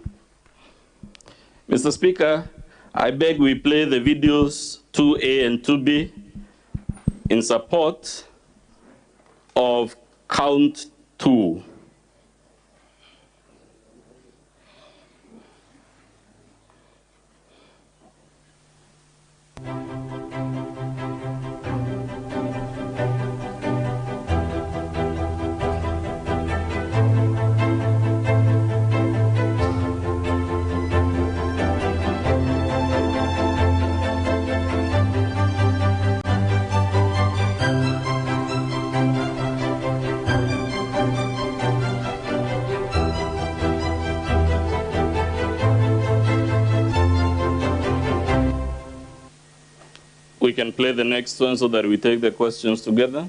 Mr. Speaker, I beg we play the videos 2A and 2B in support of count 2. We can play the next one so that we take the questions together.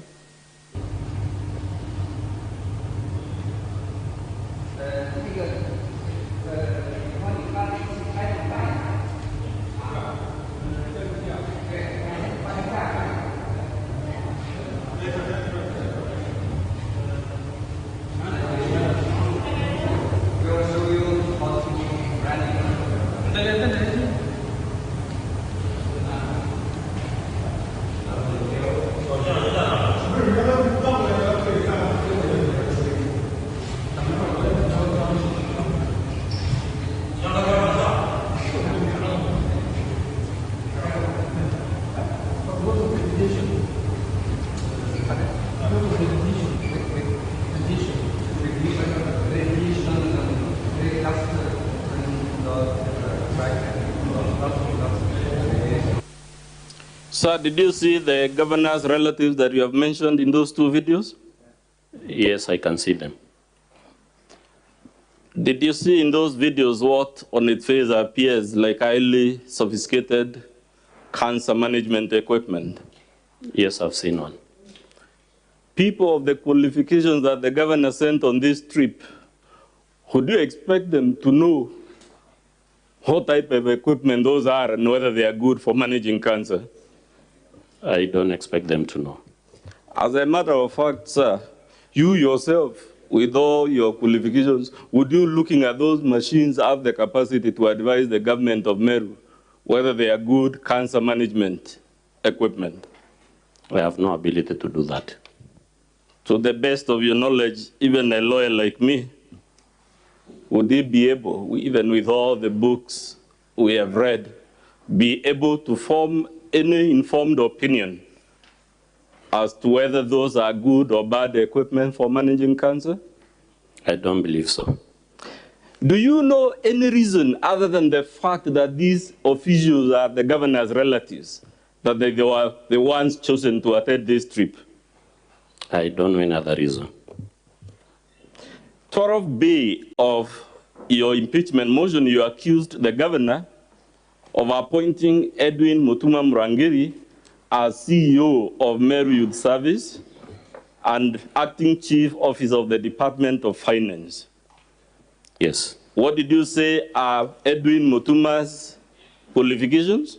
Sir, did you see the governor's relatives that you have mentioned in those 2 videos? Yes, I can see them. Did you see in those videos what on its face appears like highly sophisticated cancer management equipment? Yes, I've seen one. People of the qualifications that the governor sent on this trip, would you expect them to know what type of equipment those are and whether they are good for managing cancer? I don't expect them to know. As a matter of fact, sir, you yourself, with all your qualifications, would you, looking at those machines, have the capacity to advise the government of Meru whether they are good cancer management equipment? I have no ability to do that. To the best of your knowledge, even a lawyer like me, would he be able, even with all the books we have read, be able to form any informed opinion as to whether those are good or bad equipment for managing cancer? I don't believe so. Do you know any reason other than the fact that these officials are the governor's relatives, that they were the ones chosen to attend this trip? I don't know any other reason. 12B of your impeachment motion, you accused the governor of appointing Edwin Mutuma Murangiri as CEO of Meru Youth Service and acting chief officer of the Department of Finance. Yes. What did you say are Edwin Mutuma's qualifications?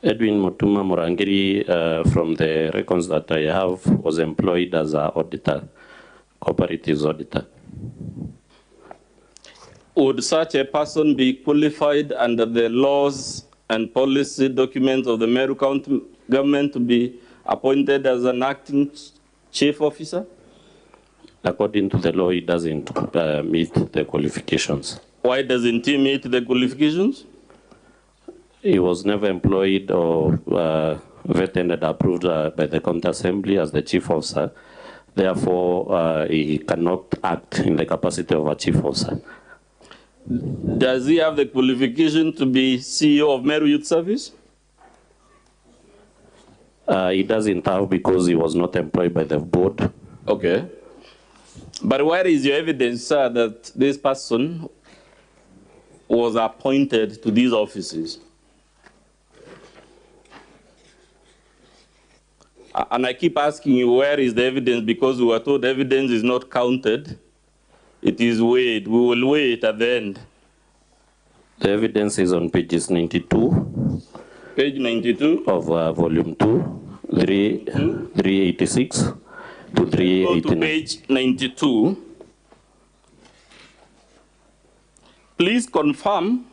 Edwin Mutuma Murangiri, from the records that I have, was employed as an auditor, cooperatives auditor. Would such a person be qualified under the laws and policy documents of the Meru County government to be appointed as an acting chief officer? According to the law, he doesn't meet the qualifications. Why doesn't he meet the qualifications? He was never employed or vetted and approved by the County Assembly as the chief officer. Therefore, he cannot act in the capacity of a chief officer. Does he have the qualification to be CEO of Meru Youth Service? He doesn't have because he was not employed by the board. Okay. But where is your evidence, sir, that this person was appointed to these offices? And I keep asking you, where is the evidence? Because we were told evidence is not counted. It is weighed. We will weigh it at the end. The evidence is on pages 92. Page 92? Of volume 2, 386 to 389. Go to page 92. Please confirm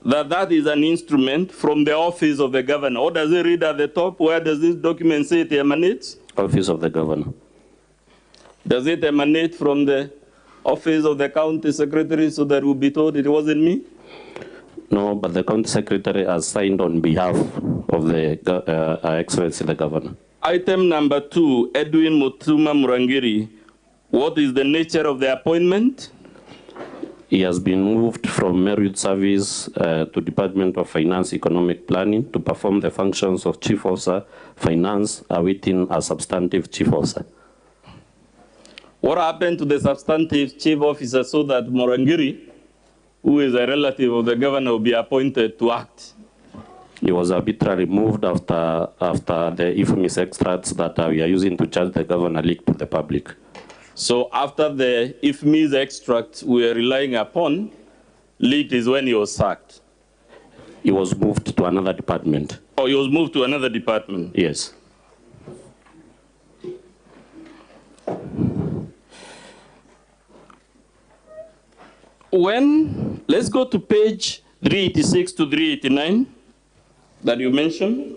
that that is an instrument from the office of the governor. What does it read at the top? Where does this document say it emanates? Office of the governor. Does it emanate from the office of the county secretary so that we'll be told it wasn't me? No, but the county secretary has signed on behalf of the Excellency the governor. Item number 2, Edwin Mutuma Murangiri. What is the nature of the appointment? He has been moved from Meru Youth Service to Department of Finance Economic Planning to perform the functions of Chief Officer Finance, awaiting a substantive Chief Officer. What happened to the substantive Chief Officer so that Murangiri, who is a relative of the governor, will be appointed to act? He was arbitrarily moved after the infamous extracts that we are using to charge the governor leaked to the public. So after the infamous extract we are relying upon, leaked is when he was sacked? He was moved to another department. Oh, he was moved to another department? Yes. Let's go to page 386 to 389 that you mentioned.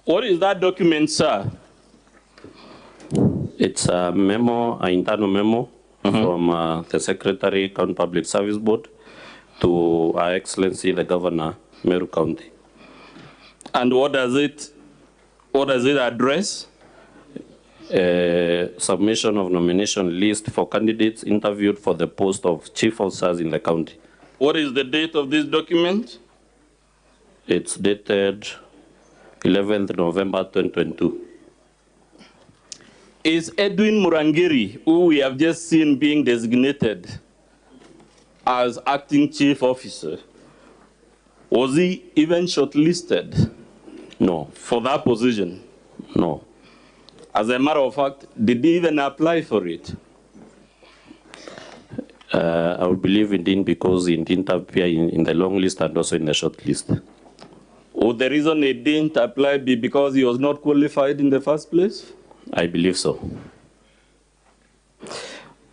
What is that document, sir? It's a memo, an internal memo from the Secretary, County Public Service Board, to Her Excellency the Governor, Meru County. And what does it address? Submission of nomination list for candidates interviewed for the post of chief officers in the county. What is the date of this document? It's dated 11th November 2022. Is Edwin Murangiri, who we have just seen being designated as acting chief officer, was he even shortlisted? No. For that position? No. As a matter of fact, did he even apply for it? I would believe it didn't, because he didn't appear in the long list and also in the short list. Would the reason he didn't apply be because he was not qualified in the first place? I believe so.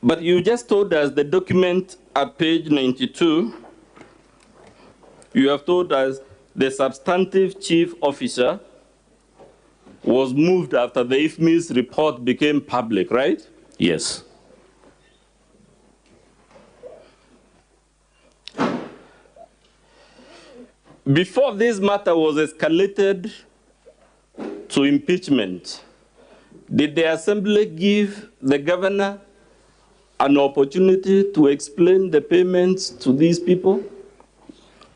But you just told us the document at page 92, you have told us the substantive chief officer was moved after the IFMI's report became public, right? Yes. Before this matter was escalated to impeachment, did the Assembly give the governor an opportunity to explain the payments to these people?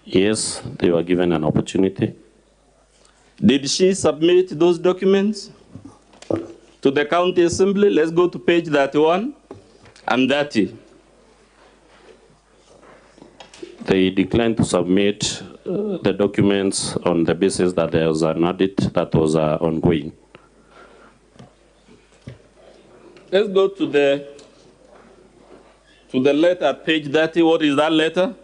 Yes, they were given an opportunity. Did she submit those documents to the County Assembly? Let's go to page 31 and 30. They declined to submit the documents on the basis that there was an audit that was ongoing. Let's go to the letter, page 30. What is that letter?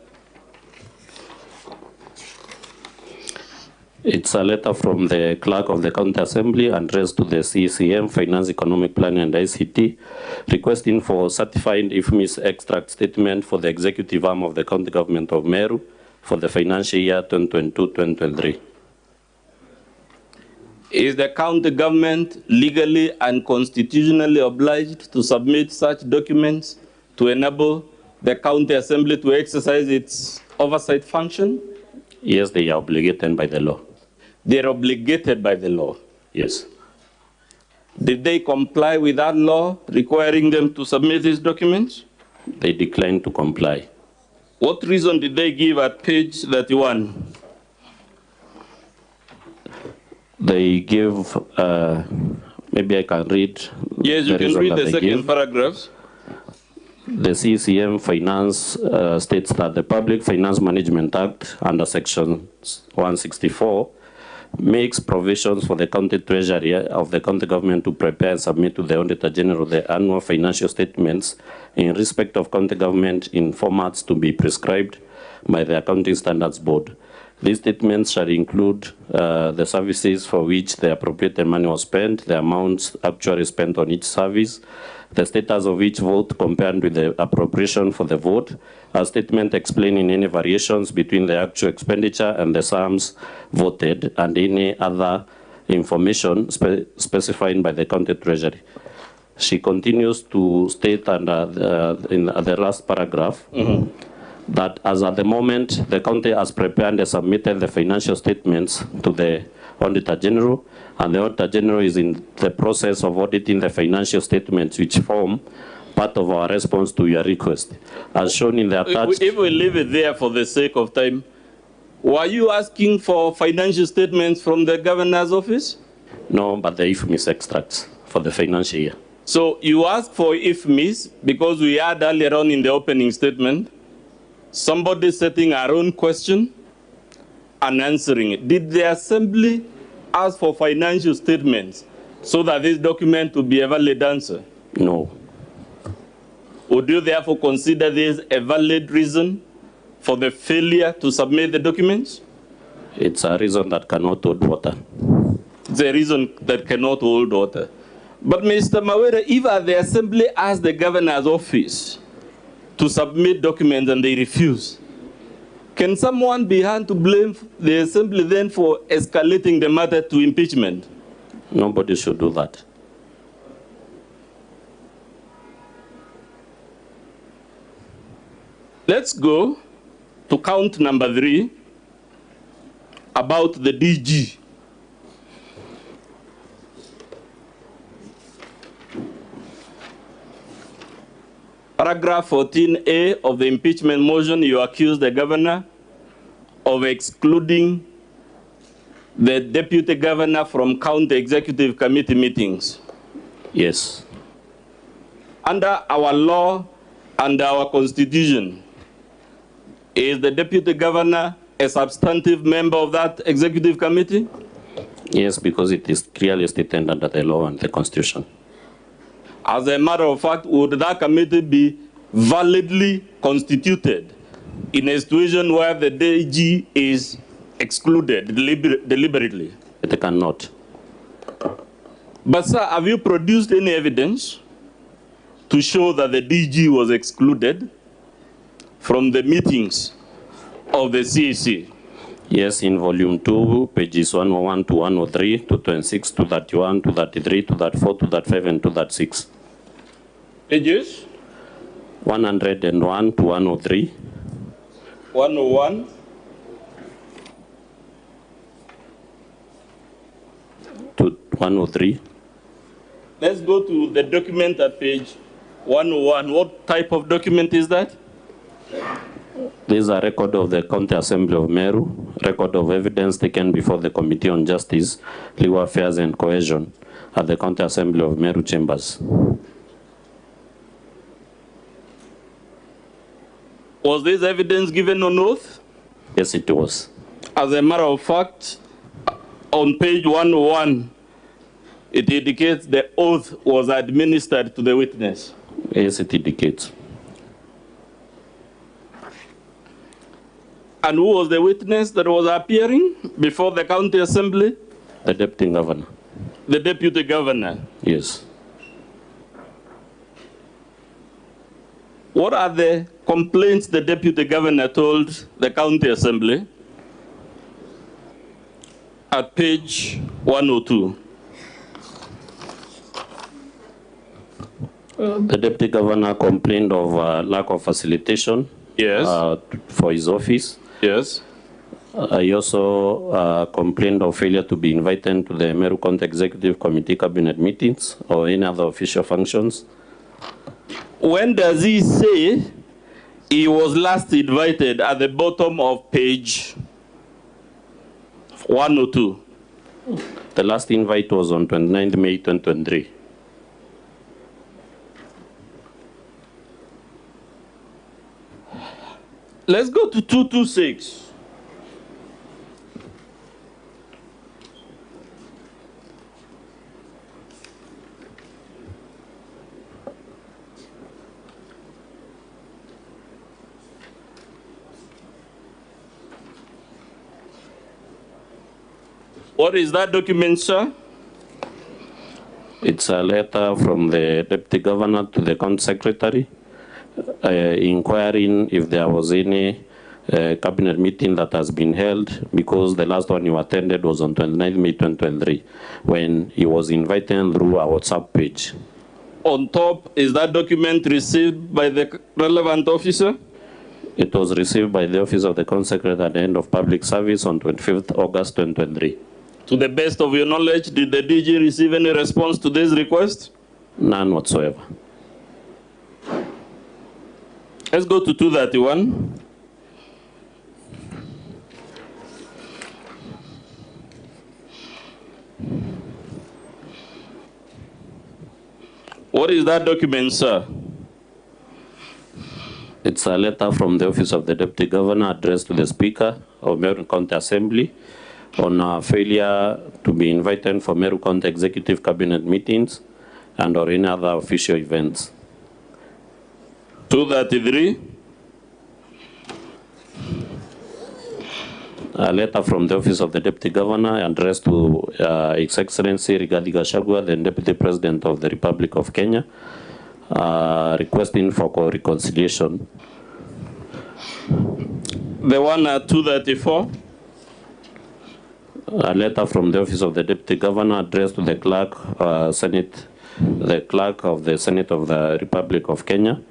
It's a letter from the clerk of the County Assembly addressed to the CCM, Finance, Economic Planning and ICT, requesting for certified IFMIS extract statement for the executive arm of the county government of Meru, for the financial year 2022-2023. Is the county government legally and constitutionally obliged to submit such documents to enable the county assembly to exercise its oversight function? Yes, they are obligated by the law. They are obligated by the law. Yes. Did they comply with that law requiring them to submit these documents? They declined to comply. What reason did they give at page 31? They give, maybe I can read. Yes, you can read the second paragraph. The CCM Finance states that the Public Finance Management Act under Section 164 makes provisions for the county treasury of the county government to prepare and submit to the Auditor General the annual financial statements in respect of county government in formats to be prescribed by the Accounting Standards Board. These statements shall include the services for which the appropriated money was spent, the amounts actually spent on each service, the status of each vote compared with the appropriation for the vote, a statement explaining any variations between the actual expenditure and the sums voted, and any other information specified by the county treasury. She continues to state under in the last paragraph that as at the moment, the county has prepared and submitted the financial statements to the Auditor General, and the Auditor General is in the process of auditing the financial statements which form part of our response to your request. As shown in the attached... If we leave it there for the sake of time, were you asking for financial statements from the governor's office? No, but the IFMIS extracts for the financial year. So you asked for IFMIS because we had earlier on in the opening statement somebody setting our own question and answering it. Did the assembly ask for financial statements so that this document would be a valid answer? No. Would you therefore consider this a valid reason for the failure to submit the documents? It's a reason that cannot hold water. It's a reason that cannot hold water. But Mr. Mawere, if the assembly asked the governor's office to submit documents and they refuse, can someone be held to blame the assembly then for escalating the matter to impeachment? Nobody should do that. Let's go to count number 3 about the DG. Paragraph 14A of the impeachment motion, you accuse the governor of excluding the deputy governor from county executive committee meetings. Yes. Under our law and our constitution, is the deputy governor a substantive member of that executive committee? Yes, because it is clearly stated under the law and the constitution. As a matter of fact, would that committee be validly constituted in a situation where the DG is excluded deliberately? It cannot. But sir, have you produced any evidence to show that the DG was excluded from the meetings of the CEC? Yes, in volume 2, pages 101 to 103, 226, 231, 233, 234, 235, and 236. Pages? 101 to 103. 101. To 103. Let's go to the document at page 101. What type of document is that? This is a record of the County Assembly of Meru, record of evidence taken before the Committee on Justice, Legal Affairs and Cohesion at the County Assembly of Meru Chambers. Was this evidence given on oath? Yes, it was. As a matter of fact, on page 101, it indicates the oath was administered to the witness. Yes, it indicates. And who was the witness that was appearing before the county assembly? The deputy governor. The deputy governor? Yes. What are the complaints the deputy governor told the county assembly at page 102. The deputy governor complained of lack of facilitation. Yes. For his office. Yes. He also complained of failure to be invited to the Meru County Executive Committee cabinet meetings or any other official functions. When does he say he was last invited? At the bottom of page 102. The last invite was on 29th May 2023. Let's go to 226. What is that document, sir? It's a letter from the deputy governor to the county secretary inquiring if there was any cabinet meeting that has been held, because the last one you attended was on 29th May 2023 when he was invited through our WhatsApp page. On top, is that document received by the relevant officer? It was received by the office of the county secretary at the end of public service on 25th August 2023. To the best of your knowledge, did the DG receive any response to this request? None whatsoever. Let's go to 231. What is that document, sir? It's a letter from the office of the deputy governor addressed to the speaker of Meru County Assembly on failure to be invited for Meru County Executive Cabinet meetings and or any other official events. 233. A letter from the office of the deputy governor addressed to His Excellency Rigathi Gachagua, the Deputy President of the Republic of Kenya, requesting for reconciliation. The one at 234. A letter from the office of the deputy governor addressed to the clerk, the clerk of the Senate of the Republic of Kenya,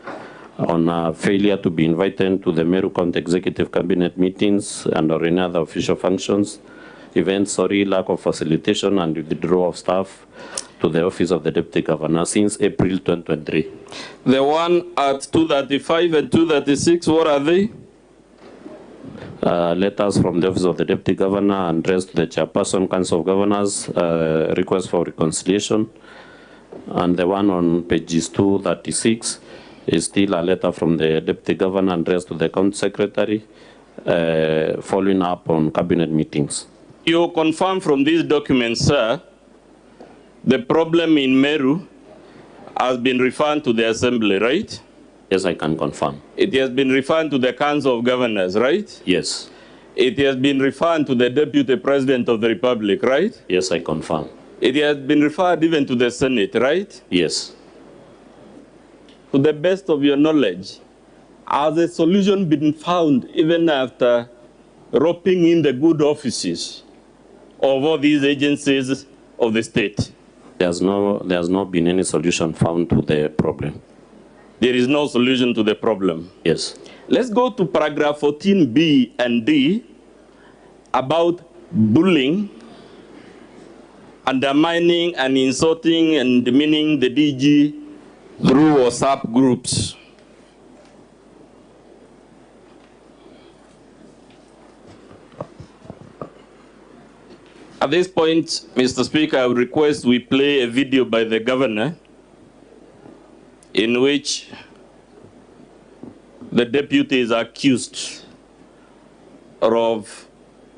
on failure to be invited to the Meru County Executive Cabinet meetings and or any other official functions, events, lack of facilitation and withdrawal of staff to the office of the deputy governor since April 2023. The one at 235 and 236, what are they? Letters from the office of the deputy governor addressed to the chairperson, council of governors, request for reconciliation. And the one on pages 236 is still a letter from the deputy governor addressed to the county secretary, following up on cabinet meetings. You confirm from these documents, sir, the problem in Meru has been referred to the assembly, right? Yes, I can confirm. It has been referred to the council of governors, right? Yes. It has been referred to the deputy president of the republic, right? Yes, I confirm. It has been referred even to the Senate, right? Yes. To the best of your knowledge, has a solution been found even after roping in the good offices of all these agencies of the state? There's not been any solution found to the problem. There is no solution to the problem? Yes. Let's go to paragraph 14B and D about bullying, undermining and insulting and demeaning the DG through WhatsApp groups. At this point, Mr. Speaker, I would request we play a video by the governor in which the deputy is accused of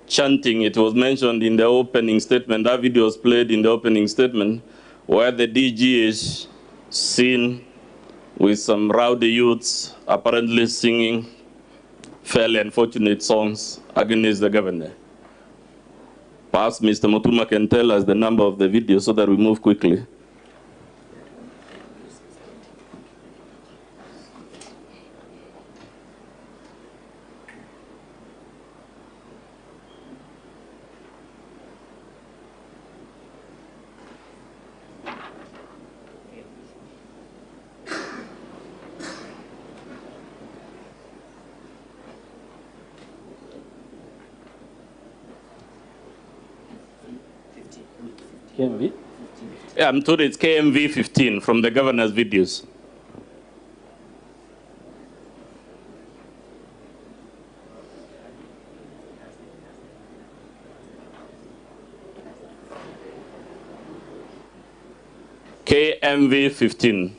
chanting. It was mentioned in the opening statement. That video was played in the opening statement where the DG is seen with some rowdy youths apparently singing fairly unfortunate songs against the governor. Perhaps Mr. Mutuma can tell us the number of the video so that we move quickly. KMV? Yeah, I'm told it's KMV 15 from the governor's videos. KMV 15.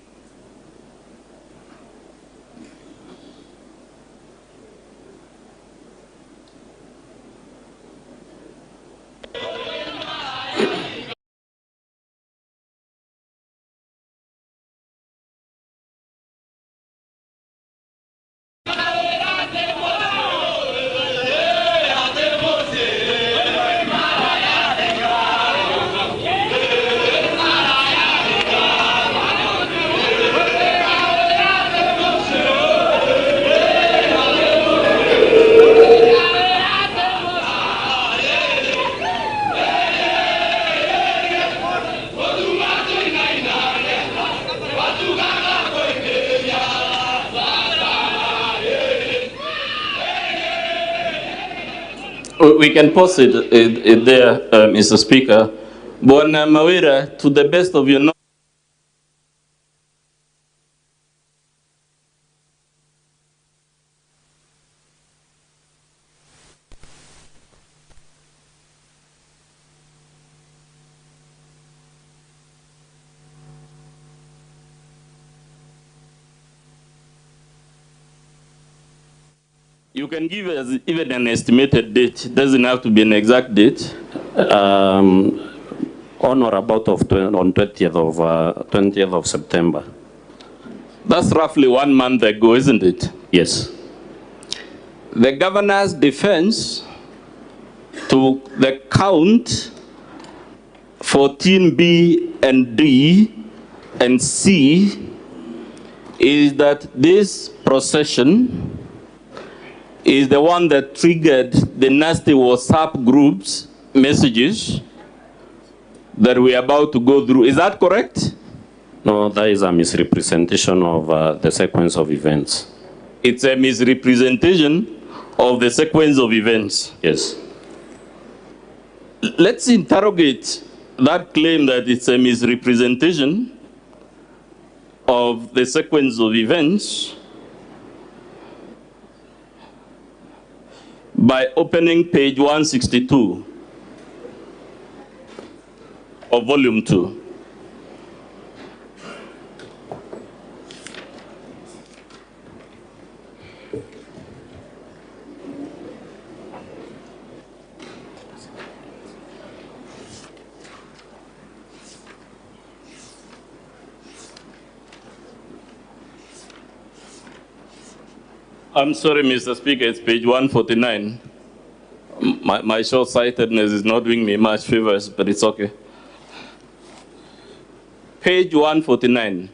We can pause it there, Mr. Speaker. Bwana Mawira, to the best of your knowledge, you can give us even an estimated date. It doesn't have to be an exact date. On or about on 20th of September. That's roughly 1 month ago, isn't it? Yes. The governor's defense to the count 14B and D and C is that this procession is the one that triggered the nasty WhatsApp groups messages that we are about to go through. Is that correct? No, that is a misrepresentation of the sequence of events. It's a misrepresentation of the sequence of events. Yes. Let's interrogate that claim that it's a misrepresentation of the sequence of events by opening page 162 of volume 2. I'm sorry, Mr. Speaker, it's page 149. My short-sightedness is not doing me much favors, but it's okay. Page 149.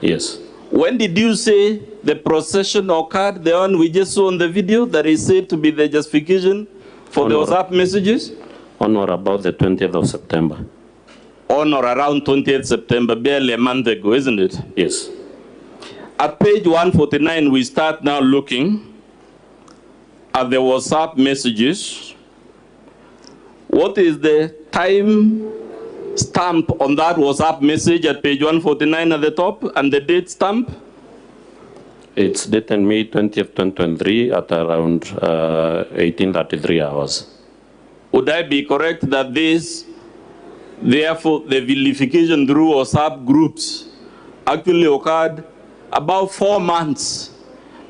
Yes. When did you say the procession occurred, the one we just saw on the video that is said to be the justification for the WhatsApp messages? On or about the 20th of September. On or around 20th September, barely a month ago, isn't it? Yes. At page 149, we start now looking at the WhatsApp messages. What is the time stamp on that WhatsApp message at page 149 at the top, and the date stamp? It's dated May 20th, 2023 at around 18:33 hours. Would I be correct that this, therefore, the vilification through WhatsApp groups actually occurred about 4 months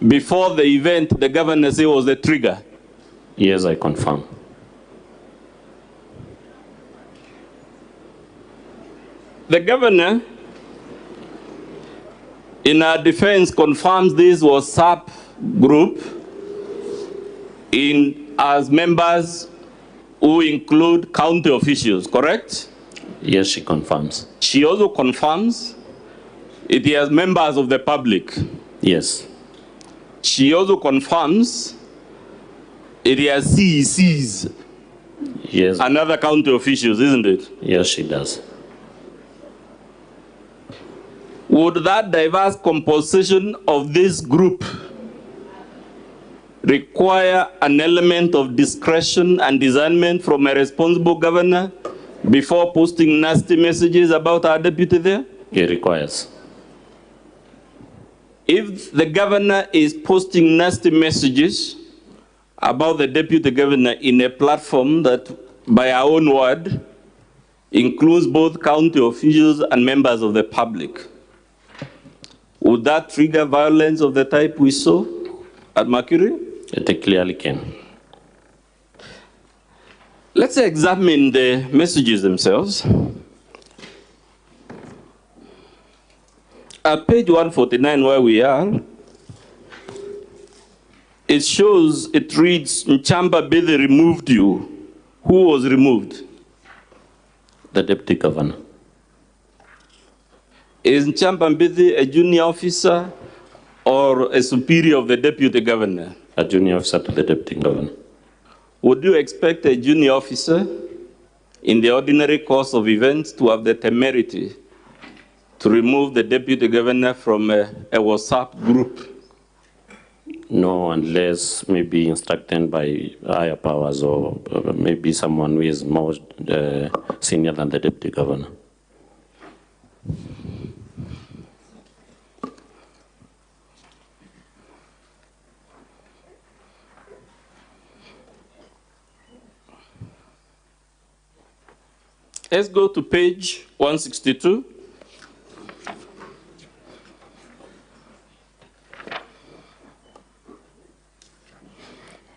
before the event the governor said was the trigger? Yes, I confirm. The governor, in our defense, confirms this WhatsApp group as members who include county officials, correct? Yes, she confirms. She also confirms it has members of the public. Yes. She also confirms it has CECs. Yes. And other county officials, isn't it? Yes, she does. Would that diverse composition of this group require an element of discretion and discernment from a responsible governor, before posting nasty messages about our deputy there? He requires. If the governor is posting nasty messages about the deputy governor in a platform that, by our own word, includes both county officials and members of the public, would that trigger violence of the type we saw at Mercury? It clearly can. Let's examine the messages themselves. At page 149 where we are, it shows, it reads, Nchamba Bede removed you. Who was removed? The deputy governor. Is Nchamba Bede a junior officer or a superior of the deputy governor? A junior officer to the deputy governor. Would you expect a junior officer in the ordinary course of events to have the temerity to remove the deputy governor from a WhatsApp group? No, unless maybe instructed by higher powers or maybe someone who is more senior than the deputy governor. Let's go to page 162.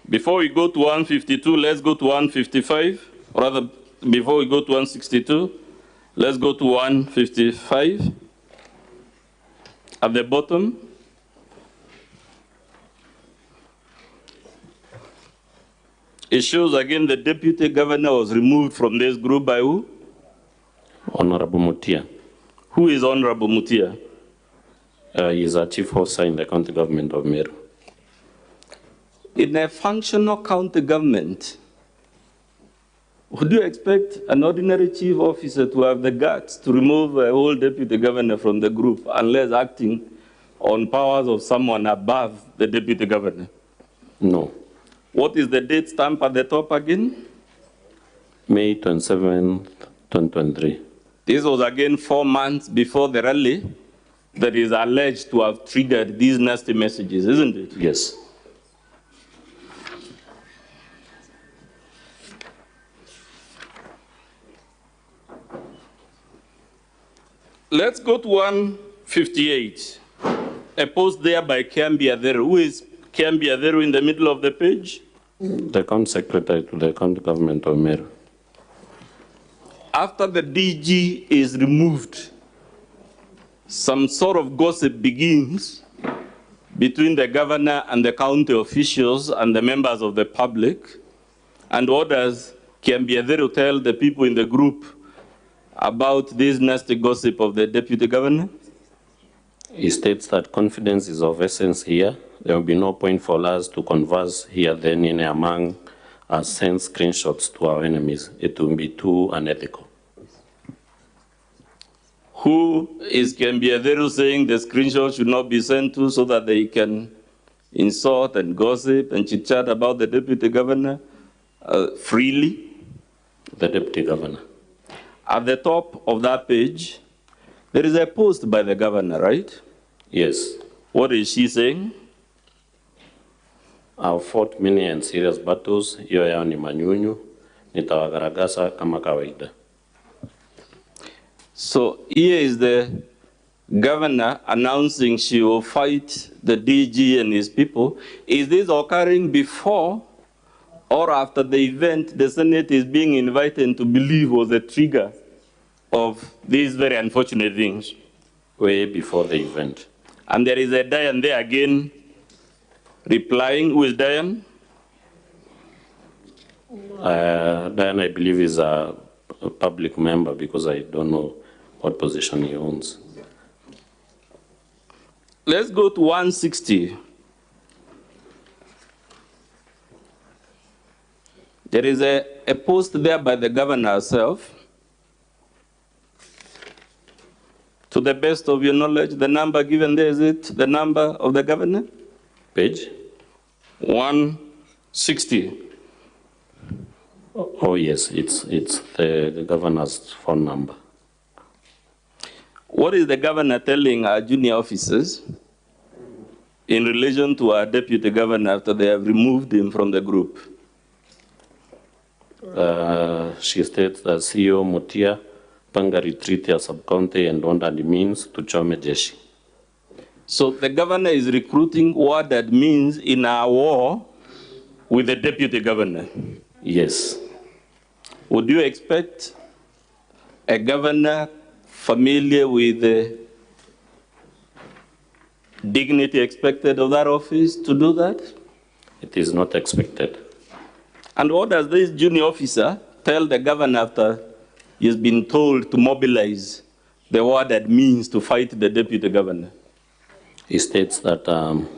Before we go to 152, let's go to 155. Or rather, before we go to 162, let's go to 155. At the bottom, it shows again the deputy governor was removed from this group by who? Honorable Mutia. Who is Honorable Mutia? He is a chief officer in the county government of Meru. In a functional county government, would you expect an ordinary chief officer to have the guts to remove a whole deputy governor from the group unless acting on powers of someone above the deputy governor? No. What is the date stamp at the top again? May 27th, 2023. This was again 4 months before the rally that is alleged to have triggered these nasty messages, isn't it? Yes. Let's go to 158. A post there by Kiambi Adheru. Who is Kiambi Adheru in the middle of the page? The county secretary to the county government of Meru. After the DG is removed, some sort of gossip begins between the governor and the county officials and the members of the public. And what does Kiambi Adheru tell the people in the group about this nasty gossip of the deputy governor? He states that confidence is of essence here. There will be no point for us to converse here then in among us, send screenshots to our enemies. It will be too unethical. Who is Kiambi Adheru saying the screenshots should not be sent to so that they can insult and gossip and chit-chat about the deputy governor freely? The deputy governor. At the top of that page, there is a post by the governor, right? Yes. What is she saying? I've fought many and serious battles. Hiyo yao ni manyunyu. Nitawagaragaza kama kawaida. So here is the governor announcing she will fight the DG and his people. Is this occurring before or after the event the Senate is being invited to believe was the trigger of these very unfortunate things? Way before the event. And there is a Diane there again replying. Who is Diane? Diane, I believe, is a public member because I don't know what position he owns. Let's go to 160. There is a post there by the governor herself. To the best of your knowledge, the number given there, is it the number of the governor? Page? 160. Oh yes, it's the governor's phone number. What is the governor telling our junior officers in relation to our deputy governor after they have removed him from the group? She states that CEO Mutia panga retreat ya sub-county and under the means to chome jeshi. So the governor is recruiting what that means in our war with the deputy governor? Yes. Would you expect a governor familiar with the dignity expected of that office to do that? It is not expected. And what does this junior officer tell the governor after he's been told to mobilize the word that means to fight the deputy governor? He states that I'm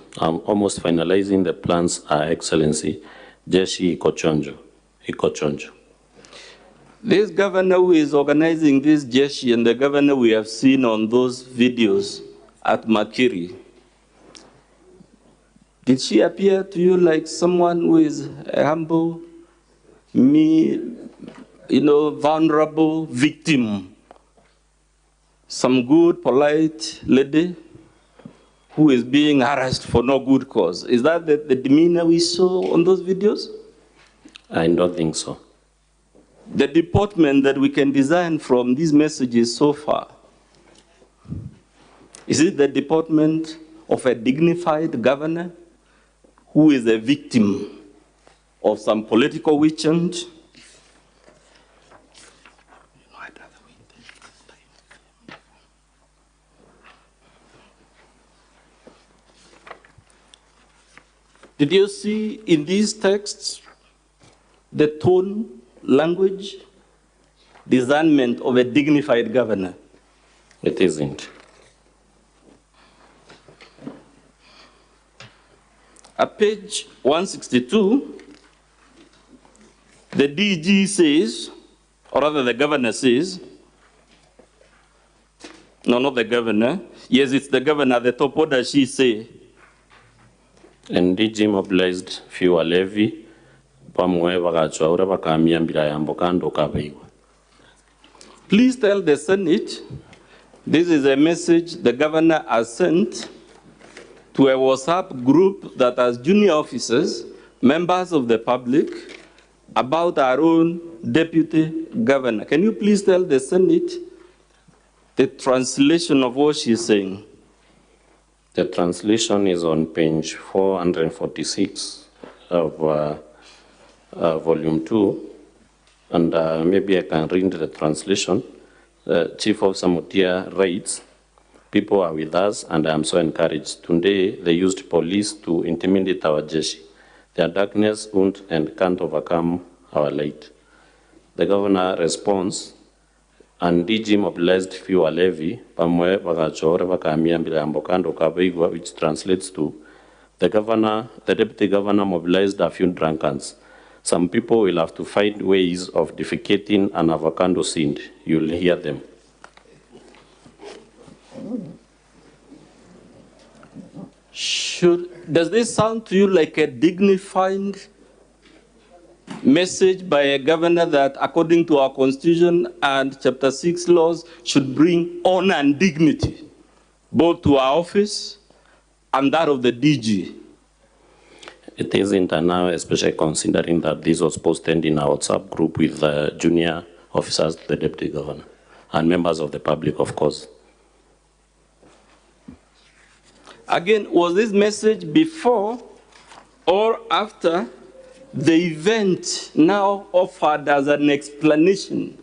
almost finalizing the plans, Excellency. Jeshi iko. This governor who is organizing this jeshi and the governor we have seen on those videos at Makiri, did she appear to you like someone who is a humble, vulnerable victim? Some good, polite lady who is being harassed for no good cause? Is that the demeanor we saw on those videos? I don't think so. The deportment that we can design from these messages so far, is it the deportment of a dignified governor who is a victim of some political witch hunt? Did you see in these texts the tone, language, discernment of a dignified governor? It isn't. At page 162, the DG says, or rather the governor says, no, not the governor. Yes, it's the governor. At the top, what does she say? And DG mobilized fewer levy. Please tell the Senate this is a message the governor has sent to a WhatsApp group that has junior officers, members of the public, about our own deputy governor. Can you please tell the Senate the translation of what she's saying? The translation is on page 446 of volume 2, and maybe I can read the translation. Chief of Samutia writes, "People are with us, and I am so encouraged. Today, they used police to intimidate our jeshi. Their darkness won't and can't overcome our light." The governor responds, and DG mobilized fewer levy, which translates to, the deputy governor mobilized a few drunkards. Some people will have to find ways of defecating an avocado seed. You'll hear them. Does this sound to you like a dignified message by a governor that, according to our Constitution and Chapter 6 laws, should bring honor and dignity, both to our office and that of the DG? It isn't now, especially considering that this was posted in our WhatsApp group with junior officers, the deputy governor, and members of the public, of course. Again, was this message before or after the event now offered as an explanation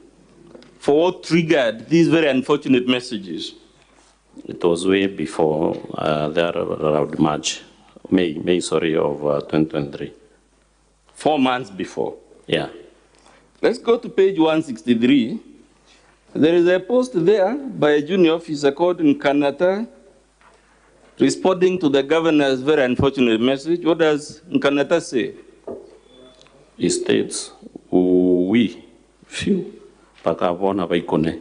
for what triggered these very unfortunate messages? It was way before around May of 2023. 4 months before? Yeah. Let's go to page 163. There is a post there by a junior officer called Kenyatta responding to the governor's very unfortunate message. What does Kenyatta say? He states, "We few pakavona vaikone."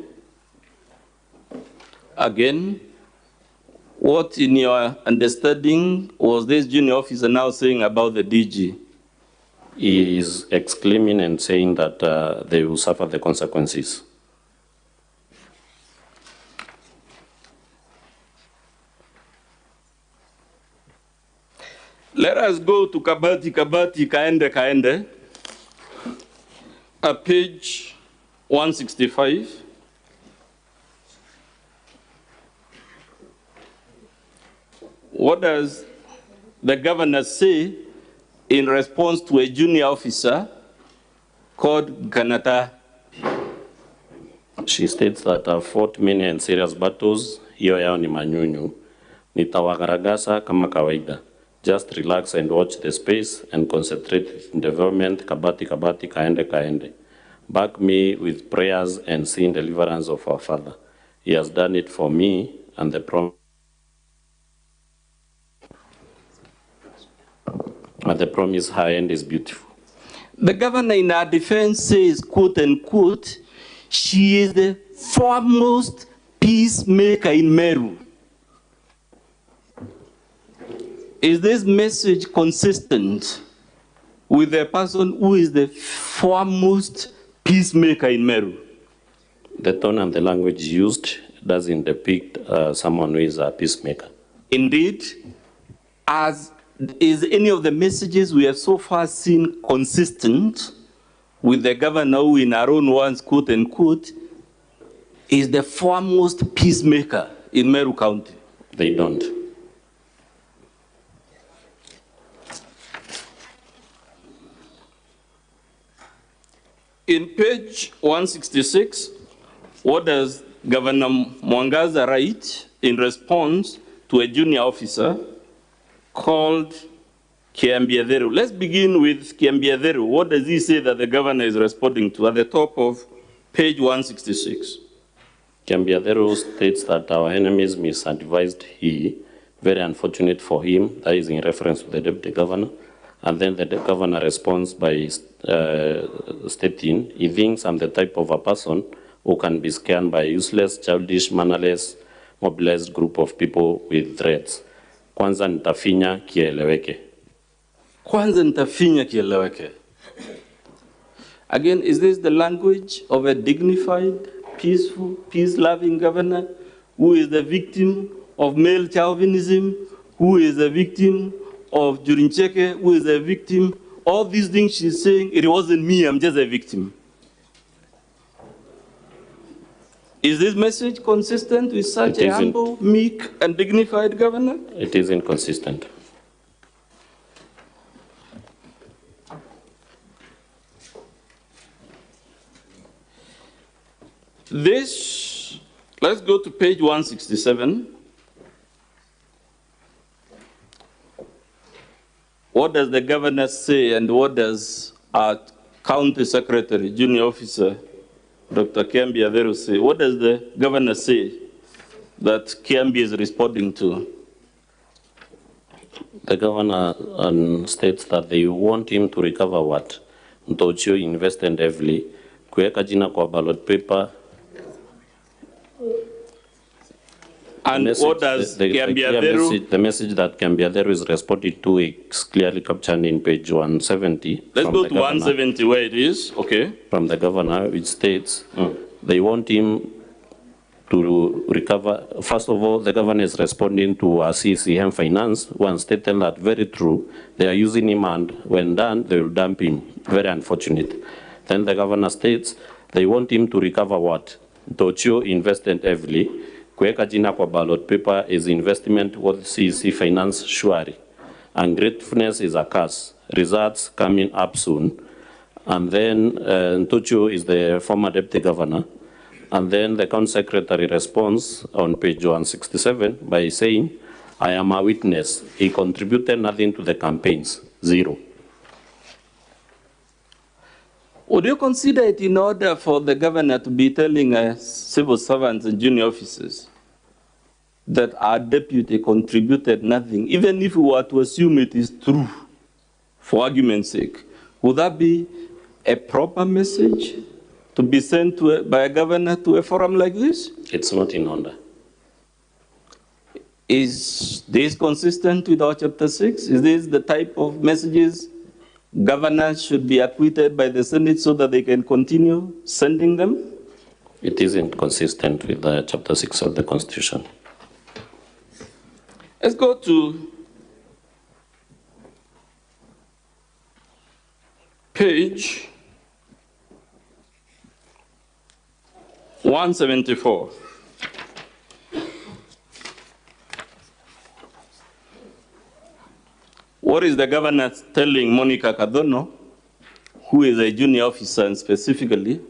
Again, what in your understanding was this junior officer now saying about the DG? he is exclaiming and saying that they will suffer the consequences. Let us go to Kabati, Kaende, page 165. What does the governor say in response to a junior officer called Kenyatta? She states that I've fought many and serious battles, hiyo yao ni manyunyu, nitawagaragasa kama kawaida. Just relax and watch the space and concentrate in development, Kabati, Kaende. Back me with prayers and seeing deliverance of our Father. He has done it for me, and the promise high end is beautiful. The governor in her defense says, quote unquote, she is the foremost peacemaker in Meru. Is this message consistent with the person who is the foremost peacemaker in Meru? The tone and the language used doesn't depict someone who is a peacemaker. Indeed, is any of the messages we have so far seen consistent with the governor who, in our own words, quote unquote, is the foremost peacemaker in Meru County? They don't. In page 166, what does Governor Mwangaza write in response to a junior officer called Kiambiatheru? Let's begin with Kiambiatheru. What does he say that the governor is responding to at the top of page 166? Kiambiatheru states that our enemies misadvised he, very unfortunate for him, that is in reference to the deputy governor. And then the governor responds by stating, he thinks I'm the type of a person who can be scanned by a useless, childish, mannerless, mobilized group of people with threats. Kwanza nitafinya kieleweke. Kwanza nitafinya kieleweke. Again, is this the language of a dignified, peaceful, peace-loving governor who is the victim of male chauvinism, who is the victim of Jurincheke, who is a victim? All these things she's saying, it wasn't me, I'm just a victim. Is this message consistent with such a humble, meek, and dignified governor? It is inconsistent. This, let's go to page 167. What does the governor say, and what does our county secretary, junior officer, Dr. Kiambiatheru say? What does the governor say that Kiambi is responding to? The governor states that they want him to recover what? Ntochio invested heavily, kuweka jina kwa ballot paper. And what does Kiambiatheru? The message that Kiambiatheru is responding to is clearly captured in page 170. Let's go to 170 where it is, okay. From the governor, which states they want him to recover. First of all, the governor is responding to CCM Finance, one stated that very true, they are using him and when done, they will dump him. Very unfortunate. Then the governor states they want him to recover what? Tochio invested heavily. Kuweka jina kwa ballot paper is investment worth CEC Finance Shuari. And gratefulness is a curse. Results coming up soon. And then Ntochio is the former deputy governor. And then the county secretary responds on page 167 by saying, I am a witness. He contributed nothing to the campaigns, zero. Would you consider it in order for the governor to be telling civil servants and junior officers that our deputy contributed nothing, even if we were to assume it is true, for argument's sake? Would that be a proper message to be sent to by a governor to a forum like this? It's not in order. Is this consistent with our chapter 6? Is this the type of messages governors should be acquitted by the Senate so that they can continue sending them? It isn't consistent with Chapter 6 of the Constitution. Let's go to page 174. What is the governor telling Monica Kadono, who is a junior officer and specifically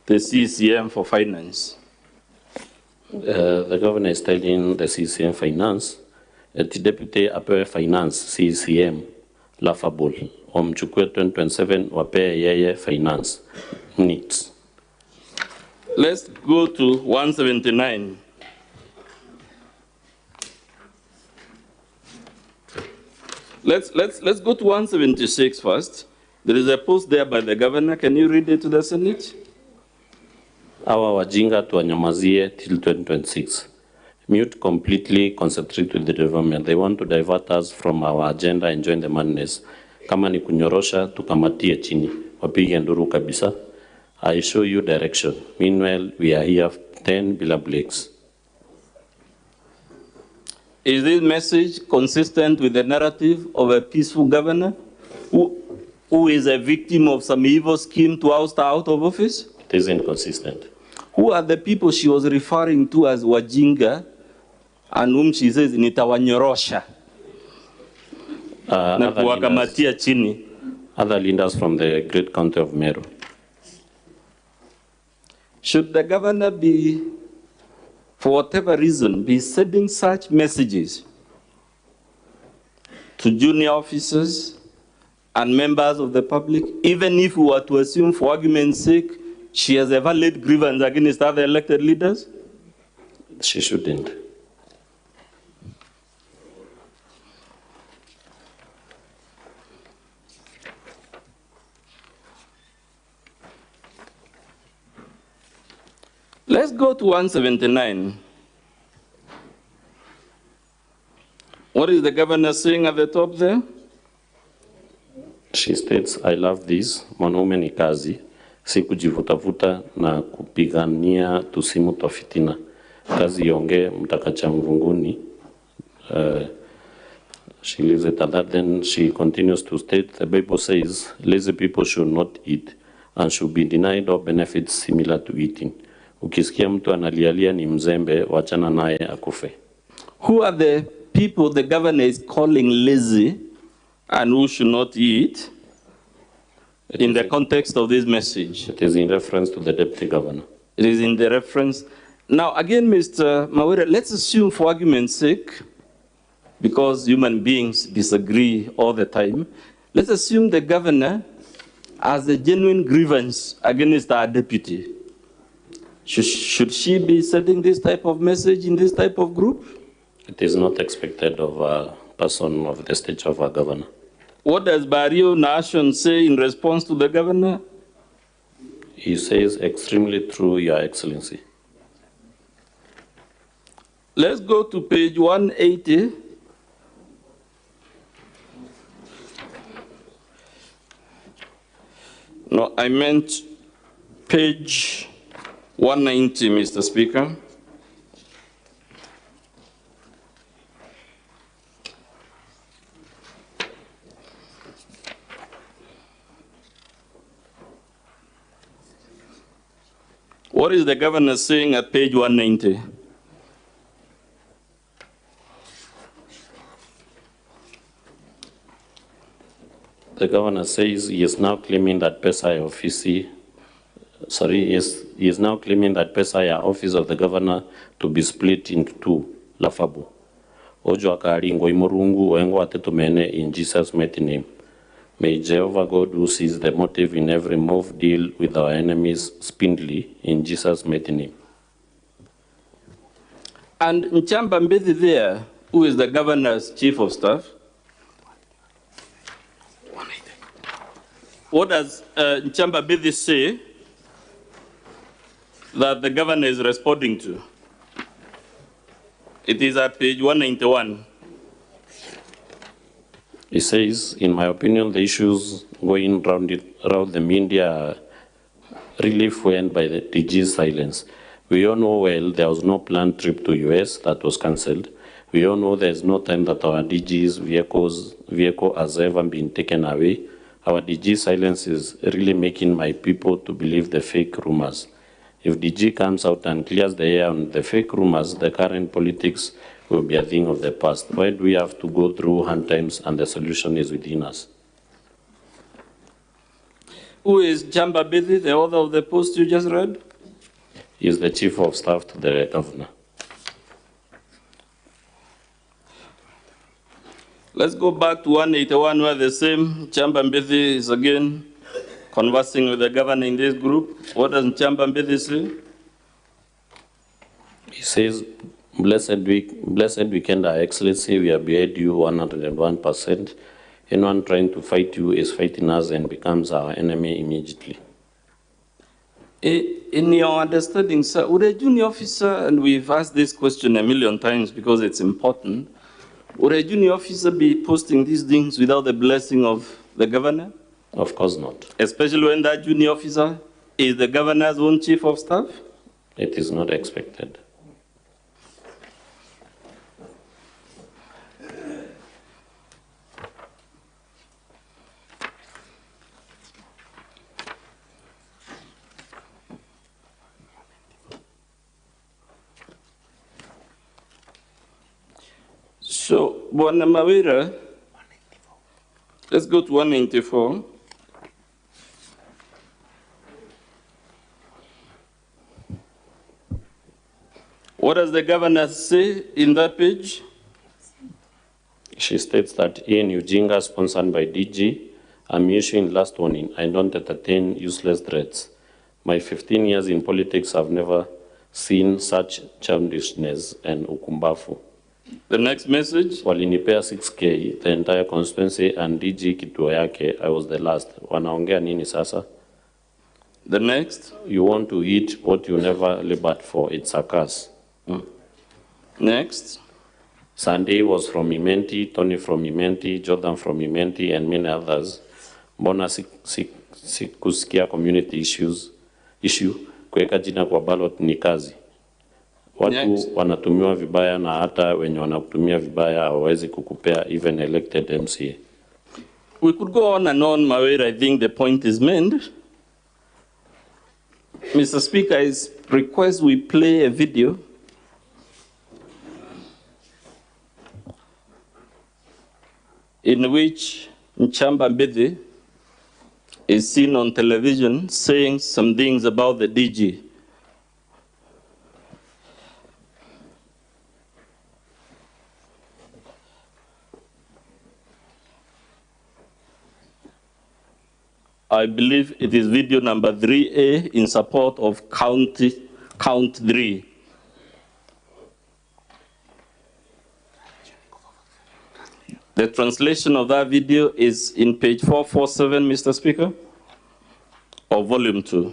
the CCM for finance? The governor is telling the CCM finance, the deputy apewe finance CCM laughable. Omchukue 2027 wape yeye finance needs. Let's go to 179. Let's go to 176 first. There is a post there by the governor. Can you read it to the Senate? Our wajinga tuwanyamazie till 2026. Mute completely, concentrate with the development. They want to divert us from our agenda and join the madness. Kama ni kunyorosha, tukamatie chini. Wapige nduru kabisa. I show you direction. Meanwhile, we are here 10 bila breaks. Is this message consistent with the narrative of a peaceful governor who is a victim of some evil scheme to oust her out of office? It is inconsistent. Who are the people she was referring to as wajinga and whom she says nitawanyorosha na kuwakamatia chini? Other leaders from the great county of Meru. Should the governor be, for whatever reason, be sending such messages to junior officers and members of the public, even if we were to assume, for argument's sake, she has a valid grievance against other elected leaders? She shouldn't. Let's go to 179. What is the governor saying at the top there? She states, I love this, mwanaume ni kazi, si kujivutavuta na kupigania tusimu tofitina. Kazi yonge mtakacha mvunguni. She leaves it at that. Then she continues to state, the Bible says, lazy people should not eat and should be denied all benefits similar to eating. Ukisikia mtu analialia ni mzembe, wachana naye akufe. Who are the people the governor is calling lazy and who should not eat in the context of this message? It is in reference to the deputy governor. It is in the reference. Now, again, Mr. Mawere, let's assume for argument's sake, because human beings disagree all the time, let's assume the governor has a genuine grievance against our deputy. Should she be sending this type of message in this type of group? It is not expected of a person of the stature of a governor. What does Barrio Nation say in response to the governor? He says, extremely true, Your Excellency. Let's go to page 180. No, I meant page 190, Mr. Speaker. What is the governor saying at page 190? The governor says he is now claiming that he is now claiming that Pesaya office of the governor to be split into two, Lafabu. Ojo akaringo imurungu wengo atetumene in Jesus' mighty name. May Jehovah God, who sees the motive in every move, deal with our enemies speedily in Jesus' mighty name. And Nchamba Mbedi there, who is the governor's chief of staff, what does Nchamba Mbedi say that the governor is responding to? It is at page 191. He says, in my opinion, the issues going around the media are really fueled by the DG's silence. We all know well there was no planned trip to US that was cancelled. We all know there's no time that our DG's vehicle has ever been taken away. Our DG silence is really making my people to believe the fake rumors. If DG comes out and clears the air on the fake rumors, the current politics will be a thing of the past. Why do we have to go through hard times and the solution is within us? Who is Chamba Bithi, the author of the post you just read? He is the chief of staff to the governor. Let's go back to 181 where the same Chamba Bithi is again conversing with the governor in this group. What does Chamba Bithi say? He says, Blessed weekend, Our Excellency, we have behaved you 101%. Anyone trying to fight you is fighting us and becomes our enemy immediately. In your understanding, sir, would a junior officer, and we've asked this question a million times because it's important, would a junior officer be posting these things without the blessing of the governor? Of course not. Especially when that junior officer is the governor's own chief of staff? It is not expected. So, Bwana Mawira, let's go to 194. What does the governor say in that page? She states that Ian Ujinga, sponsored by DG, I'm issuing last warning. I don't entertain useless threats. My 15 years in politics have never seen such childishness and ukumbafu. The next message. Walinipea 6K, the entire constituency, and DG kituo yake, I was the last. Wanaongea nini sasa? The next. You want to eat what you never labored for. It's a curse. Next. Sunday was from Imenti, Tony from Imenti, Jordan from Imenti, and many others. Mbona sikusikia community issue, kuweka jina kwa ballot ni kazi. Watu wanatumiwa vibaya na hata wenye wanakutumia vibaya hawawezi kukupea even elected MCA. We could go on and on, Mawira. I think the point is made. Mr. Speaker, I request we play a video in which Chamba Bithi is seen on television saying some things about the DG. I believe it is video number 3A in support of count 3. The translation of that video is in page 447, Mr. Speaker, or volume 2.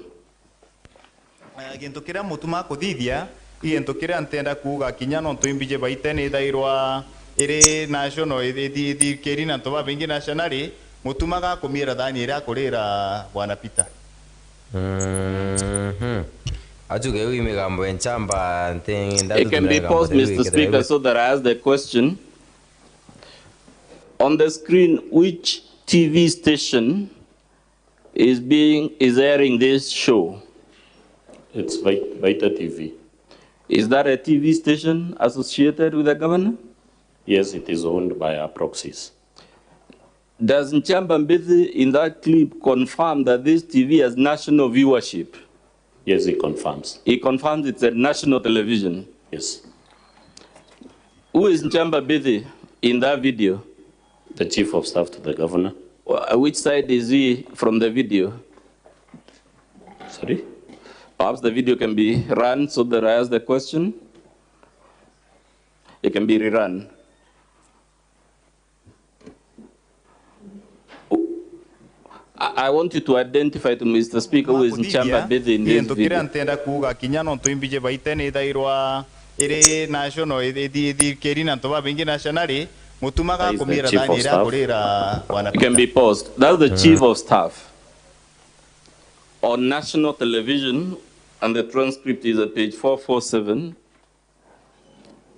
Gintu kiria mutuma kuthithia gintu kiria ntenda kuga kinya no tuimbije baitene thairwa iri national ithi kirina to babingi nationally mutumaga kumira thani ira kurira bwana Peter ajuge wi migambo enchamba ntinda. It can be paused, Mr. Speaker, so that I ask the question. On the screen, which TV station is airing this show? It's Vita TV. Is that a TV station associated with the governor? Yes, it is owned by our proxies. Does Chamba Bithi in that clip confirm that this TV has national viewership? Yes, he confirms. He confirms it's a national television? Yes. Who is Chamba Bithi in that video? The chief of staff to the governor. Which side is he from the video? Sorry? Perhaps the video can be run so that I ask the question. It can be rerun. I want you to identify to Mr. Speaker who is Chamba Bithi in this video. ntenda kuga kinya no tuimbije baitene thairwa iri national ithi kirina to babingi nationally mutumaga kumira Chief thani of ira Staff. kurira wana It can be paused. That's the Chief of Staff. On national television, and the transcript is at page 447.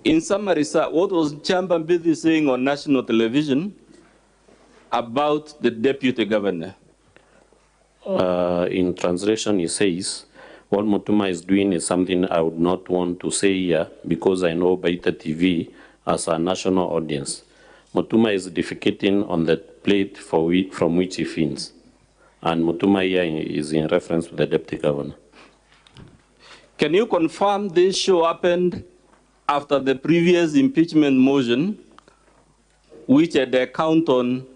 In summary, sir, what was Chamba Mbidi saying on national television about the deputy governor? In translation, he says, what Mutuma is doing is something I would not want to say here because I know Baita TV as a national audience. Mutuma is defecating on the plate from which he feeds. And Mutuma here is in reference to the deputy governor. Can you confirm this show happened after the previous impeachment motion, which had a count on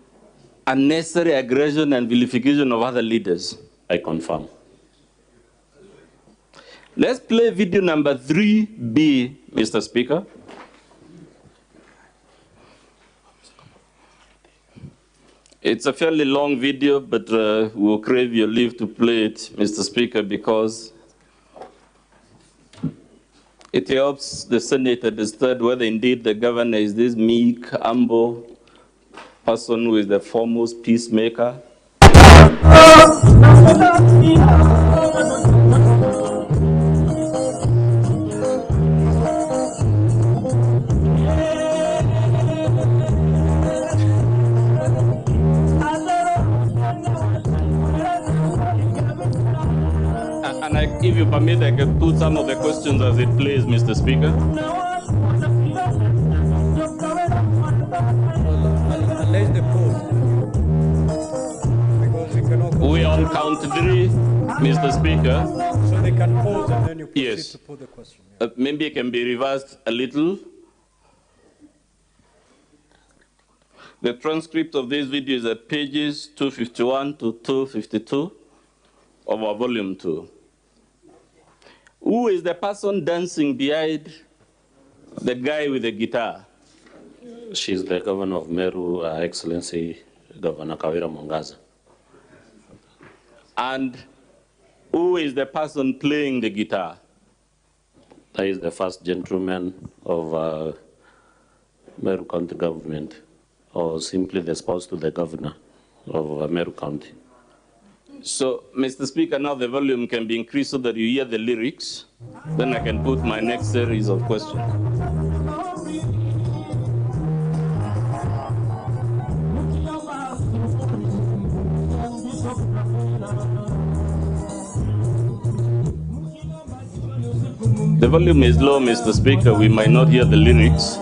unnecessary aggression and vilification of other leaders? I confirm. Let's play video number 3B, Mr. Speaker. It's a fairly long video, but we'll crave your leave to play it, Mr. Speaker, because it helps the Senate understand whether indeed the governor is this meek, humble person who is the foremost peacemaker. And if you permit, I can put some of the questions as it plays, Mr. Speaker. We on count 3, Mr. Speaker. So they can pause and then you proceed Yes. to put the question. Maybe it can be reversed a little. The transcript of this video is at pages 251 to 252 of our volume 2. Who is the person dancing behind the guy with the guitar? She's the governor of Meru, Her Excellency Governor Kawira Mwangaza. And who is the person playing the guitar? That is the first gentleman of Meru County government, or simply the spouse to the governor of Meru County. So, Mr. Speaker, now the volume can be increased so that you hear the lyrics. Then I can put my next series of questions. The volume is low, Mr. Speaker. We might not hear the lyrics.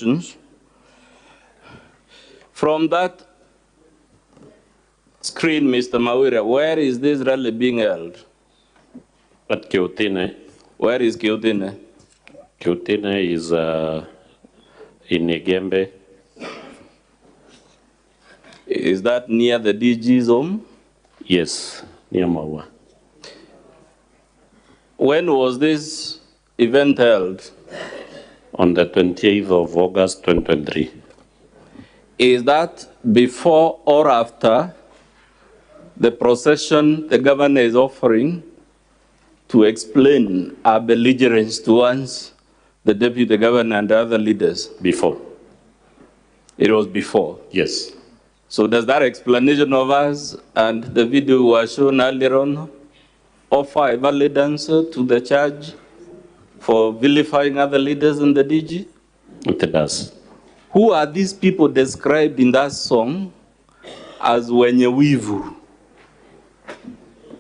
questions. From that screen, Mr. Kawira, where is this rally being held? At Kiotine. Where is Kiotine? Kiotine is in Igembe. Is that near the DG's home? Yes, near Maua. When was this event held? On the 28th of August, 2023. Is that before or after the procession the governor is offering to explain our belligerence towards the deputy governor and the other leaders? Before. It was before? Yes. So does that explanation of us and the video was shown earlier on offer a valid answer to the charge for vilifying other leaders in the DG? It does. Who are these people described in that song as wenye wivu?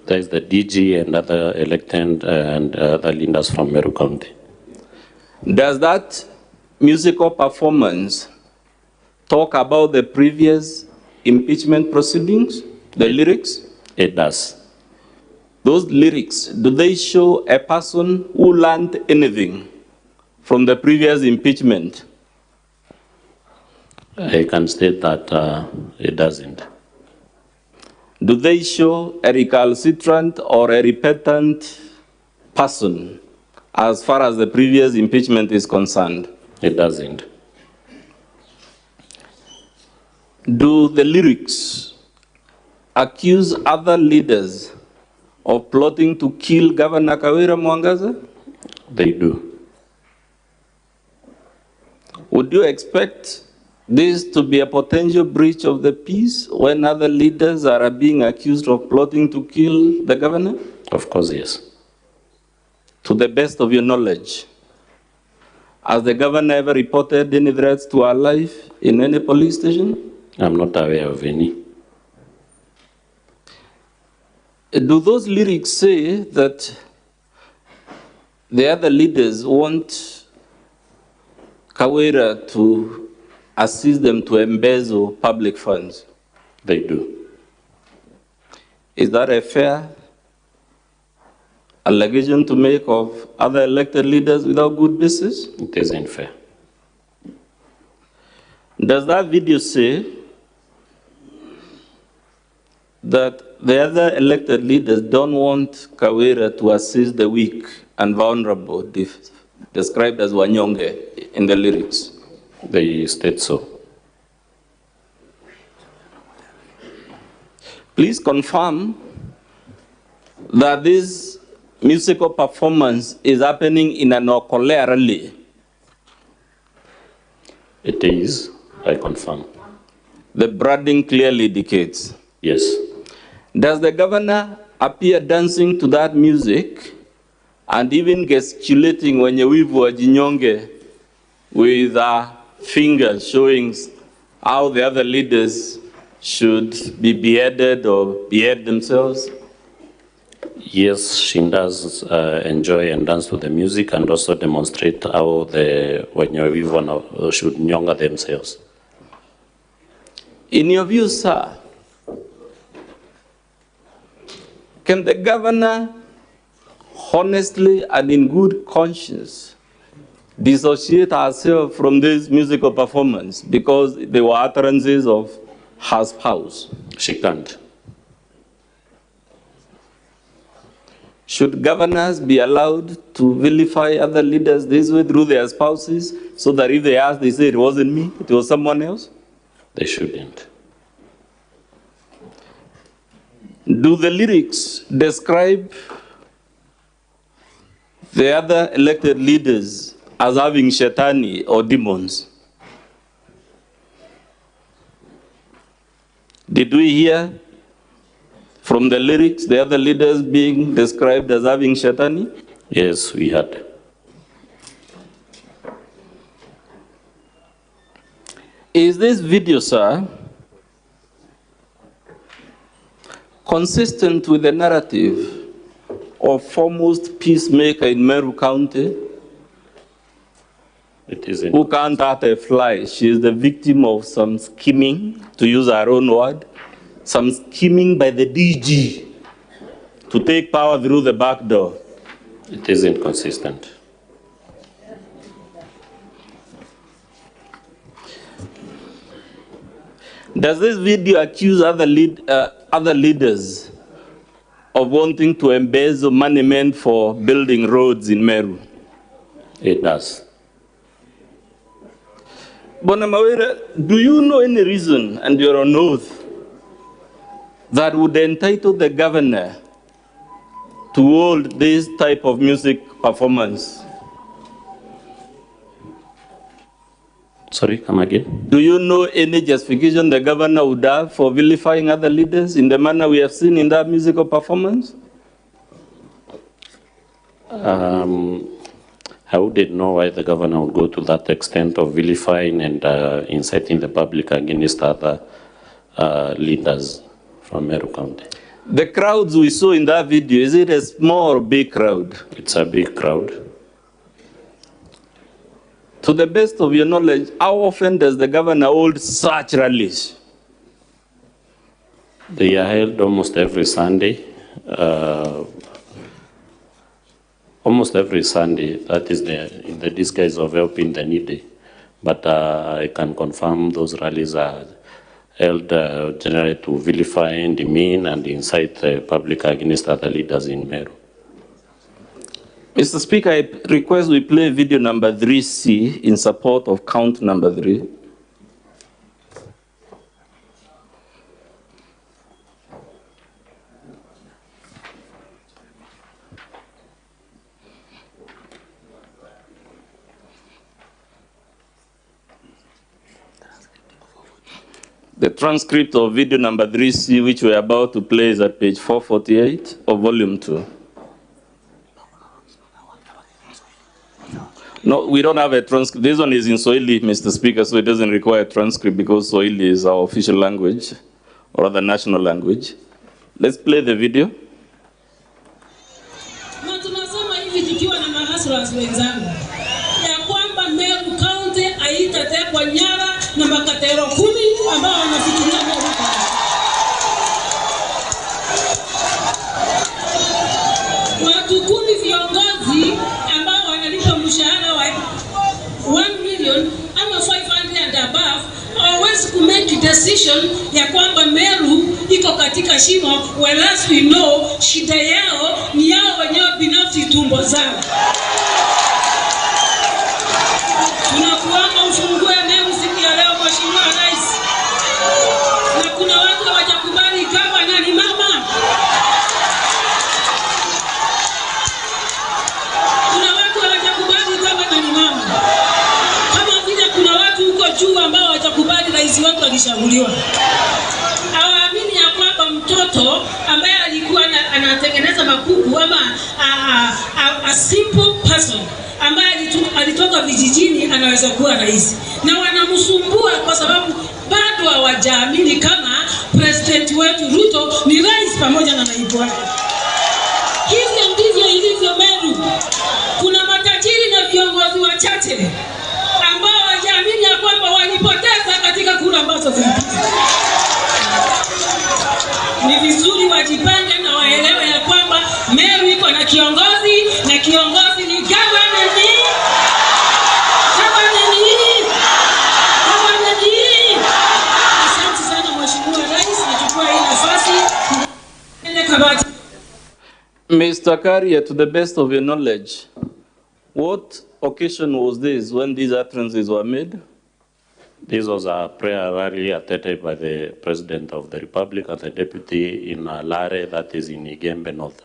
There is the DG and other elected and other leaders from Meru County. Does that musical performance talk about the previous impeachment proceedings, the lyrics? It does. Those lyrics, do they show a person who learned anything from the previous impeachment? I can state that it doesn't. Do they show a recalcitrant or a repentant person as far as the previous impeachment is concerned? It doesn't. Do the lyrics accuse other leaders of plotting to kill Governor Kawira Mwangaza? They do. Would you expect this to be a potential breach of the peace when other leaders are being accused of plotting to kill the governor? Of course, yes. To the best of your knowledge, has the governor ever reported any threats to her life in any police station? I'm not aware of any. Do those lyrics say that the other leaders want Kawira to assist them to embezzle public funds? They do. Is that a fair allegation to make of other elected leaders without good basis? It isn't fair. Does that video say that the other elected leaders don't want Kawira to assist the weak and vulnerable, described as wanyonge in the lyrics? They state so. Please confirm that this musical performance is happening in an Okole rally. It is, I confirm. The branding clearly indicates. Yes. Does the governor appear dancing to that music and even gesticulating wenye wivu wa jinyonge with fingers showing how the other leaders should be beheaded or behead themselves? Yes, she does enjoy and dance to the music and also demonstrate how the Wanyawivu should nyonga themselves. In your view, sir, can the governor honestly and in good conscience dissociate herself from this musical performance because they were utterances of her spouse? She can't. Should governors be allowed to vilify other leaders this way through their spouses so that if they ask, they say it wasn't me, it was someone else? They shouldn't. Do the lyrics describe the other elected leaders as having shetani or demons? Did we hear from the lyrics the other leaders being described as having shetani? Yes, we had. Is this video, sir, consistent with the narrative of foremost peacemaker in Meru County, It isn't. Who can't hurt a fly. She is the victim of some scheming, to use her own word, some scheming by the DG to take power through the back door. It isn't consistent. Does this video accuse other leaders of wanting to embezzle money meant for building roads in Meru? It does. Bwana Mawira, do you know any reason, and you're on oath, that would entitle the governor to hold this type of music performance? Sorry, come again? Do you know any justification the governor would have for vilifying other leaders in the manner we have seen in that musical performance? I wouldn't know why the governor would go to that extent of vilifying and inciting the public against other leaders from Meru County. The crowds we saw in that video, is it a small or big crowd? It's a big crowd. To the best of your knowledge, how often does the governor hold such rallies? They are held almost every Sunday. Almost every Sunday, that is in the disguise of helping the needy. But I can confirm those rallies are held generally to vilify and demean and incite the public against other leaders in Meru. Mr. Speaker, I request we play video number 3C in support of count number 3. The transcript of video number 3C, which we're about to play, is at page 448 of volume 2. No, we don't have a transcript. This one is in Swahili, Mr. Speaker, so it doesn't require a transcript because Swahili is our official language, or other national language. Let's play the video. Na tunasema hivi tukiwa na mahasras wenzangu ya kwamba Meru County haitatekwa nyara na makatero 10 ambao wanafikiria Meru County. Watu 10 viongozi ambao wanalipa mshahara wa 1 million ama 500 and above hawawezi kumake decision ya kwamba Meru iko katika shimo, whereas we know shida yao ni yao wenyewe binafsi, tumbo zao. Tunakuomba ufungue Meru siku ya leo, Mheshimiwa Rais. Na kuna watu hawajakubali gavana ni mama. Kuna watu hawajakubali gavana ni mama. Kama vile kuna watu huko juu ambao hawajakubali rais wetu alishaguliwa. Hawaamini ya kwamba mtoto ambaye alikuwa anatengeneza makuku ama a simple person ambaye alitoka vijijini anaweza kuwa rais. Na wanamsumbua kwa sababu bado hawajaamini kama president wetu RUTO ni rais pamoja na naibu wake. Hivyo ndivyo ilivyo Meru. Kuna matajiri na viongozi wachache ambao hawajaamini ya kwamba walipoteza katika kura ambazo zilipita. Ni vizuri wajipange na waelewe ya kwamba Meru iko na kiongozi, na kiongozi ni gavana ni. Asante sana Mheshimiwa Rais, nichukua hii nafasi. Mr. Karia, to the best of your knowledge, what occasion was this when these utterances were made? This was a prayer rally attended by the President of the Republic and the Deputy in Lare, that is in Igembe North.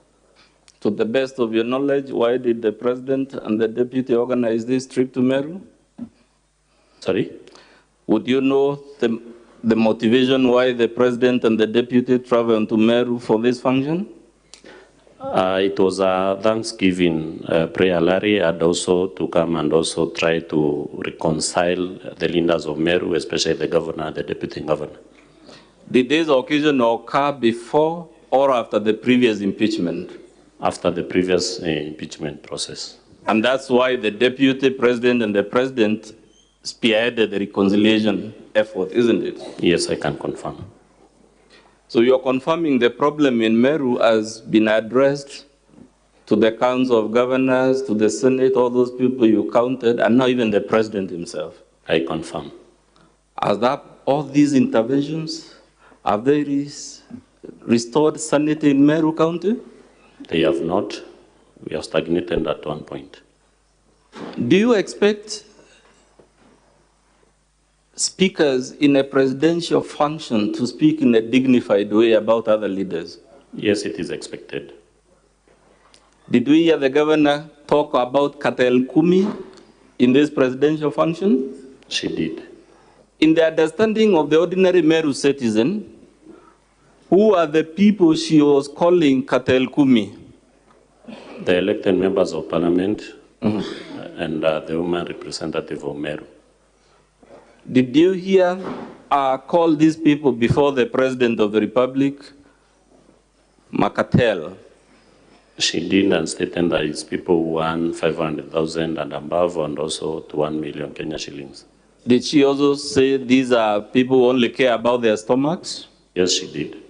To the best of your knowledge, why did the President and the Deputy organize this trip to Meru? Sorry? Would you know the motivation why the President and the Deputy traveled to Meru for this function? It was a Thanksgiving prayer rally, and also to come and also try to reconcile the leaders of Meru, especially the governor and the deputy governor. Did this occasion occur before or after the previous impeachment? After the previous impeachment process. And that's why the deputy president and the president spearheaded the reconciliation effort, isn't it? Yes, I can confirm. So you're confirming the problem in Meru has been addressed to the Council of Governors, to the Senate, all those people you counted, and now even the president himself. I confirm. Has that, all these interventions, have they restored sanity in Meru County? They have not. We are stagnated at one point. Do you expect speakers in a presidential function to speak in a dignified way about other leaders? Yes, it is expected. Did we hear the governor talk about Katel Kumi in this presidential function? She did. In the understanding of the ordinary Meru citizen, who are the people she was calling Katel Kumi? The elected members of parliament and the woman representative of Meru. Did you hear call these people before the President of the Republic, Makatel? She did, and stated that it's people who earn 500,000 and above, and also to 1 million Kenya shillings. Did she also say these are people who only care about their stomachs? Yes, she did.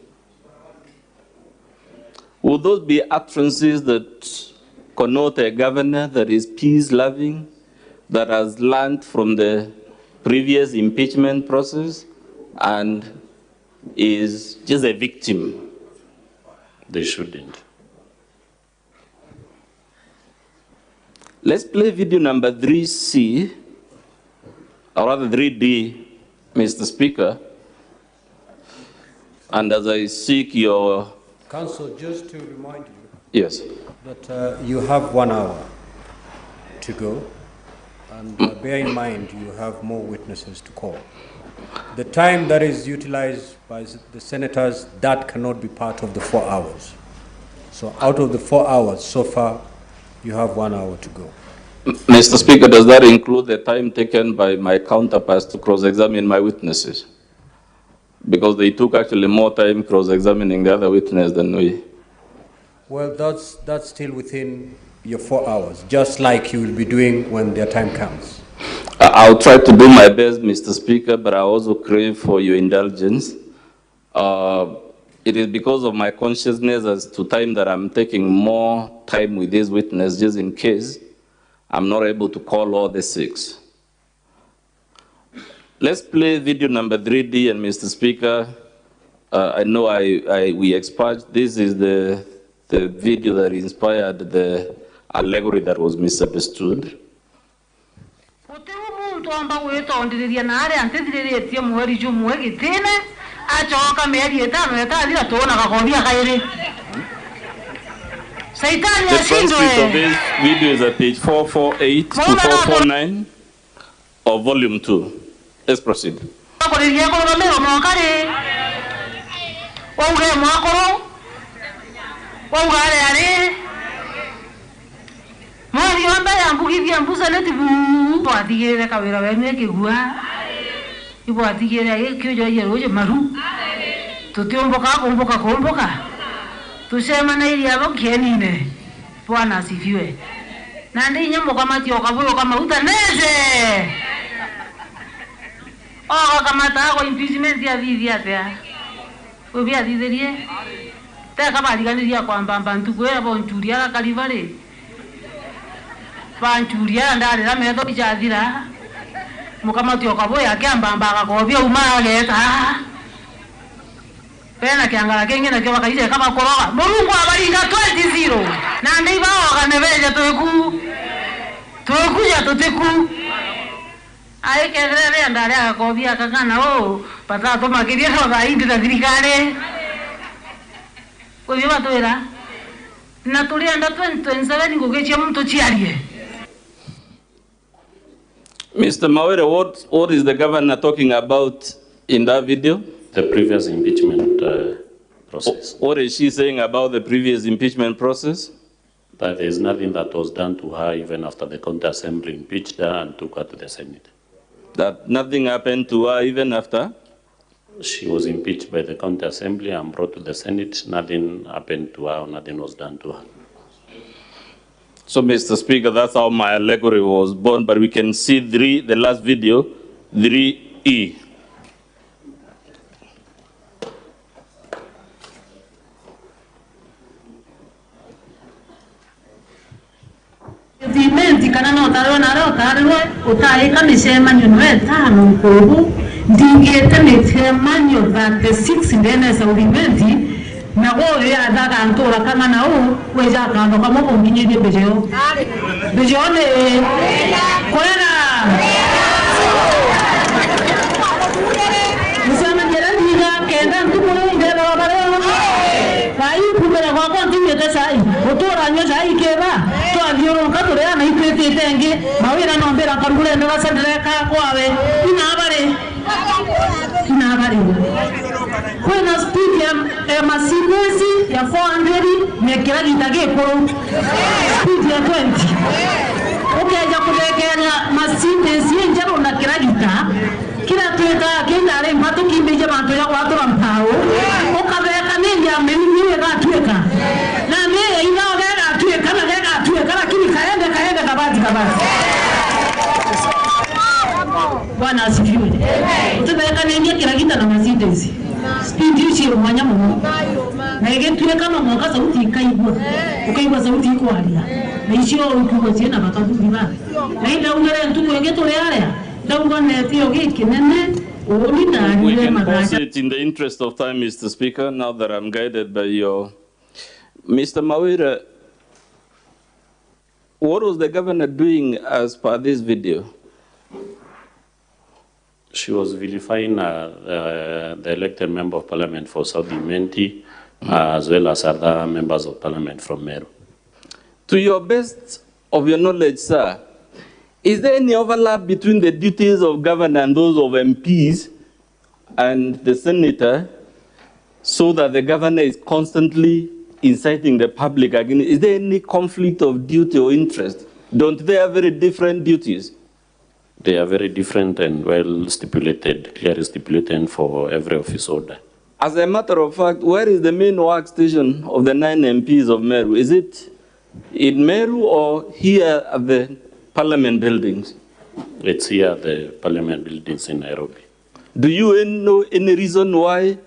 Would those be utterances that connote a governor that is peace-loving, that has learned from the previous impeachment process and is just a victim? They shouldn't. Let's play video number 3C, or rather 3D, Mr. Speaker. And as I seek your... Council, just to remind you. Yes. That you have 1 hour to go. And bear in mind, you have more witnesses to call. The time that is utilized by the senators, that cannot be part of the 4 hours. So out of the 4 hours so far, you have 1 hour to go. Mr. Speaker, does that include the time taken by my counterparts to cross-examine my witnesses? Because they took actually more time cross-examining the other witness than we. Well, that's still within your 4 hours, just like you will be doing when their time comes. I'll try to do my best, Mr. Speaker, but I also crave for your indulgence. It is because of my consciousness as to time that I'm taking more time with this witness, just in case I'm not able to call all the 6. Let's play video number 3D, and Mr. Speaker, I know we expunged. This is the video that inspired the allegory that was misunderstood. The transcript of this video is at page 448 to 449 of volume 2. Let's proceed. Tusema na ili hapo kienine. Bwana asifiwe. Na ndi nyambo kama tio kabuyo kama utaneze. Kama tako impeachment ya vivi atia. Ubia dizerie. Ta kama liganiria kwa mbamba ntukwe abo nchuria kalivale. Panchuria ndare la meto bichadira. Mukama tio kabuyo akamba akakobia umageta. Pena kiangala kengine kwa kaije kama koroga. Mungu abalinga 20-0. Na ndiba okanebeje tukuja tuteku. Ai kedere ndare akakobia kakana patato makiria roga indi da grikare. Kwa hivyo tuera. Na tulienda 2027 ngogeche mtu chiarie. Mr. Mawere, what is the governor talking about in that video? The previous impeachment process. What is she saying about the previous impeachment process? That there is nothing that was done to her even after the county assembly impeached her and took her to the Senate. That nothing happened to her even after? She was impeached by the county assembly and brought to the Senate. Nothing happened to her, or nothing was done to her. So, Mr. Speaker, that's how my allegory was born, but we can see the last video, 3E. Vimenti kana no taro na ro taro utai kamisema nyonwe tano mkobu ndingete mitemanyo that the 6 ndene sa vimenti na go ya daga antora kama na u weja kando kama konginye de bejo ne kwena musama jera diga kenda ntuko ngela bare kai kubera kwa kontinye de sai otora nyo sai keba Dioro kato ya na ipete tenge mawira no mbera karugule ndo basandreka kwawe inabari kwena speed ya masinesi ya 400 mekera gitage ko speed ya 20 okay ja kulekera masinesi njaro na kiragita kila tueka kenda ale mpato kimbeje bantu ya watu rampao okabeka nende ya meniwe ga tueka na me ina ga tueka na ga tueka lakini kaenda kabati Bwana asifiwe. Tutaweka nenge kiragita na masinesi speed yuchi rumanya mu na yege tueka no moka sauti ikaibwa sauti iko halia na ishio ukubwa tena bakaduri ba na ila ungere ntuko yenge tole area We can pause it in the interest of time, Mr. Speaker, now that I'm guided by your... Mr. Mawira, what was the governor doing as per this video? She was vilifying the elected member of parliament for South Imenti, as well as other members of parliament from Meru. To your best of your knowledge, sir, is there any overlap between the duties of governor and those of MPs and the senator, so that the governor is constantly inciting the public again? Is there any conflict of duty or interest? Don't they have very different duties? They are very different and well stipulated, clearly stipulated for every office order. As a matter of fact, where is the main workstation of the 9 MPs of Meru? Is it in Meru or here at the Parliament buildings? It's here at the Parliament buildings in Nairobi. Do you know any reason why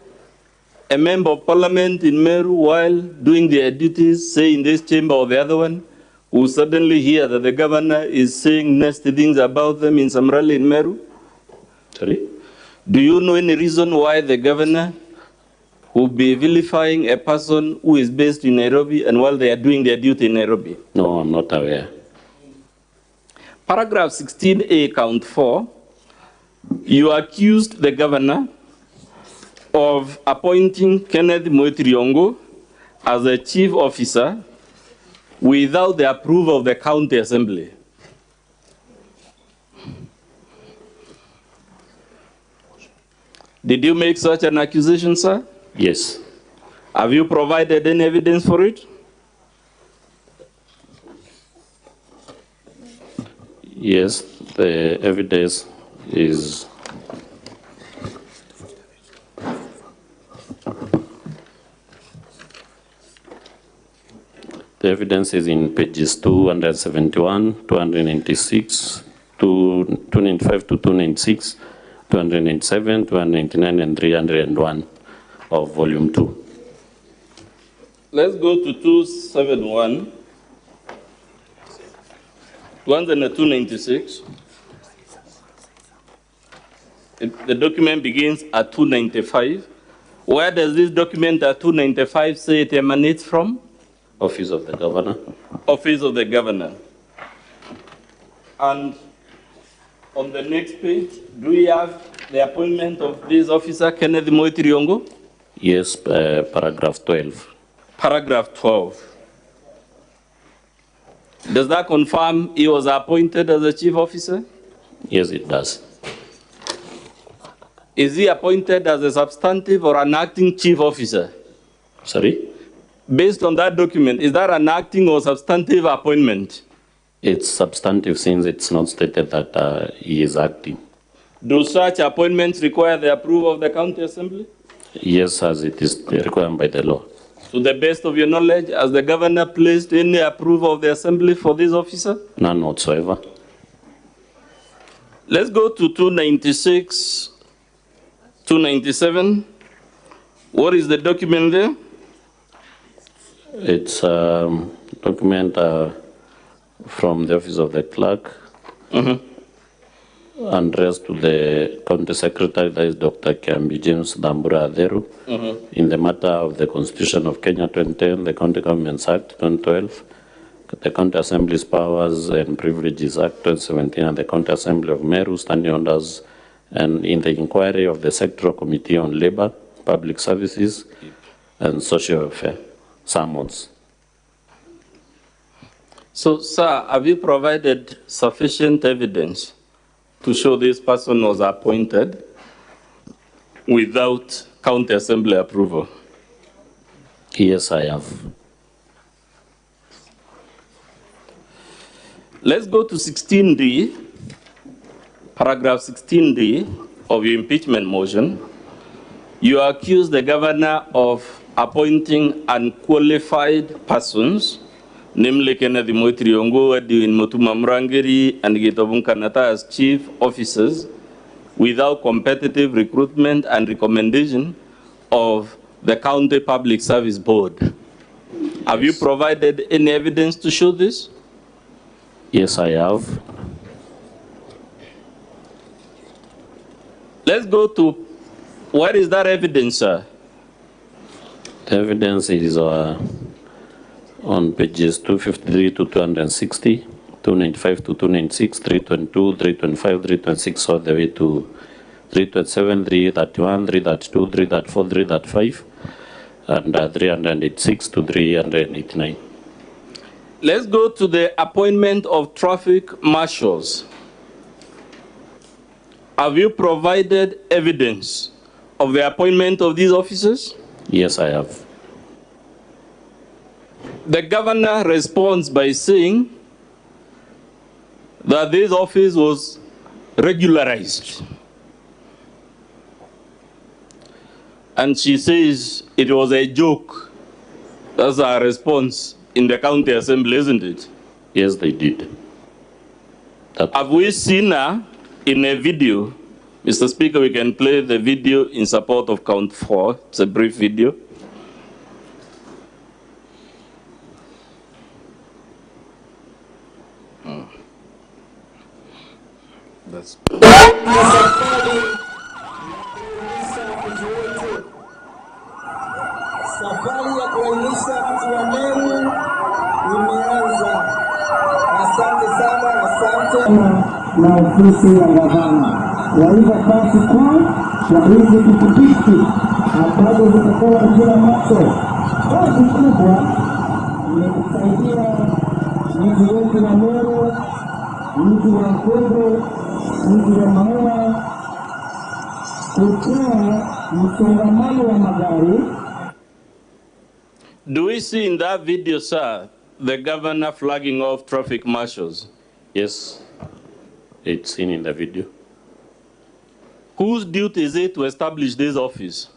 a member of Parliament in Meru, while doing their duties, say in this chamber or the other one, will suddenly hear that the governor is saying nasty things about them in some rally in Meru? Sorry? Do you know any reason why the governor will be vilifying a person who is based in Nairobi and while they are doing their duty in Nairobi? No, I'm not aware. Paragraph 16A, count 4, you accused the governor of appointing Kenneth Moitriongo as a chief officer without the approval of the county assembly. Did you make such an accusation, sir? Yes. Have you provided any evidence for it? Yes, the evidence is in pages 271, 296, 295 to 296, 297, 299, and 301 of volume 2. Let's go to 271. 296. The document begins at 295. Where does this document at 295 say it emanates from? Office of the Governor. Office of the Governor. And on the next page, do we have the appointment of this officer, Kenneth Moitriongo? Yes, paragraph 12. Paragraph 12. Does that confirm he was appointed as a chief officer? Yes, it does. Is he appointed as a substantive or an acting chief officer? Sorry? Based on that document, is that an acting or substantive appointment? It's substantive since it's not stated that he is acting. Do such appointments require the approval of the county assembly? Yes, as it is required by the law. To the best of your knowledge, has the governor placed any approval of the assembly for this officer? None whatsoever. Let's go to 296, 297. What is the document there? It's a document from the office of the clerk, addressed to the county secretary, that is Dr. Kiambi James Dambura Aderu, in the matter of the Constitution of Kenya 2010, the County Governments Act 2012, the County Assembly's Powers and Privileges Act 2017, and the County Assembly of Meru standing orders, and in the inquiry of the Sectoral Committee on Labor, Public Services, and Social Welfare, summons. So, sir, have you provided sufficient evidence to show this person was appointed without county assembly approval? Yes, I have. Let's go to 16D, paragraph 16D of your impeachment motion. You accuse the governor of appointing unqualified persons, namely Kennedy Moitriongo, Edwin Mutuma Mrangeri, and Gitovun Kanata as chief officers without competitive recruitment and recommendation of the County Public Service Board. Have you provided any evidence to show this? Yes, I have. Let's go to, where is that evidence, sir? The evidence is on pages 253 to 260, 295 to 296, 322, 325, 326, all the way to 327, 331, 332, 334, 335, and 386 to 389. Let's go to the appointment of traffic marshals. Have you provided evidence of the appointment of these officers? Yes, I have. The governor responds by saying that this office was regularized. And she says it was a joke. That's our response in the county assembly, isn't it? Yes, they did. Have we seen her in a video? Mr. Speaker, we can play the video in support of count 4. It's a brief video. That's safari ya kuainisha mji wa Meru imeanza. Asante sana, asante. Na ofisi ya gavana waiva basi kuu ya hizi pikipiki ambazo zitakuwa kila macho. Kazi kubwa ni kusaidia mji wetu wa Meru, mji wa Uhuru, mji wa Maua kutoa msongamano wa magari. Do we see in that video, sir, the governor flagging off traffic marshals? Yes, it's seen in the video. Whose duty is it to establish this office?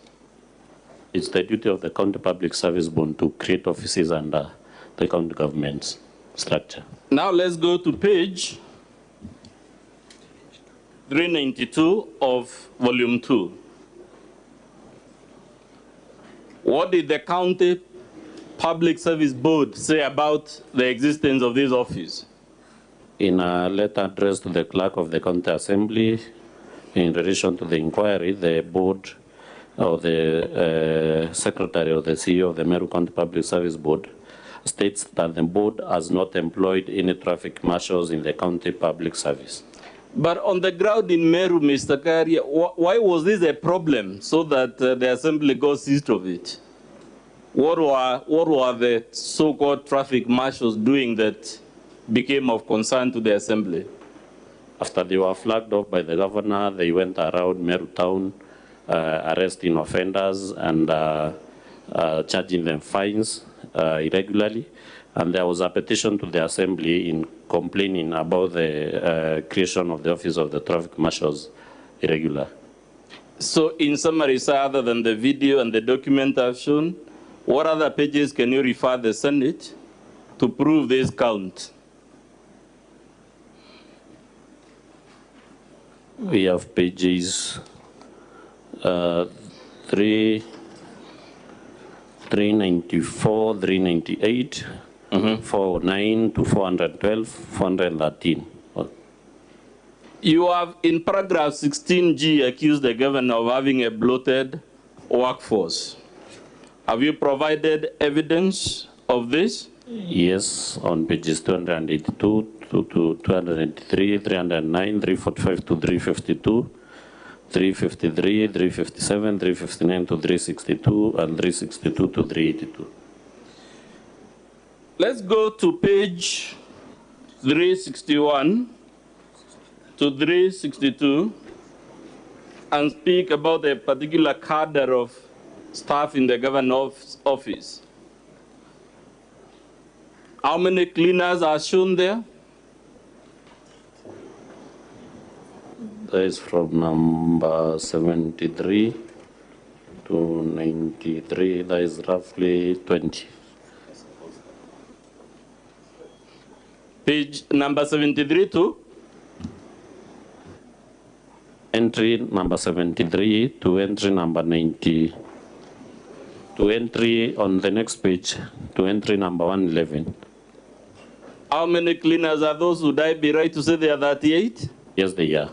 It's the duty of the County Public Service Board to create offices under the county government's structure. Now let's go to page 392 of volume 2. What did the County Public Service Board say about the existence of this office? In a letter addressed to the clerk of the county assembly, in relation to the inquiry, the board or the secretary or the CEO of the Meru County Public Service Board states that the board has not employed any traffic marshals in the county public service. But on the ground in Meru, Mr. Karia, why was this a problem so that the assembly got seized of it? What were the so-called traffic marshals doing that became of concern to the assembly? After they were flagged off by the governor, they went around Meru town, arresting offenders and charging them fines irregularly. And there was a petition to the assembly in complaining about the creation of the office of the traffic marshals irregular. So in summary, sir, other than the video and the document I've shown, What other pages can you refer the Senate to prove this count? We have pages 394, 398, 409 to 412, 413. You have, in paragraph 16G, accused the governor of having a bloated workforce. Have you provided evidence of this? Yes, on pages 282 to 283, 309, 345 to 352, 353, 357, 359 to 362, and 362 to 382. Let's go to page 361 to 362 and speak about a particular cadre of staff in the governor's office. How many cleaners are shown there? That is from number 73 to 93. That is roughly 20. Page number 73 to? Entry number 73 to entry number 90. To entry on the next page, to entry number 111. How many cleaners are those? Would I be right to say they are 38? Yes, they are.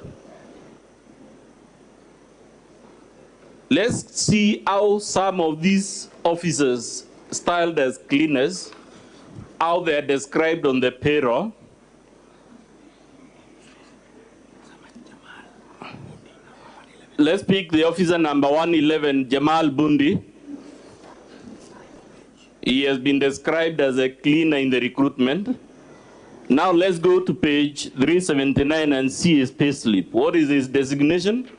Let's see how some of these officers, styled as cleaners, how they are described on the payroll. Let's pick the officer number 111, Jamal Bundi. He has been described as a cleaner in the recruitment. Now let's go to page 379 and see his payslip. What is his designation?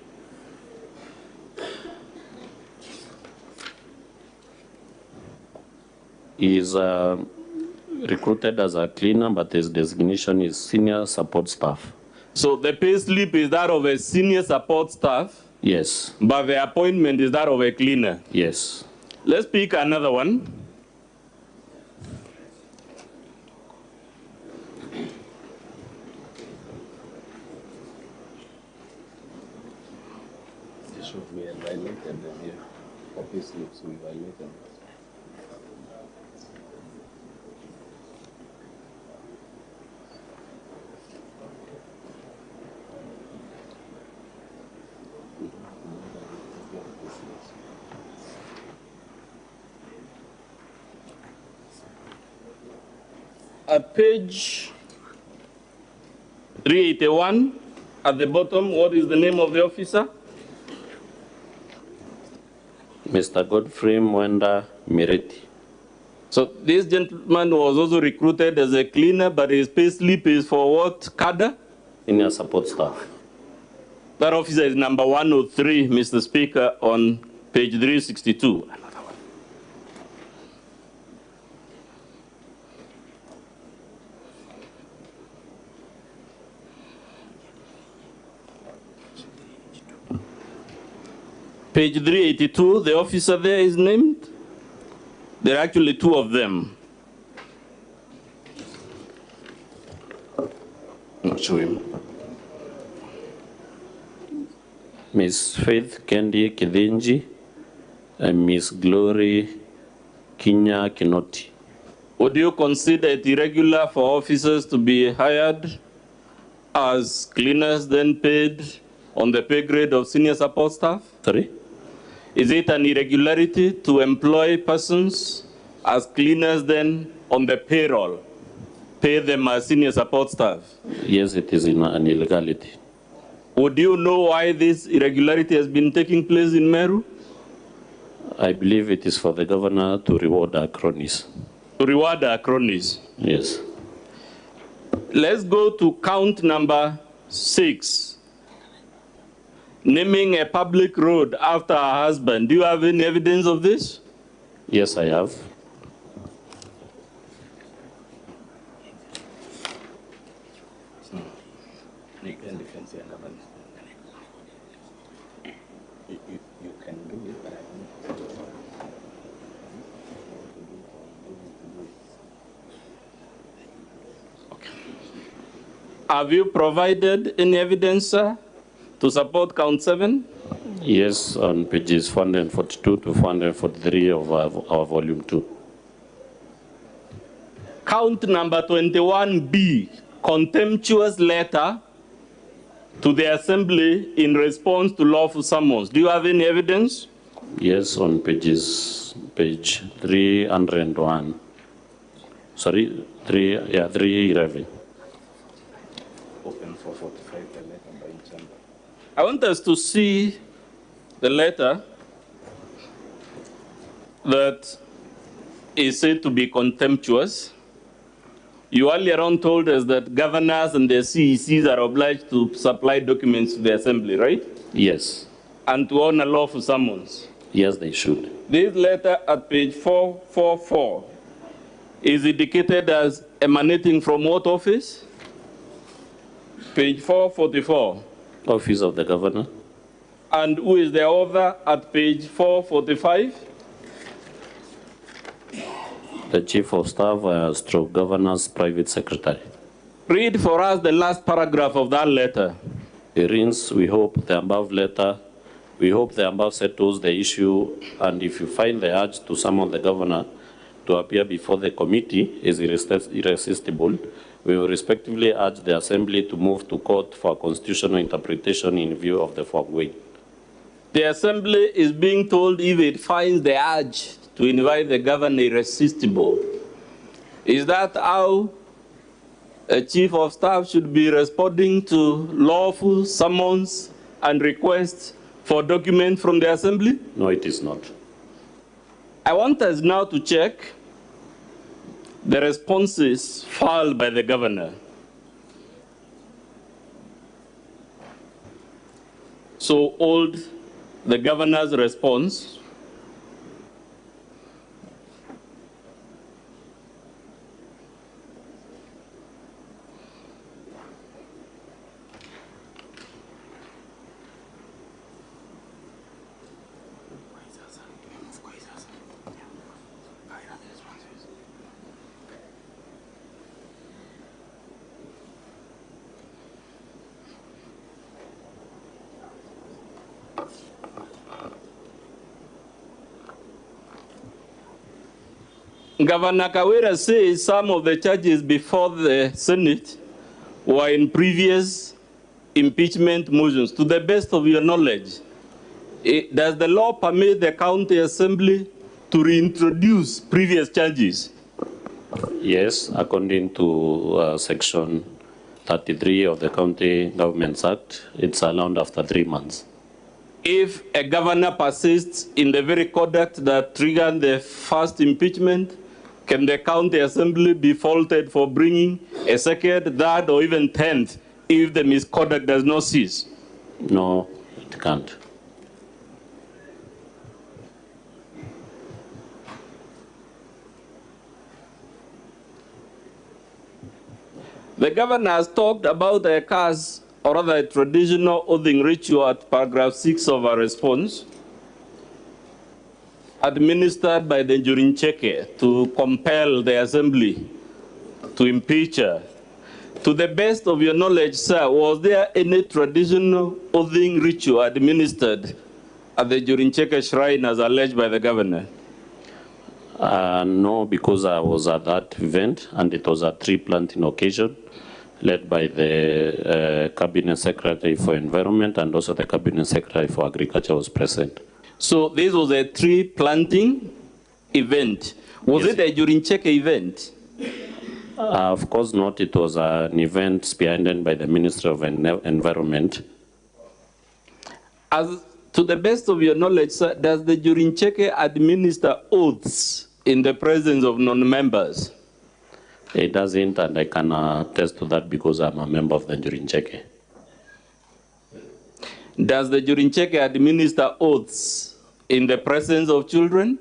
He is recruited as a cleaner, but his designation is senior support staff. So the payslip is that of a senior support staff? Yes. But the appointment is that of a cleaner? Yes. Let's pick another one. We have violated the office slips, we violated. At page 381, at the bottom, what is the name of the officer? Mr. Godfrey Mwenda Mireti. So this gentleman was also recruited as a cleaner, but his pay slip is for what cadre? Senior support staff. That officer is number 103, Mr. Speaker, on page 362. Page 382, the officer there is named. There are actually two of them. Not show him. Miss Faith Kendi Kidinji and Miss Glory Kinya Kinoti. Would you consider it irregular for officers to be hired as cleaners, then paid on the pay grade of senior support staff? Sorry? Is it an irregularity to employ persons as cleaners, then on the payroll, pay them as senior support staff? Yes, it is an illegality. Would you know why this irregularity has been taking place in Meru? I believe it is for the governor to reward our cronies. To reward our cronies? Yes. Let's go to count number 6. Naming a public road after her husband. Do you have any evidence of this? Yes, I have. You can do it, but Have you provided any evidence, sir, to support count 7? Yes, on pages 442 to 443 of our volume 2. Count number 21B, contemptuous letter to the assembly in response to lawful summons. Do you have any evidence? Yes, on page 301. Sorry, 311. Open 445, the letter by Chamber. I want us to see the letter that is said to be contemptuous. You earlier on told us that governors and their CECs are obliged to supply documents to the assembly, right? Yes. And to honor lawful summons. Yes, they should. This letter at page 444 is indicated as emanating from what office? Page 444. Office of the Governor. And who is the author at page 445? The Chief of Staff, stroke Governor's Private Secretary. Read for us the last paragraph of that letter. It reads, we hope the above settles the issue, and if you find the urge to summon the Governor to appear before the committee is irresistible, we will respectively urge the Assembly to move to court for constitutional interpretation in view of the foregoing. The Assembly is being told if it finds the urge to invite the Governor irresistible. Is that how a Chief of Staff should be responding to lawful summons and requests for documents from the Assembly? No, it is not. I want us now to check the responses filed by the Governor. So hold the Governor's response. Governor Kawira says some of the charges before the Senate were in previous impeachment motions. To the best of your knowledge, does the law permit the county assembly to reintroduce previous charges? Yes, according to section 33 of the County Governments Act, it's allowed after 3 months. If a governor persists in the very conduct that triggered the first impeachment, can the county assembly be faulted for bringing a second, third, or even 10th if the misconduct does not cease? No, it can't. The governor has talked about a curse, or rather a traditional oathing ritual at paragraph 6 of our response, administered by the Jurincheke to compel the assembly to impeach her. To the best of your knowledge, sir, was there any traditional oathing ritual administered at the Jurincheke shrine as alleged by the governor? No, because I was at that event and it was a tree planting occasion led by the Cabinet Secretary for Environment and also the Cabinet Secretary for Agriculture was present. So this was a tree planting event. Was it a Jurincheke event? Of course not. It was an event spearheaded by the Ministry of Environment. As to the best of your knowledge, sir, does the Jurincheke administer oaths in the presence of non-members? It doesn't, and I can attest to that because I'm a member of the Jurincheke. Does the Jurincheke administer oaths in the presence of children?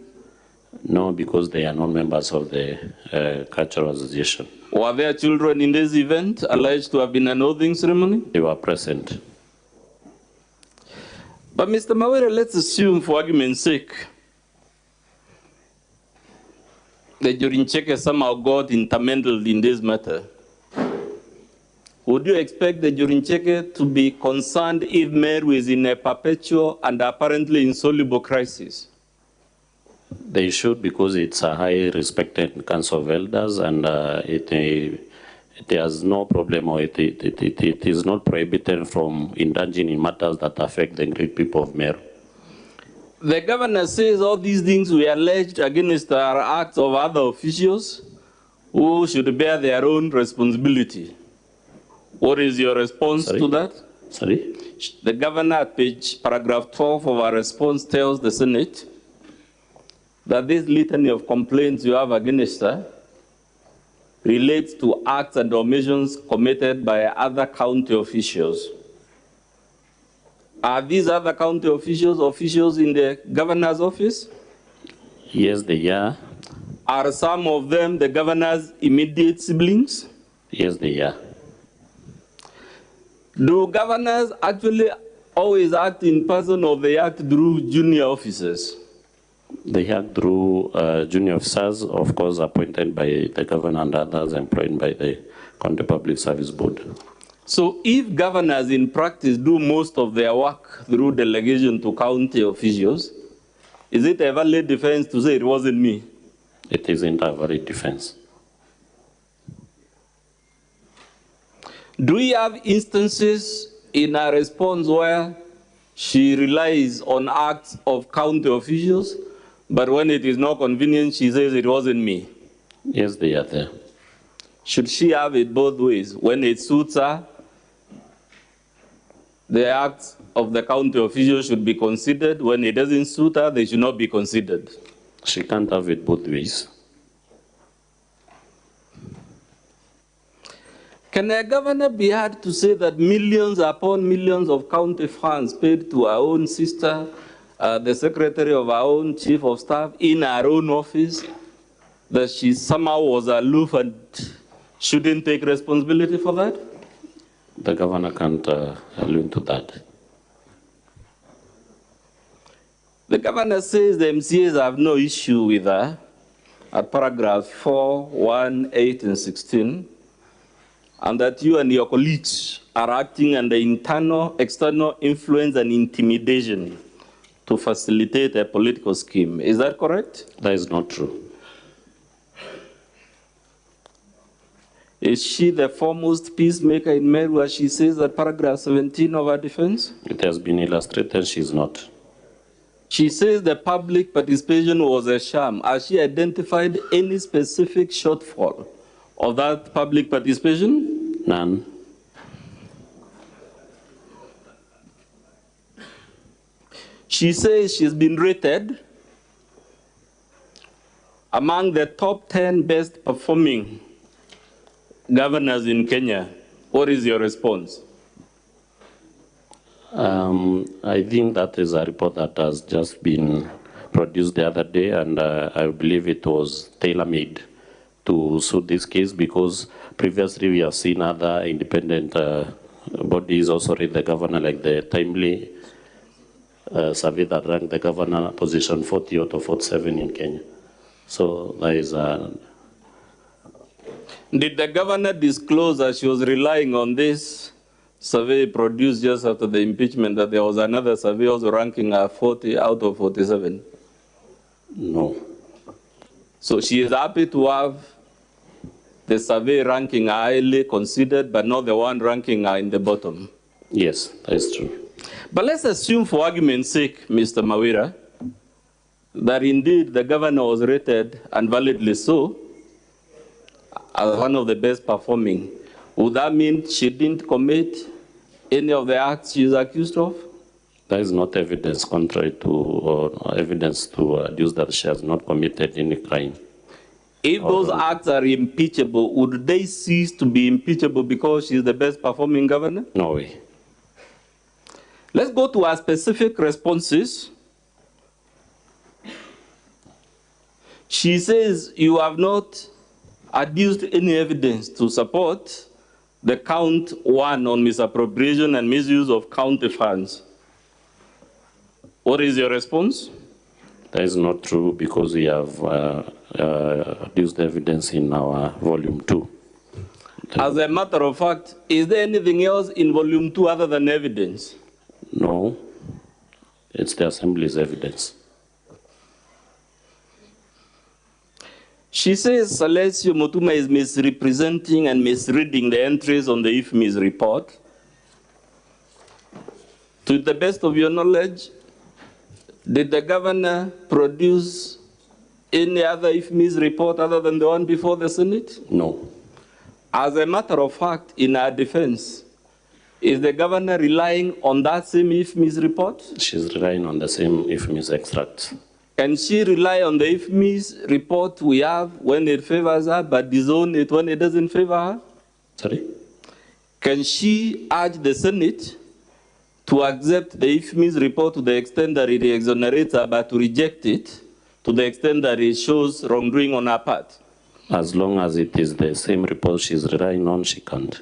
No, because they are not members of the cultural association. Were there children in this event alleged to have been an oathing ceremony? They were present. But Mr. Mawere, let's assume for argument's sake, the Jurincheke somehow got intermingled in this matter. would you expect the Jurincheke to be concerned if Meru is in a perpetual and apparently insoluble crisis? They should, because it's a highly respected council of elders, and it has no problem, or it is not prohibited from indulging in matters that affect the great people of Meru. The governor says all these things we alleged against are acts of other officials who should bear their own responsibility. What is your response to that? Sorry? The governor at paragraph 12 of our response tells the Senate that this litany of complaints you have against her relates to acts and omissions committed by other county officials. Are these other county officials in the governor's office? Yes, they are. Are some of them the governor's immediate siblings? Yes, they are. Do governors actually always act in person, or they act through junior officers? They act through junior officers, of course, appointed by the governor, and others employed by the County Public Service Board. So if governors in practice do most of their work through delegation to county officials, is it a valid defense to say it wasn't me? It isn't a valid defense. Do we have instances in our response where she relies on acts of county officials, but when it is not convenient, she says it wasn't me? Yes, they are there. Should she have it both ways? When it suits her, the acts of the county officials should be considered. When it doesn't suit her, they should not be considered. She can't have it both ways. Can a governor be heard to say that millions upon millions of county funds paid to our own sister, the secretary of our own chief of staff in our own office, that she somehow was aloof and shouldn't take responsibility for that? The governor can't allude to that. The governor says the MCAs have no issue with her at paragraphs 4, 1, 8, and 16, and that you and your colleagues are acting under internal, external influence and intimidation to facilitate a political scheme. Is that correct? That is not true. Is she the foremost peacemaker in Meru, as she says at paragraph 17 of her defense? It has been illustrated she's not. She says the public participation was a sham. Has she identified any specific shortfall of that public participation? None. She says she's been rated among the top 10 best performing governors in Kenya. What is your response? I think that is a report that has just been produced the other day, and I believe it was tailor-made to suit this case, because previously we have seen other independent bodies also rate the governor, like the timely survey that ranked the governor position 40 out of 47 in Kenya. So there is a... Did the governor disclose that she was relying on this survey produced just after the impeachment, that there was another survey also ranking her 40 out of 47? No. So she is happy to have the survey ranking her highly considered, but not the one ranking her in the bottom? Yes, that is true. But let's assume, for argument's sake, Mr. Mawira, that indeed the governor was rated, and validly so, as one of the best performing. Would that mean she didn't commit any of the acts she is accused of? There is not evidence contrary to, or evidence to adduce that she has not committed any crime. If those acts are impeachable, would they cease to be impeachable because she is the best performing governor? No way. Let's go to our specific responses. She says you have not adduced any evidence to support the count 1 on misappropriation and misuse of county funds. What is your response? That is not true, because we have adduced evidence in our volume 2. As a matter of fact, is there anything else in volume 2 other than evidence? No, it's the Assembly's evidence. She says Salesio Mutuma is misrepresenting and misreading the entries on the IFMI's report. To the best of your knowledge, did the governor produce any other IFMI's report other than the one before the Senate? No. As a matter of fact, in our defense, is the governor relying on that same IFMI's report? She's relying on the same IFMI's extract. Can she rely on the IFMI's report we have when it favors her, but disown it when it doesn't favor her? Sorry? Can she urge the Senate to accept the IFMI's report to the extent that it exonerates her, but to reject it to the extent that it shows wrongdoing on her part? As long as it is the same report she's relying on, she can't.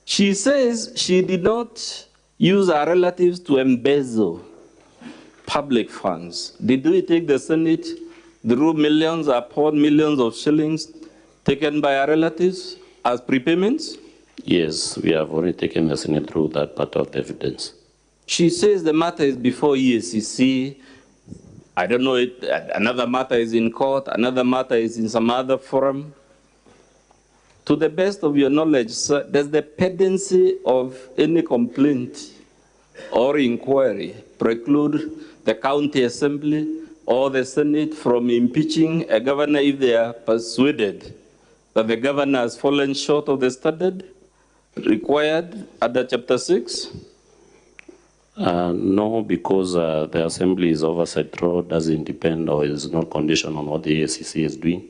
She says she did not use her relatives to embezzle public funds. Did we take the Senate through millions upon millions of shillings taken by our relatives as prepayments? Yes, we have already taken the Senate through that part of the evidence. She says the matter is before EACC. I don't know, another matter is in court, another matter is in some other forum. To the best of your knowledge, sir, does the pendency of any complaint or inquiry preclude the county assembly or the Senate from impeaching a governor if they are persuaded that the governor has fallen short of the standard required under Chapter 6? No, because the Assembly's oversight role doesn't depend or is not conditioned on what the ACC is doing.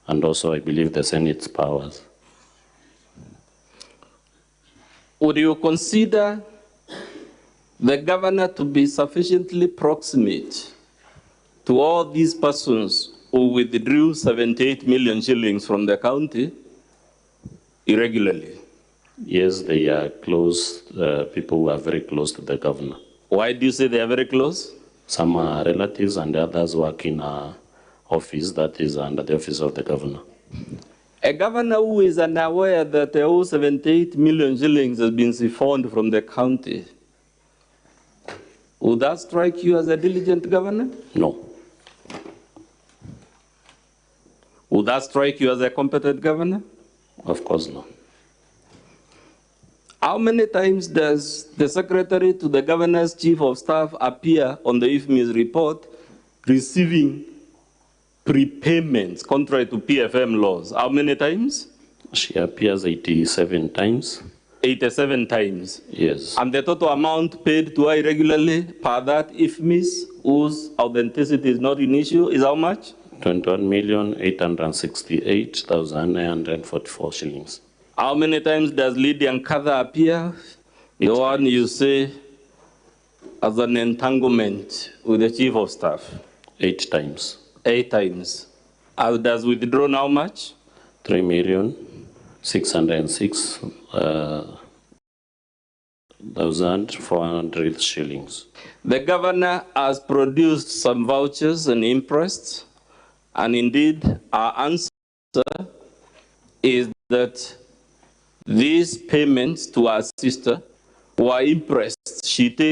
And also, I believe the Senate's powers. Would you consider the governor to be sufficiently proximate to all these persons who withdrew 78 million shillings from the county irregularly? Yes, they are close, people who are very close to the governor. Why do you say they are very close? Some are relatives and the others work in an office that is under the office of the governor. A governor who is unaware that the 78 million shillings has been siphoned from the county, would that strike you as a diligent governor? No. Would that strike you as a competent governor? Of course not. How many times does the secretary to the governor's chief of staff appear on the IFMI's report receiving prepayments contrary to PFM laws? How many times? She appears 87 times. 87 times? Yes. And the total amount paid to her regularly per that IFMI's, whose authenticity is not an issue, is how much? 21,868,944 shillings. How many times does Lydia Nkatha appear? The one you say as an entanglement with the chief of staff? 8 times. 8 times. Does withdrawn how much? 3,606,400 shillings. The governor has produced some vouchers and impressed, and indeed our answer is that these payments to our sister were impressed. She takes